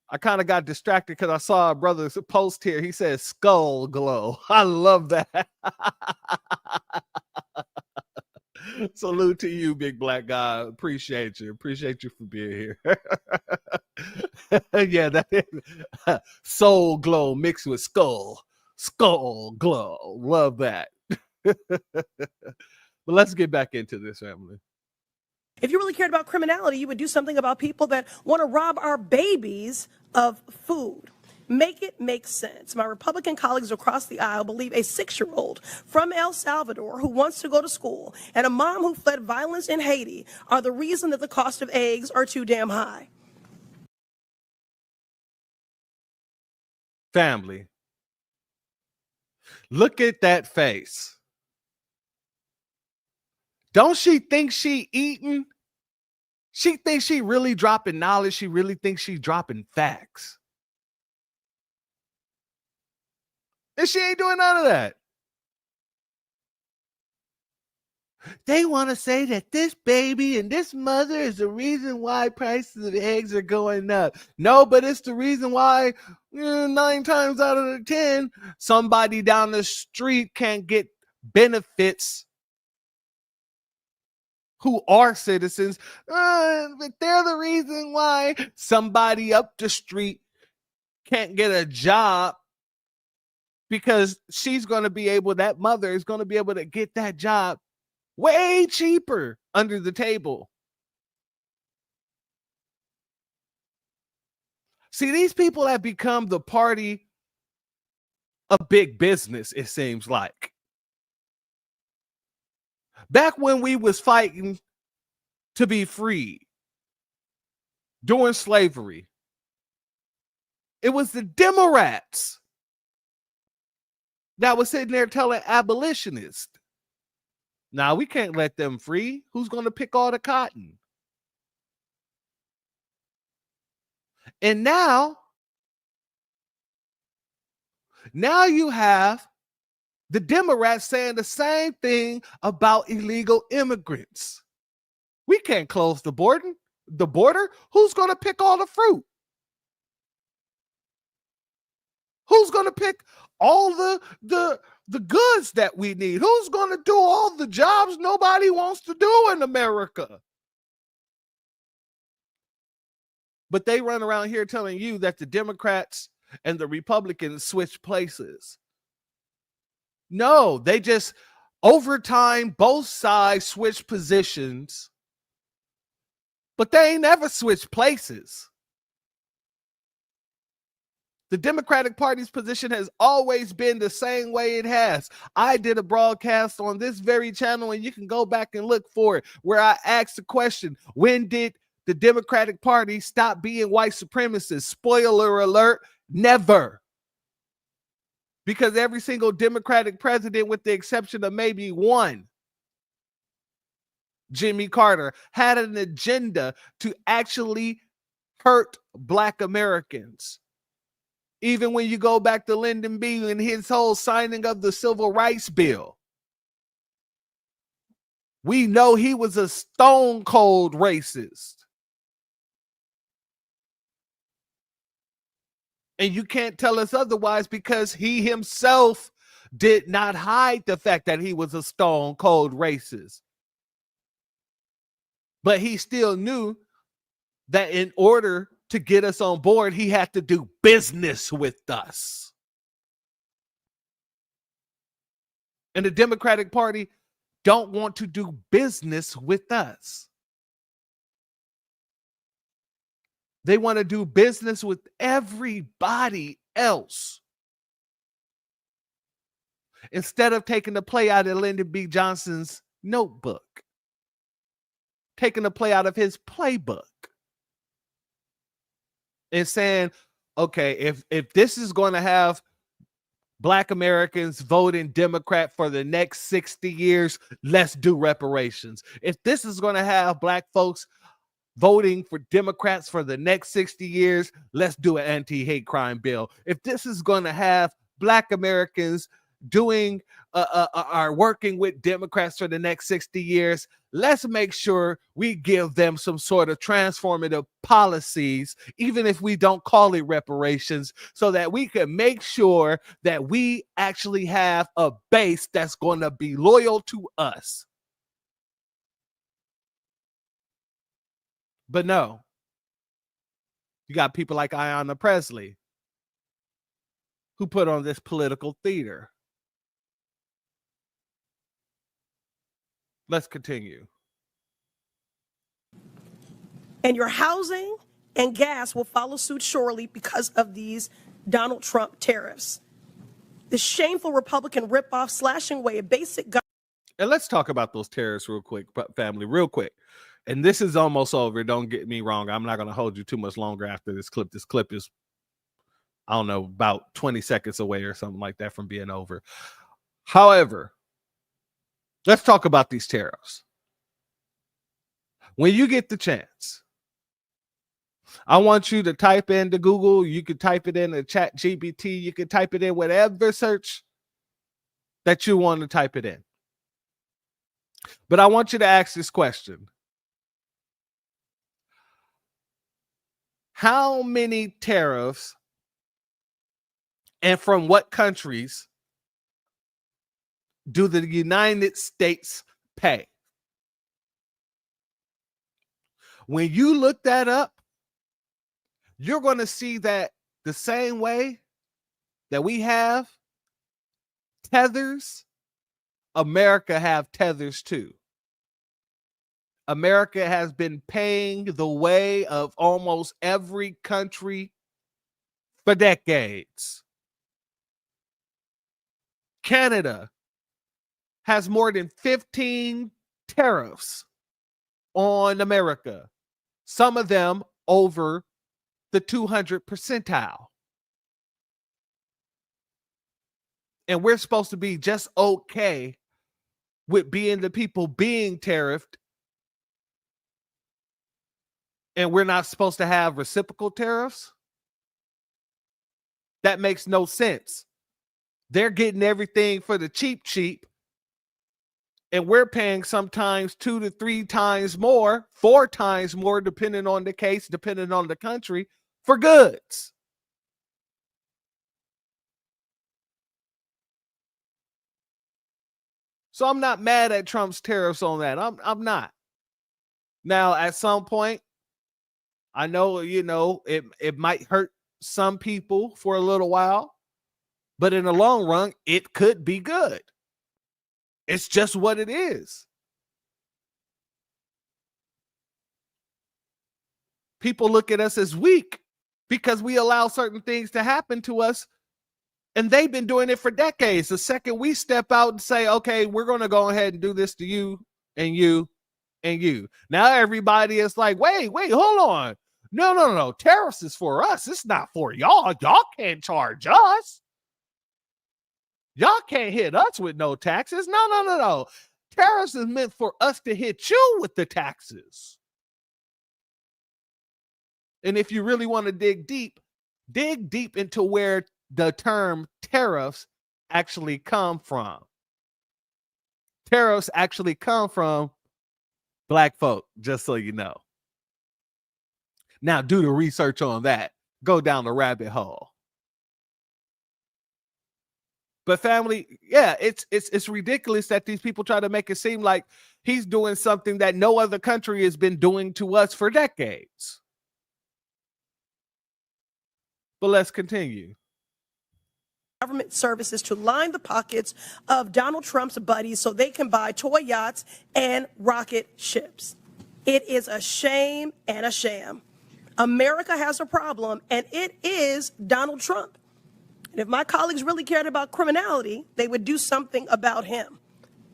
I kind of got distracted because I saw a brother's post here. He says skull glow. I love that. Salute to you, big black guy. Appreciate you. Appreciate you for being here. Yeah, that is soul glow mixed with skull. Skull glow. Love that. But let's get back into this, family. If you really cared about criminality, you would do something about people that want to rob our babies of food. Make it make sense. My Republican colleagues across the aisle believe a 6-year-old from El Salvador who wants to go to school and a mom who fled violence in Haiti are the reason that the cost of eggs are too damn high. Family, look at that face. Don't she think she eating? She thinks she really dropping knowledge. She really thinks she's dropping facts. And she ain't doing none of that. They want to say that this baby and this mother is the reason why prices of eggs are going up. No, but it's the reason why 9 times out of the 10, somebody down the street can't get benefits who are citizens. But they're the reason why somebody up the street can't get a job because she's going to be able, that mother is going to be able to get that job way cheaper under the table. See, these people have become the party of big business, it seems like. Back when we was fighting to be free during slavery, it was the Democrats that was sitting there telling abolitionists, now we can't let them free. Who's going to pick all the cotton? And now you have the Democrats saying the same thing about illegal immigrants. We can't close the border. Who's going to pick all the fruit? Who's going to pick all the goods that we need? Who's going to do all the jobs nobody wants to do in America? But they run around here telling you that the Democrats and the Republicans switch places. No, they just, over time, both sides switch positions, but they ain't never switched places. The Democratic Party's position has always been the same way it has. I did a broadcast on this very channel, and you can go back and look for it, where I asked the question, when did the Democratic Party stop being white supremacists? Spoiler alert, never. Because every single Democratic president, with the exception of maybe one, Jimmy Carter, had an agenda to actually hurt Black Americans. Even when you go back to Lyndon B. and his whole signing of the Civil Rights Bill, we know he was a stone cold racist. And you can't tell us otherwise, because he himself did not hide the fact that he was a stone cold racist. But he still knew that in order to get us on board, he had to do business with us. And the Democratic Party don't want to do business with us. They want to do business with everybody else. Instead of taking the play out of Lyndon B. Johnson's notebook, taking the play out of his playbook, and saying, okay, if this is going to have Black Americans voting Democrat for the next 60 years, let's do reparations. If this is going to have Black folks voting for Democrats for the next 60 years, let's do an anti-hate crime bill. If this is going to have Black Americans doing are working with Democrats for the next 60 years, let's make sure we give them some sort of transformative policies, even if we don't call it reparations, so that we can make sure that we actually have a base that's going to be loyal to us. But no, you got people like Ayanna Presley who put on this political theater. Let's continue. And your housing and gas will follow suit shortly because of these Donald Trump tariffs. The shameful Republican ripoff slashing away a basic government. And let's talk about those tariffs real quick, family, real quick. And this is almost over. Don't get me wrong. I'm not going to hold you too much longer after this clip. This clip is, I don't know, about 20 seconds away or something like that from being over. However, let's talk about these tariffs. When you get the chance, I want you to type into Google. You could type it in a chat GPT. You could type it in whatever search that you want to type it in. But I want you to ask this question. How many tariffs and from what countries do the United States pay? When you look that up, you're going to see that the same way that we have tethers, America have tethers too. America has been paying the way of almost every country for decades. Canada has more than 15 tariffs on America, some of them over the 200 percentile. And we're supposed to be just okay with being the people being tariffed, and we're not supposed to have reciprocal tariffs? That makes no sense. They're getting everything for the cheap, and we're paying sometimes 2 to 3 times more, 4 times more, depending on the case, depending on the country, for goods. So I'm not mad at Trump's tariffs on that. I'm not. Now, at some point, I know, it might hurt some people for a little while, but in the long run, it could be good. It's just what it is. People look at us as weak because we allow certain things to happen to us, and they've been doing it for decades. The second we step out and say, okay, we're going to go ahead and do this to you and you and you. Now everybody is like, wait, hold on. No. Tariffs is for us. It's not for y'all. Y'all can't charge us. Y'all can't hit us with no taxes. No. Tariffs is meant for us to hit you with the taxes. And if you really want to dig deep into where the term tariffs actually come from. Tariffs actually come from Black folk, just so you know. Now do the research on that. Go down the rabbit hole. But family, yeah, it's ridiculous that these people try to make it seem like he's doing something that no other country has been doing to us for decades. But let's continue. Government services to line the pockets of Donald Trump's buddies so they can buy toy yachts and rocket ships. It is a shame and a sham. America has a problem, and it is Donald Trump. And if my colleagues really cared about criminality, they would do something about him.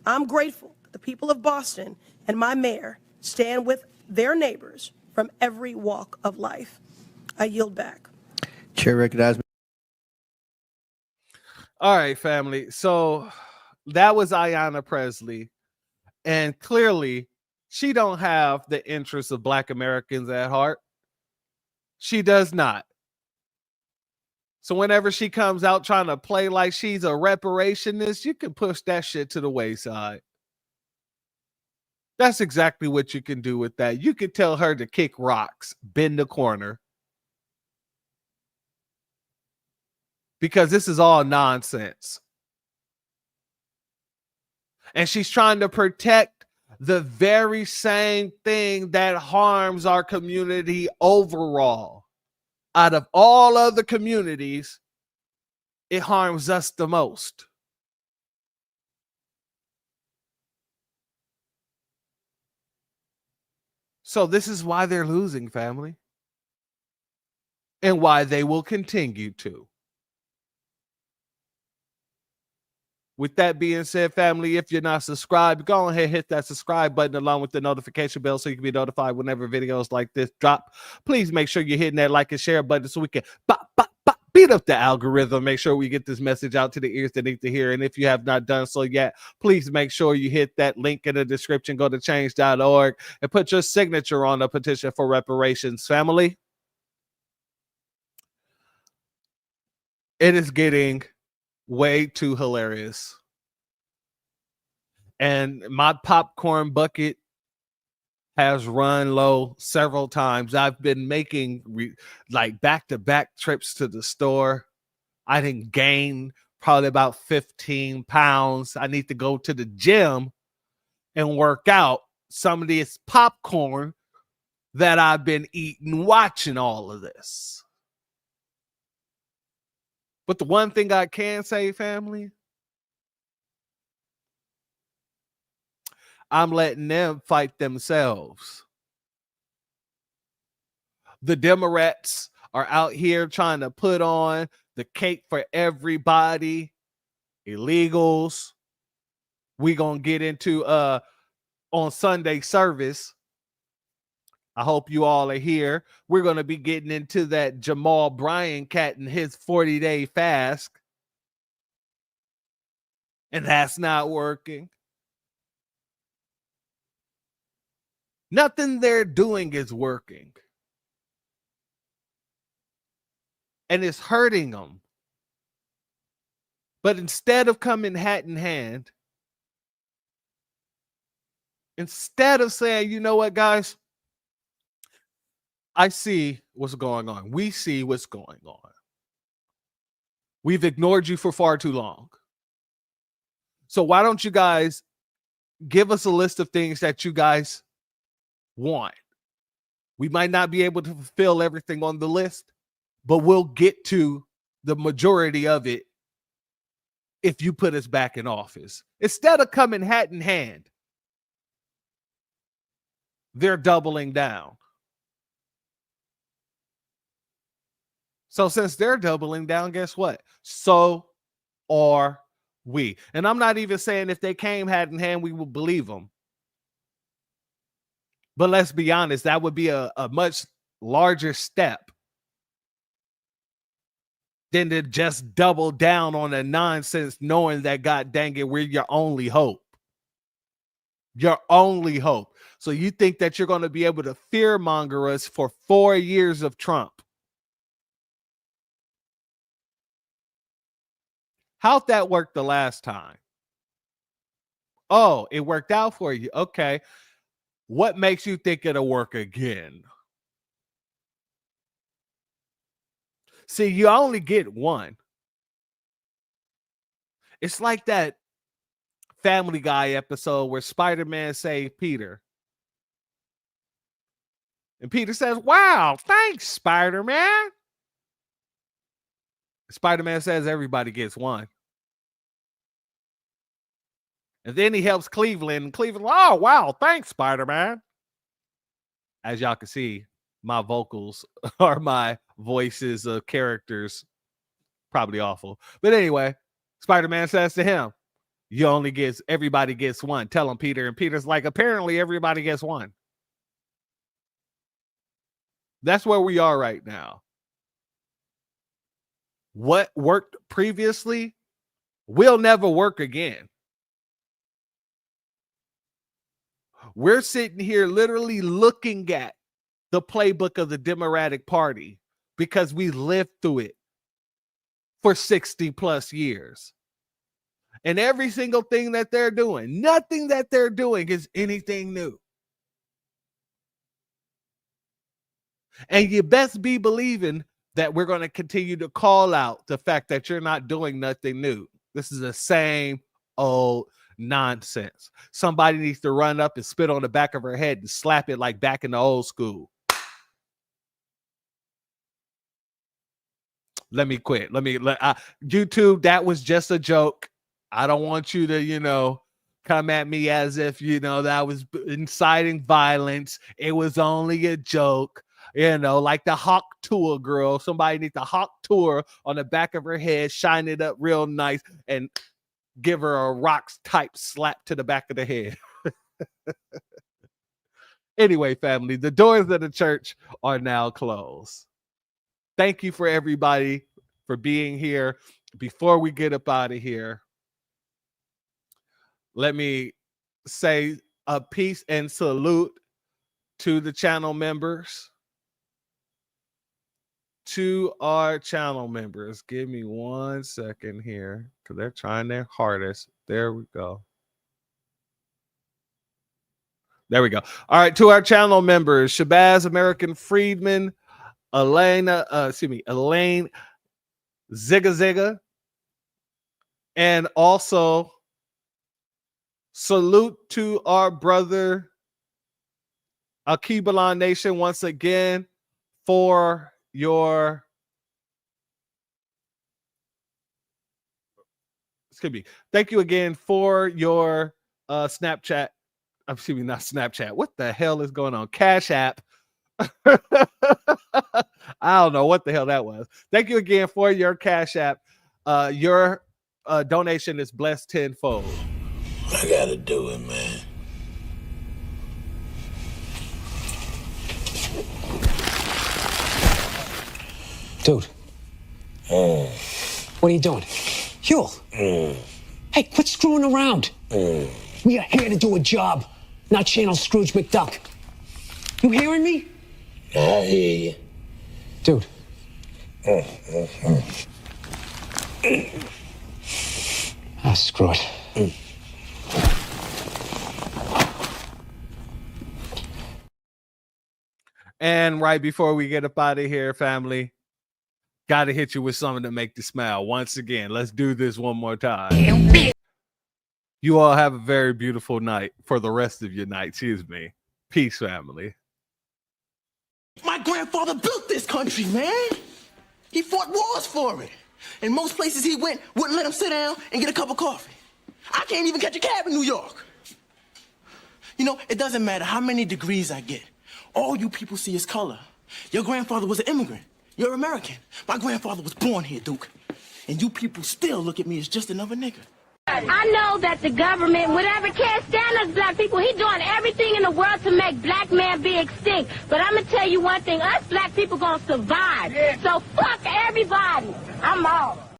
I'm grateful that the people of Boston and my mayor stand with their neighbors from every walk of life. I yield back. Chair recognizes. All right, family. So that was Ayanna Presley. And clearly, she don't have the interests of Black Americans at heart. She does not. So whenever she comes out trying to play like she's a reparationist, you can push that shit to the wayside. That's exactly what you can do with that. You can tell her to kick rocks, bend the corner. Because this is all nonsense. And she's trying to protect the very same thing that harms our community overall. Out of all other communities, it harms us the most. So this is why they're losing, family. And why they will continue to. With that being said, family, if you're not subscribed, go ahead and hit that subscribe button along with the notification bell so you can be notified whenever videos like this drop. Please make sure you're hitting that like and share button so we can beat up the algorithm. Make sure we get this message out to the ears that need to hear. And if you have not done so yet, please make sure you hit that link in the description. Go to change.org and put your signature on the petition for reparations, family. It is getting way too hilarious. And my popcorn bucket has run low several times. I've been making like back-to-back trips to the store. I didn't gain probably about 15 pounds. I need to go to the gym and work out some of this popcorn that I've been eating watching all of this. But the one thing I can say, family, I'm letting them fight themselves. The Democrats are out here trying to put on the cake for everybody. Illegals, we gonna get into on Sunday service. I hope you all are here. We're gonna be getting into that Jamal Bryant cat and his 40-day fast. And that's not working. Nothing they're doing is working. And it's hurting them. But instead of coming hat in hand, instead of saying, you know what, guys, I see what's going on. We see what's going on. We've ignored you for far too long. So why don't you guys give us a list of things that you guys want? We might not be able to fulfill everything on the list, but we'll get to the majority of it if you put us back in office. Instead of coming hat in hand, they're doubling down. So since they're doubling down, guess what? So are we. And I'm not even saying if they came hat in hand, we would believe them. But let's be honest, that would be a much larger step than to just double down on the nonsense, knowing that, God dang it, we're your only hope. Your only hope. So you think that you're going to be able to fearmonger us for 4 years of Trump? How'd that work the last time? Oh, it worked out for you. Okay. What makes you think it'll work again? See, you only get one. It's like that Family Guy episode where Spider-Man saved Peter. And Peter says, wow, thanks, Spider-Man. Spider-Man says everybody gets one. And then he helps Cleveland. And Cleveland, oh, wow, thanks, Spider-Man. As y'all can see, my vocals or my voices of characters probably awful. But anyway, Spider-Man says to him, everybody gets one. Tell him, Peter. And Peter's like, apparently everybody gets one. That's where we are right now. What worked previously will never work again. We're sitting here literally looking at the playbook of the Democratic Party because we lived through it for 60 plus years. And every single thing that they're doing, nothing that they're doing is anything new. And you best be believing that we're going to continue to call out the fact that you're not doing nothing new. This is the same old nonsense. Somebody needs to run up and spit on the back of her head and slap it like back in the old school. Let me quit. YouTube, that was just a joke. I don't want you to, come at me as if, that was inciting violence. It was only a joke. Like the Hawk Tour girl. Somebody needs the Hawk Tour on the back of her head, shine it up real nice, and give her a rocks type slap to the back of the head. Anyway, family, the doors of the church are now closed. Thank you for everybody for being here. Before we get up out of here, let me say a peace and salute to the channel members. To our channel members. Give me 1 second here because they're trying their hardest. There we go. There we go. All right, to our channel members, Shabazz American Friedman, Elaine Zigga Zigga, and also salute to our brother Akibalon Nation once again for your thank you again for your Snapchat. Excuse me, not Snapchat. What the hell is going on? Cash App. I don't know what the hell that was. Thank you again for your Cash App. Your donation is blessed tenfold. I gotta do it, man. Dude. What are you doing? Huel. Hey, quit screwing around. We are here to do a job, not channel Scrooge McDuck. You hearing me? I hear you. Dude. Ah, screw it. And right before we get up out of here, family, got to hit you with something to make you smile. Once again, let's do this one more time. You all have a very beautiful night for the rest of your night. Excuse me. Peace, family. My grandfather built this country, man. He fought wars for it. And most places he went wouldn't let him sit down and get a cup of coffee. I can't even catch a cab in New York. You know, it doesn't matter how many degrees I get. All you people see is color. Your grandfather was an immigrant. You're American. My grandfather was born here, Duke. And you people still look at me as just another nigga. I know that the government, whatever can't stand us black people, he's doing everything in the world to make black man be extinct. But I'm going to tell you one thing, us black people going to survive. So fuck everybody. I'm out.